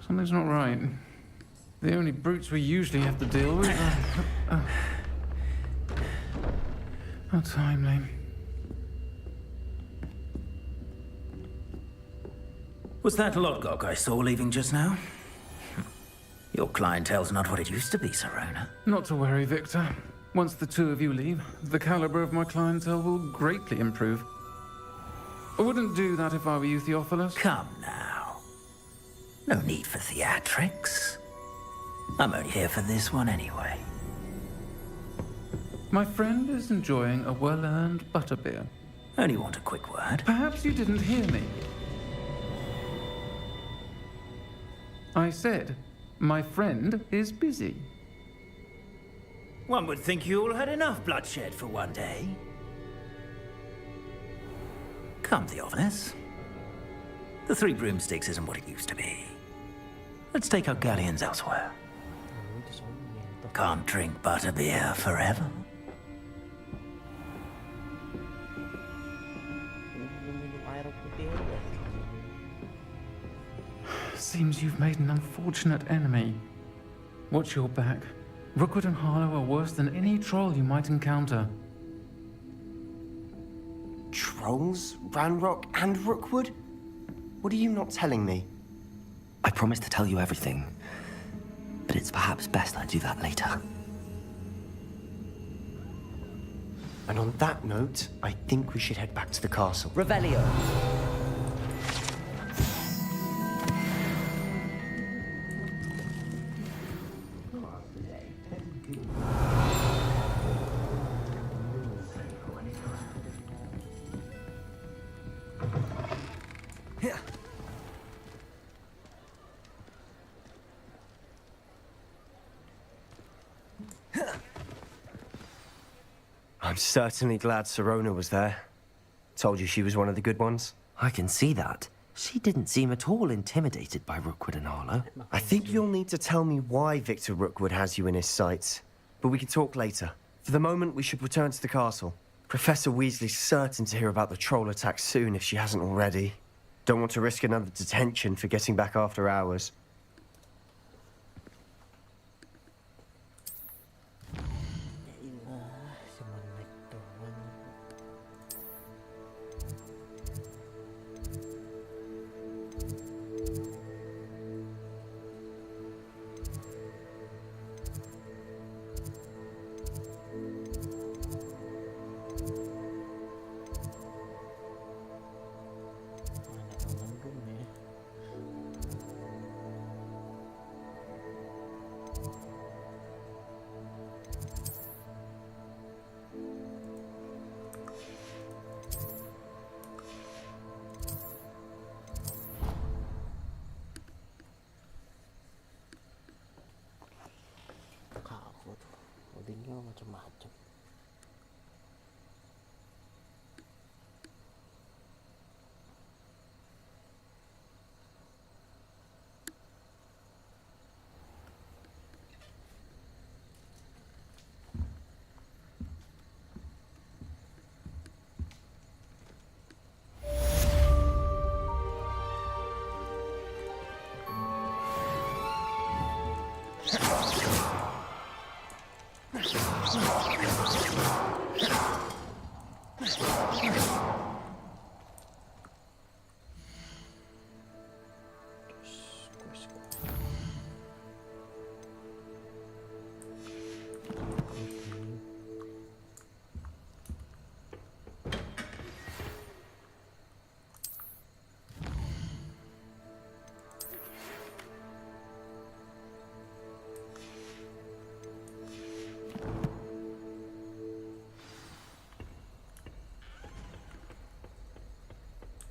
Something's not right. The only brutes we usually have to deal with are... How timely. Was that Lodgok I saw leaving just now? Your clientele's not what it used to be, Sirona. Not to worry, Victor. Once the 2 of you leave, the caliber of my clientele will greatly improve. I wouldn't do that if I were you, Theophilus. Come now. No need for theatrics. I'm only here for this one anyway. My friend is enjoying a well-earned butterbeer. Only want a quick word. Perhaps you didn't hear me. I said, my friend is busy. One would think you all had enough bloodshed for one day. Come, Theophilus. The 3 broomsticks isn't what it used to be. Let's take our galleons elsewhere. Can't drink butterbeer forever. Seems you've made an unfortunate enemy. Watch your back. Rookwood and Harlow are worse than any troll you might encounter. Trolls? Ranrock and Rookwood? What are you not telling me? I promised to tell you everything, but it's perhaps best I do that later. And on that note, I think we should head back to the castle. Revelio. I'm certainly glad Sirona was there. Told you she was one of the good ones. I can see that. She didn't seem at all intimidated by Rookwood and Harlow. I think you'll need to tell me why Victor Rookwood has you in his sights. But we can talk later. For the moment, we should return to the castle. Professor Weasley's certain to hear about the troll attack soon if she hasn't already. Don't want to risk another detention for getting back after hours.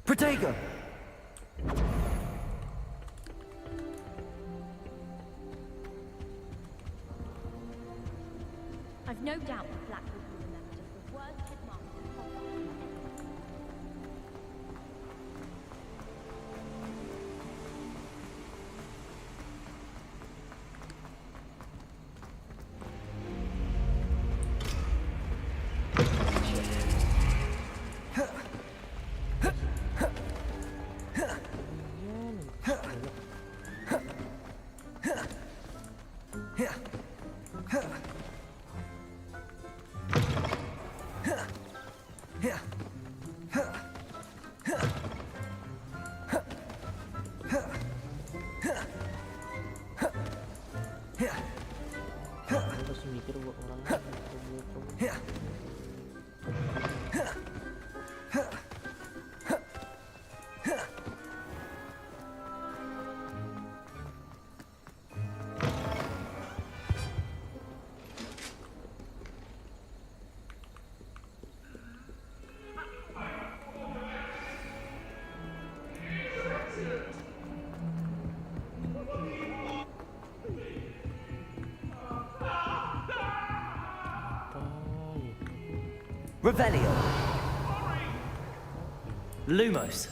Protego! I've no doubt that Black will be remembered as the worst headmaster in Hogwarts. Masih mikir buat orang lain. Revelio. Lumos.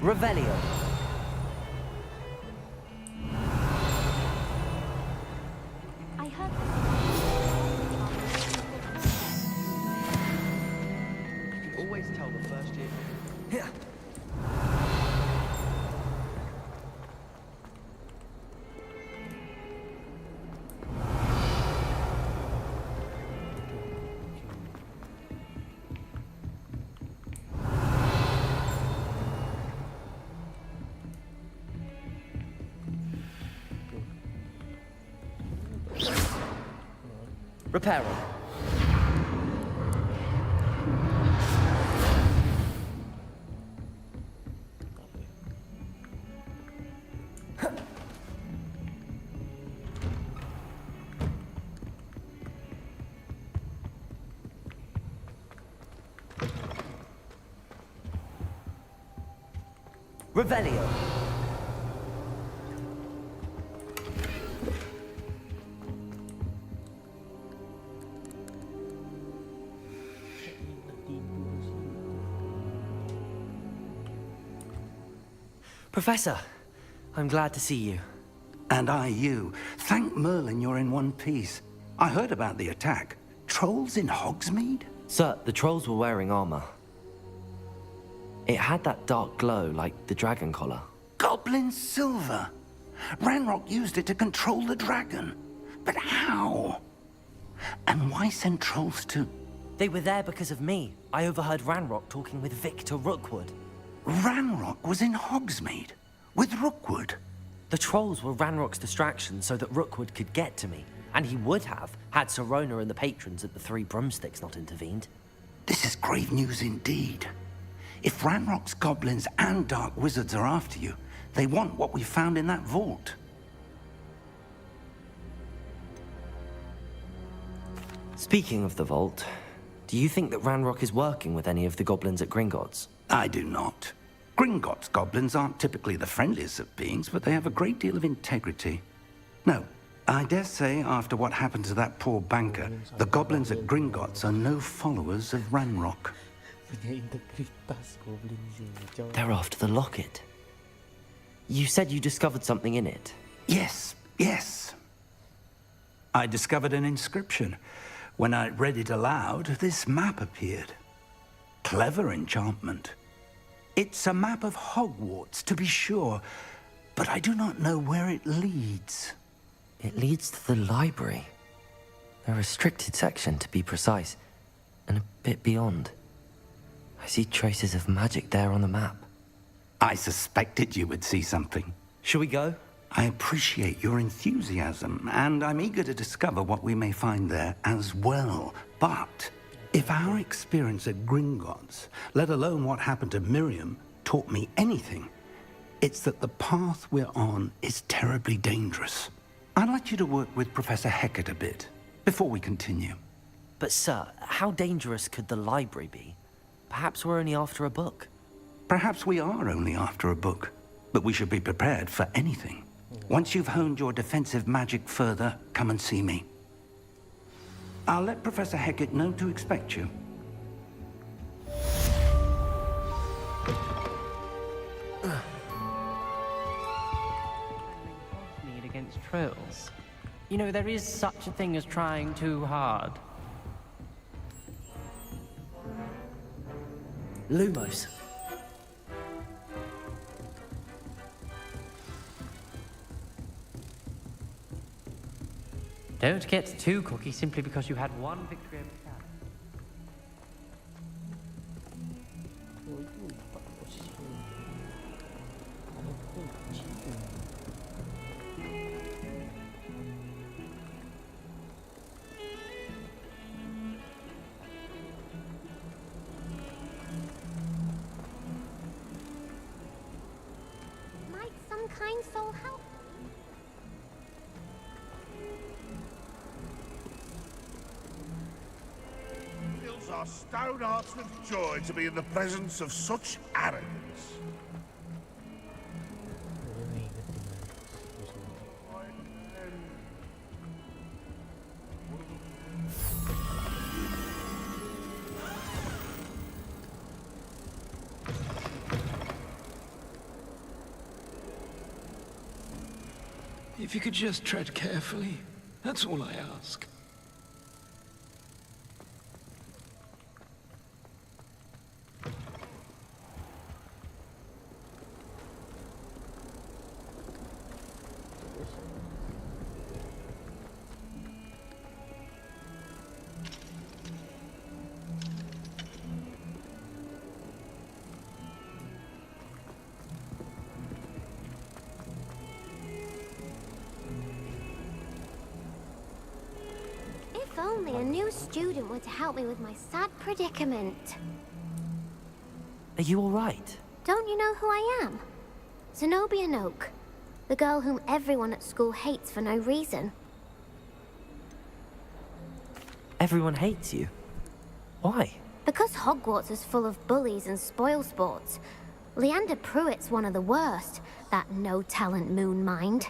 Revelio. I heard You can always tell the first year. Yeah. Reparo. Revelio. Professor, I'm glad to see you. And I you. Thank Merlin you're in one piece. I heard about the attack. Trolls in Hogsmeade? Sir, the trolls were wearing armor. It had that dark glow like the dragon collar. Goblin silver. Ranrock used it to control the dragon. But how? And why send trolls to... They were there because of me. I overheard Ranrock talking with Victor Rookwood. Ranrock was in Hogsmeade? With Rookwood? The trolls were Ranrock's distraction so that Rookwood could get to me. And he would have, had Sirona and the patrons at the Three Broomsticks not intervened. This is grave news indeed. If Ranrock's goblins and dark wizards are after you, they want what we found in that vault. Speaking of the vault, do you think that Ranrock is working with any of the goblins at Gringotts? I do not. Gringotts goblins aren't typically the friendliest of beings, but they have a great deal of integrity. No, I dare say after what happened to that poor banker, the goblins at Gringotts are no followers of Ranrock. Punya integritas goblin sini, coy. They're after the locket. You said you discovered something in it. Yes, yes. I discovered an inscription. When I read it aloud, this map appeared. Clever enchantment. It's a map of Hogwarts, to be sure, but I do not know where it leads. It leads to the library. A restricted section, to be precise, and a bit beyond. I see traces of magic there on the map. I suspected you would see something. Shall we go? I appreciate your enthusiasm, and I'm eager to discover what we may find there as well. But if our experience at Gringotts, let alone what happened to Miriam, taught me anything, it's that the path we're on is terribly dangerous. I'd like you to work with Professor Hecat a bit before we continue. But sir, how dangerous could the library be? Perhaps we're only after a book. Perhaps we are only after a book, but we should be prepared for anything. Once you've honed your defensive magic further, come and see me. I'll let Professor Hecat know to expect you. Need against trolls. You know, there is such a thing as trying too hard. Lumos. Don't get too cocky simply because you had one victory over the cat. Oh, itu lupa posisinya. Ada kunci. Might some kind soul help? Our stone hearts with joy to be in the presence of such arrogance. If you could just tread carefully, that's all I ask. If only a new student were to help me with my sad predicament. Are you all right? Don't you know who I am? Zenobia Noak, the girl whom everyone at school hates for no reason. Everyone hates you. Why? Because Hogwarts is full of bullies and spoilsports. Leander Pruitt's one of the worst, that no-talent moon mind.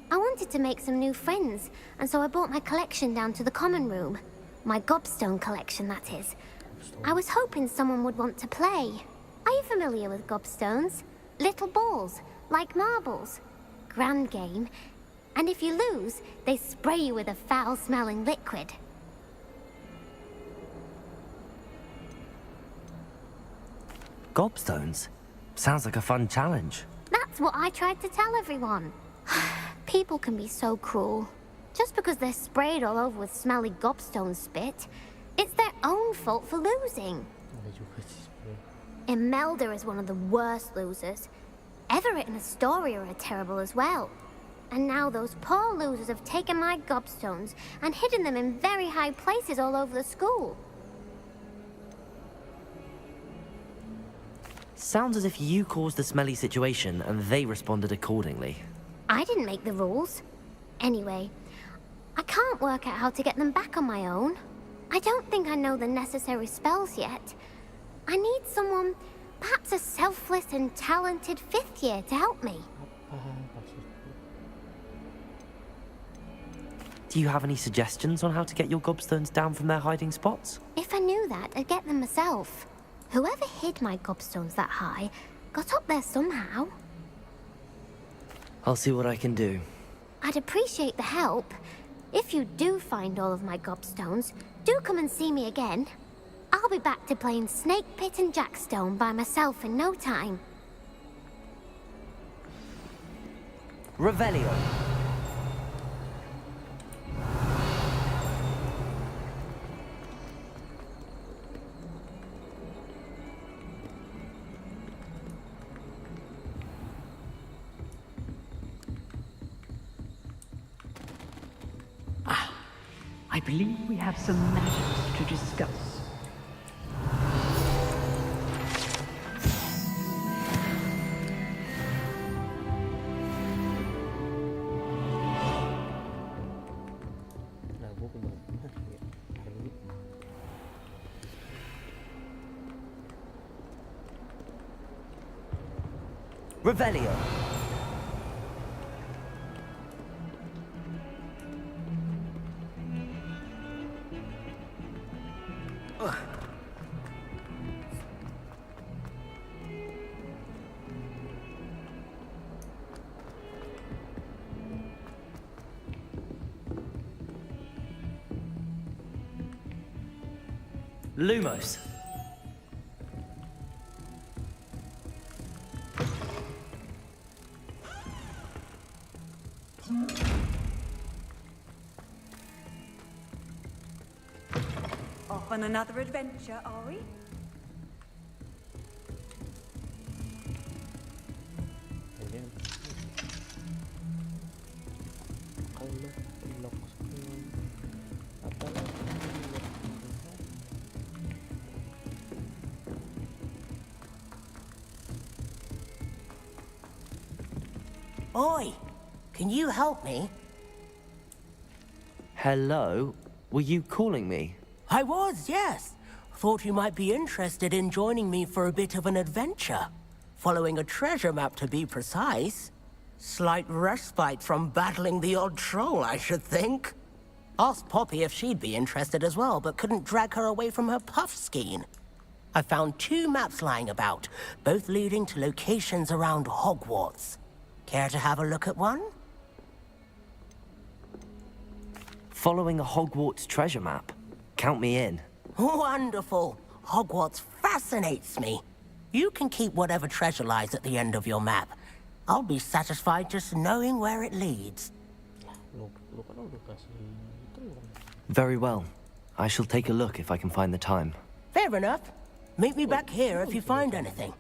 I wanted to make some new friends, and so I brought my collection down to the common room. My gobstone collection, that is. I was hoping someone would want to play. Are you familiar with gobstones? Little balls, like marbles. Grand game. And if you lose, they spray you with a foul-smelling liquid. Gobstones? Sounds like a fun challenge. That's what I tried to tell everyone. People can be so cruel. Just because they're sprayed all over with smelly gobstone spit, it's their own fault for losing. Imelda is one of the worst losers. Everett and Astoria are terrible as well. And now those poor losers have taken my gobstones and hidden them in very high places all over the school. Sounds as if you caused the smelly situation and they responded accordingly. I didn't make the rules. Anyway, I can't work out how to get them back on my own. I don't think I know the necessary spells yet. I need someone, perhaps a selfless and talented fifth year to help me. Do you have any suggestions on how to get your gobstones down from their hiding spots? If I knew that, I'd get them myself. Whoever hid my gobstones that high got up there somehow. I'll see what I can do. I'd appreciate the help. If you do find all of my gobstones, do come and see me again. I'll be back to playing Snake Pit and Jackstone by myself in no time. Revelio. I believe we have some matters to discuss. Revelio. Lumos. Off on another adventure, are we? Oi! Can you help me? Hello? Were you calling me? I was, yes. Thought you might be interested in joining me for a bit of an adventure. Following a treasure map, to be precise. Slight respite from battling the odd troll, I should think. Asked Poppy if she'd be interested as well, but couldn't drag her away from her puff skein. I found 2 maps lying about, both leading to locations around Hogwarts. Care to have a look at one? Following a Hogwarts treasure map. Count me in. Wonderful. Hogwarts fascinates me. You can keep whatever treasure lies at the end of your map. I'll be satisfied just knowing where it leads. Very well. I shall take a look if I can find the time. Fair enough. Meet me back here if you find anything.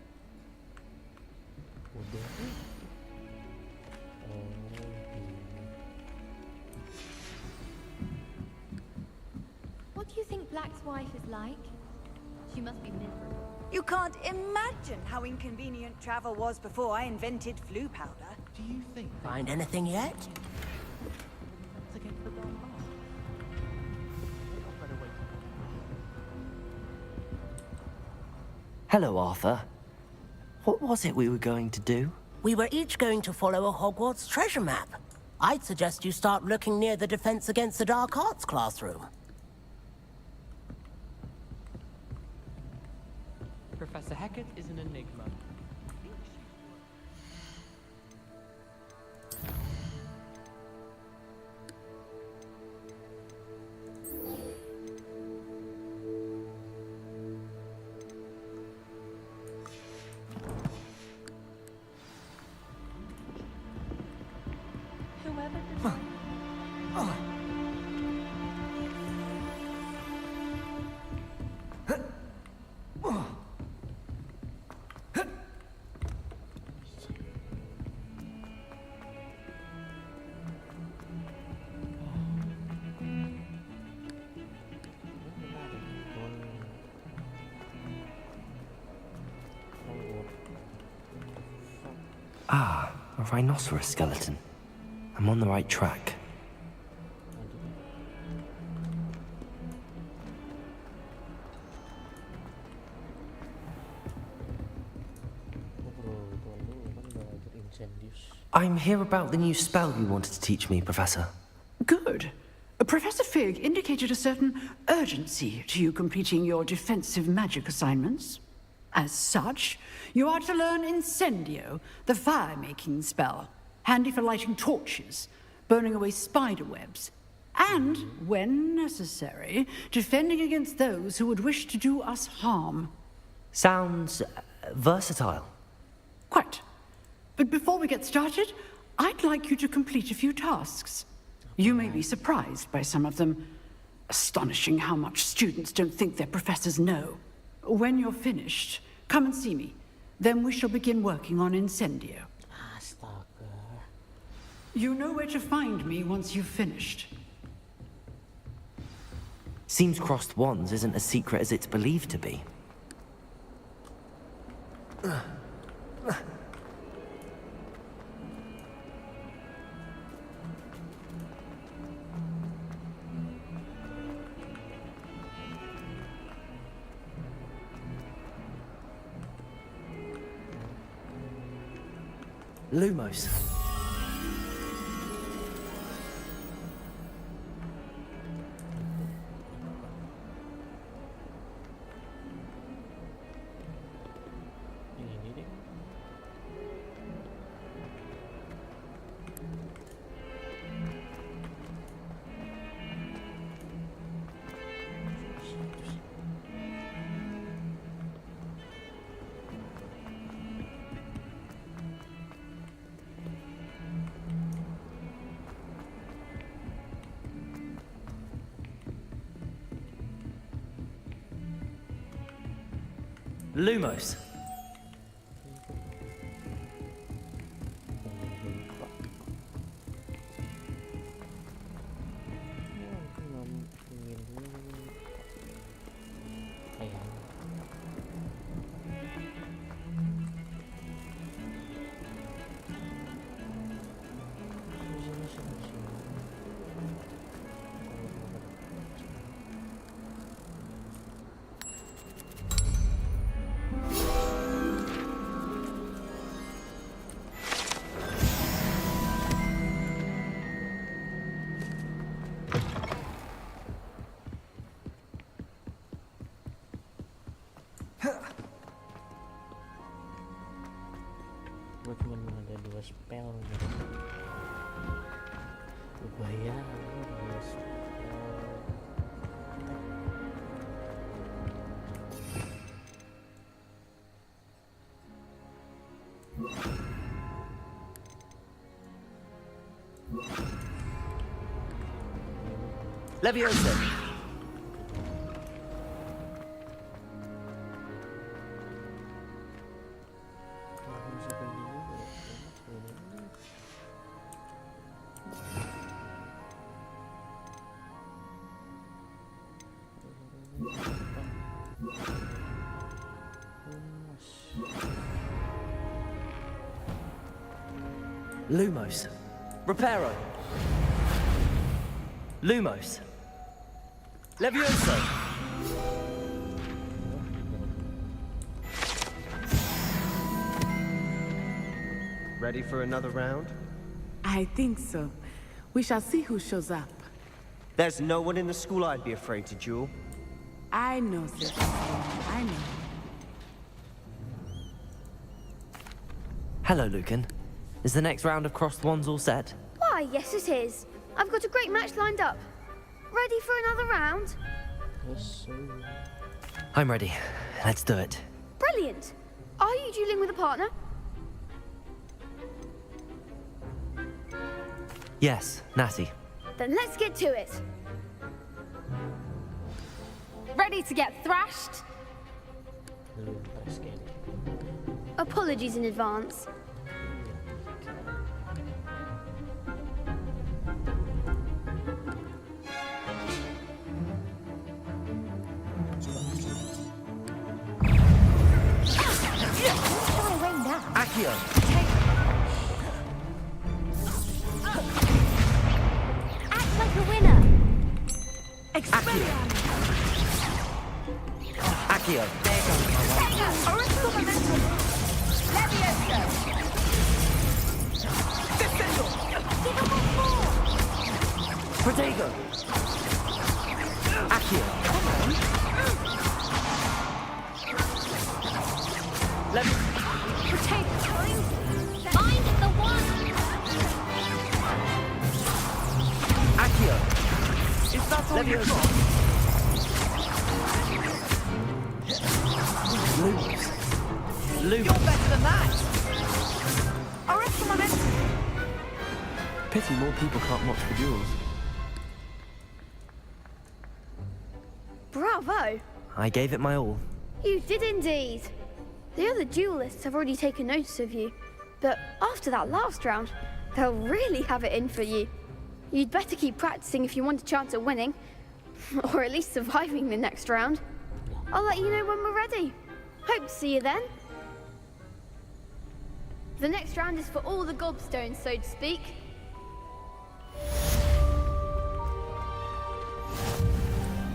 What do you think Black's wife is like? She must be miserable. You can't imagine how inconvenient travel was before I invented flu powder. Do you think... Find anything yet? Hello, Arthur. What was it we were going to do? We were each going to follow a Hogwarts treasure map. I'd suggest you start looking near the Defense Against the Dark Arts classroom. Professor Hecat is an enigma. Whoever designed... Ah, a rhinoceros skeleton. I'm on the right track. I'm here about the new spell you wanted to teach me, Professor. Good. Professor Fig indicated a certain urgency to you completing your defensive magic assignments. As such, you are to learn Incendio, the fire-making spell, handy for lighting torches, burning away spider webs, and, when necessary, defending against those who would wish to do us harm. Sounds versatile. Quite. But before we get started, I'd like you to complete a few tasks. You may be surprised by some of them. Astonishing how much students don't think their professors know. When you're finished, come and see me. Then we shall begin working on Incendio. Astaga. You know where to find me once you've finished. Seems crossed wands isn't as secret as it's believed to be. Lumos. Lumos. Gue cuma ada 2 spell gitu. Gue bayar 2 spell. Leviosa. Lumos. Reparo. Lumos. Leviosa. Ready for another round? I think so. We shall see who shows up. There's no one in the school I'd be afraid to duel. I know, sir. I know. Hello, Lucan. Is the next round of crossed wands all set? Why, yes it is. I've got a great match lined up. Ready for another round? Yes, sir. I'm ready. Let's do it. Brilliant. Are you dueling with a partner? Yes, Natty. Then let's get to it. Ready to get thrashed? Apologies in advance. Accio. Act like a winner. Accio. Accio. Original momentum. Leviosa. Give him one more. Protego. Accio. Take time. Find the one. Accio! Is that all you got? Lose. You're better than that! Alright, come on in. Pity more people can't watch the duels. Bravo! I gave it my all. You did indeed. The other duelists have already taken notice of you, but after that last round, they'll really have it in for you. You'd better keep practicing if you want a chance at winning, or at least surviving the next round. I'll let you know when we're ready. Hope to see you then. The next round is for all the gobstones, so to speak.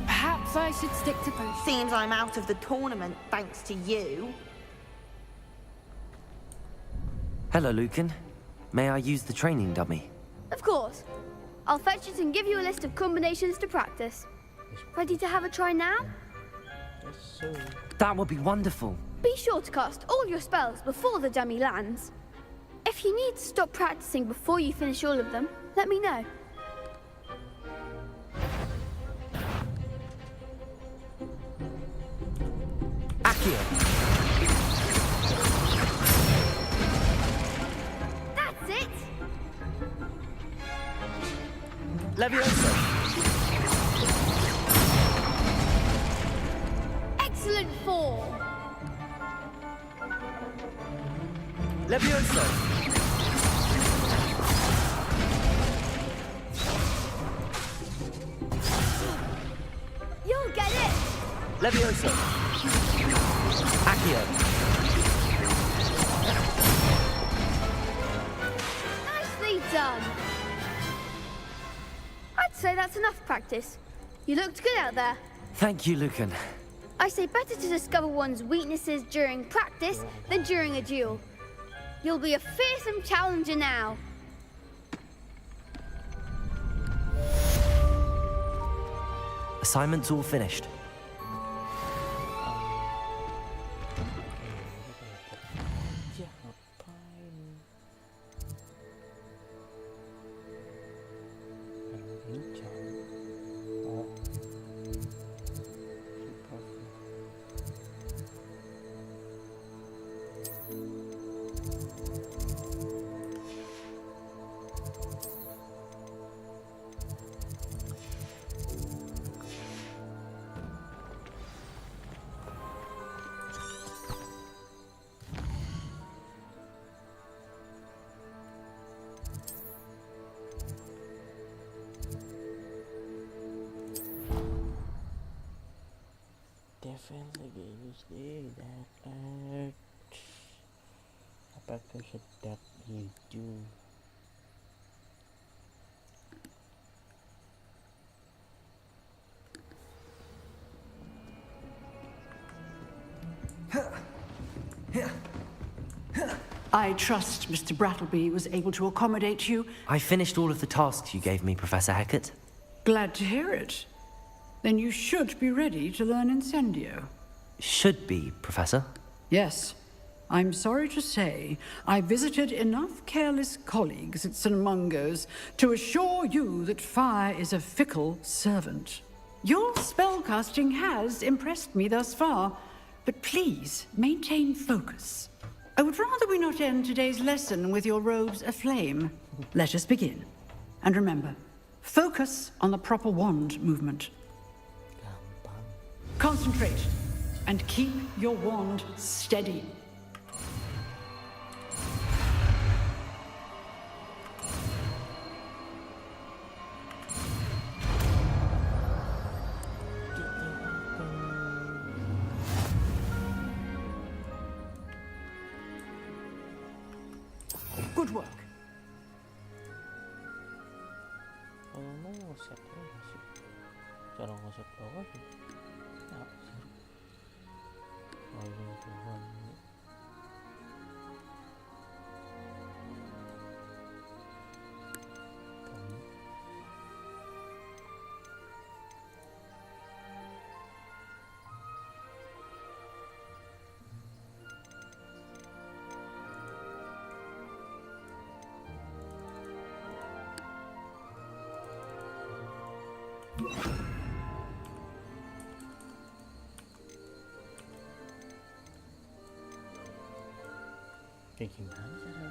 Perhaps I should stick to both. Seems I'm out of the tournament thanks to you. Hello, Lucan. May I use the training dummy? Of course. I'll fetch it and give you a list of combinations to practice. Ready to have a try now? That would be wonderful. Be sure to cast all your spells before the dummy lands. If you need to stop practicing before you finish all of them, let me know. Accio! That's it! Leviosa! Excellent form! Leviosa! You'll get it! Leviosa! Accio! Nicely done! I'd say that's enough practice. You looked good out there. Thank you, Lucan. I say better to discover one's weaknesses during practice than during a duel. You'll be a fearsome challenger now. Assignment's all finished. Definitely that apakah sedap itu? I trust Mr. Brattleby was able to accommodate you. I finished all of the tasks you gave me, Professor Hecat. Glad to hear it. Then you should be ready to learn Incendio. Should be, Professor. Yes. I'm sorry to say, I visited enough careless colleagues at St. Mungo's to assure you that fire is a fickle servant. Your spellcasting has impressed me thus far, but please maintain focus. I would rather we not end today's lesson with your robes aflame. Let us begin. And remember, focus on the proper wand movement. Concentrate and keep your wand steady. Good work. Kalau mau ngesetnya masih cara ngeset bawah sih. Nah, kalau Tuhan Kayak gimana caranya?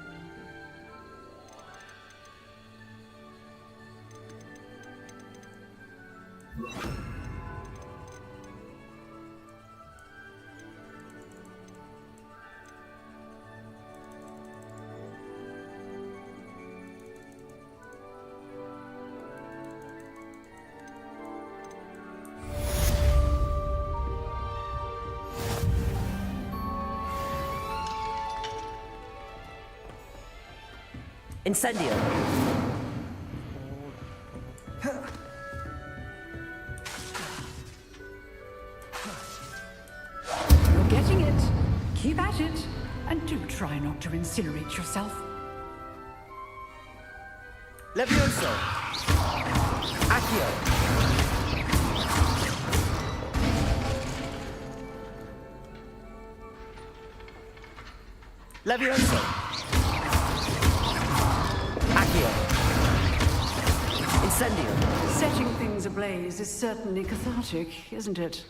Incendio! You're getting it. Keep at it. And do try not to incinerate yourself. Levioso! Accio! Levioso! Accio! Incendio! Setting things ablaze is certainly cathartic, isn't it?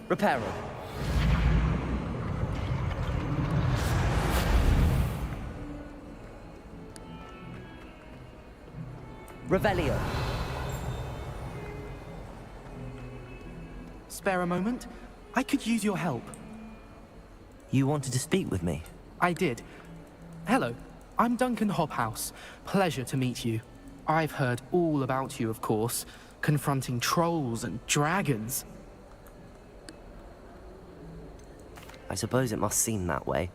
Reparo. Revelio. Spare a moment? I could use your help. You wanted to speak with me? I did. Hello, I'm Duncan Hobhouse. Pleasure to meet you. I've heard all about you, of course, confronting trolls and dragons. I suppose it must seem that way.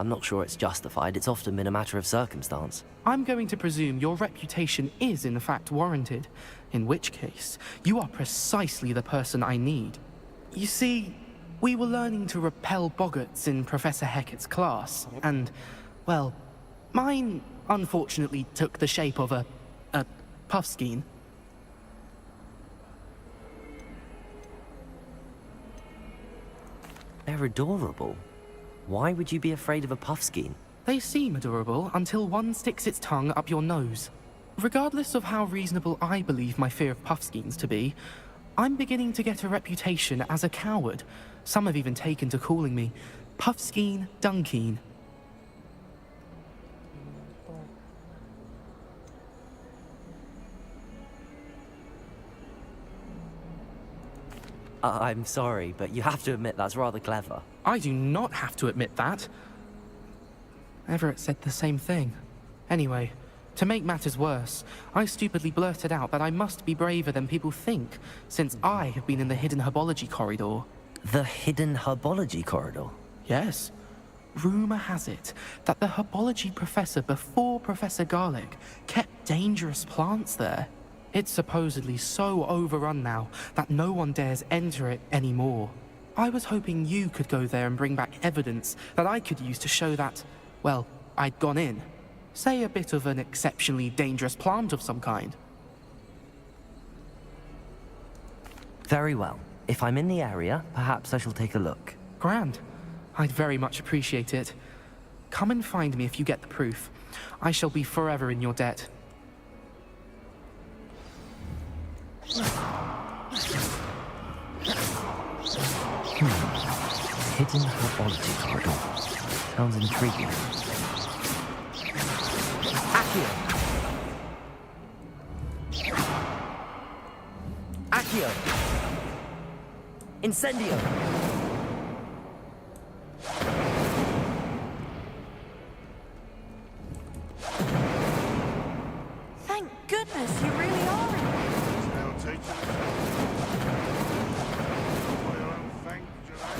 I'm not sure it's justified. It's often been a matter of circumstance. I'm going to presume your reputation is in fact warranted, in which case, you are precisely the person I need. You see, we were learning to repel boggarts in Professor Hecat's class, and, well, mine unfortunately took the shape of a puffskein. They're adorable. Why would you be afraid of a puffskein? They seem adorable until one sticks its tongue up your nose. Regardless of how reasonable I believe my fear of puffskeins to be, I'm beginning to get a reputation as a coward. Some have even taken to calling me Puffskein Dunkeen. I'm sorry, but you have to admit that's rather clever. I do not have to admit that. Everett said the same thing. Anyway, to make matters worse, I stupidly blurted out that I must be braver than people think, since I have been in the hidden herbology corridor. The hidden herbology corridor? Yes. Rumor has it that the herbology professor before Professor Garlic kept dangerous plants there. It's supposedly so overrun now that no one dares enter it anymore. I was hoping you could go there and bring back evidence that I could use to show that, well, I'd gone in. Say a bit of an exceptionally dangerous plant of some kind. Very well. If I'm in the area, perhaps I shall take a look. Grand. I'd very much appreciate it. Come and find me if you get the proof. I shall be forever in your debt. Hidden herbology corridor. Sounds intriguing. Accio! Accio! Incendio! Thank goodness you really are. Now, teacher. For your own thank, July.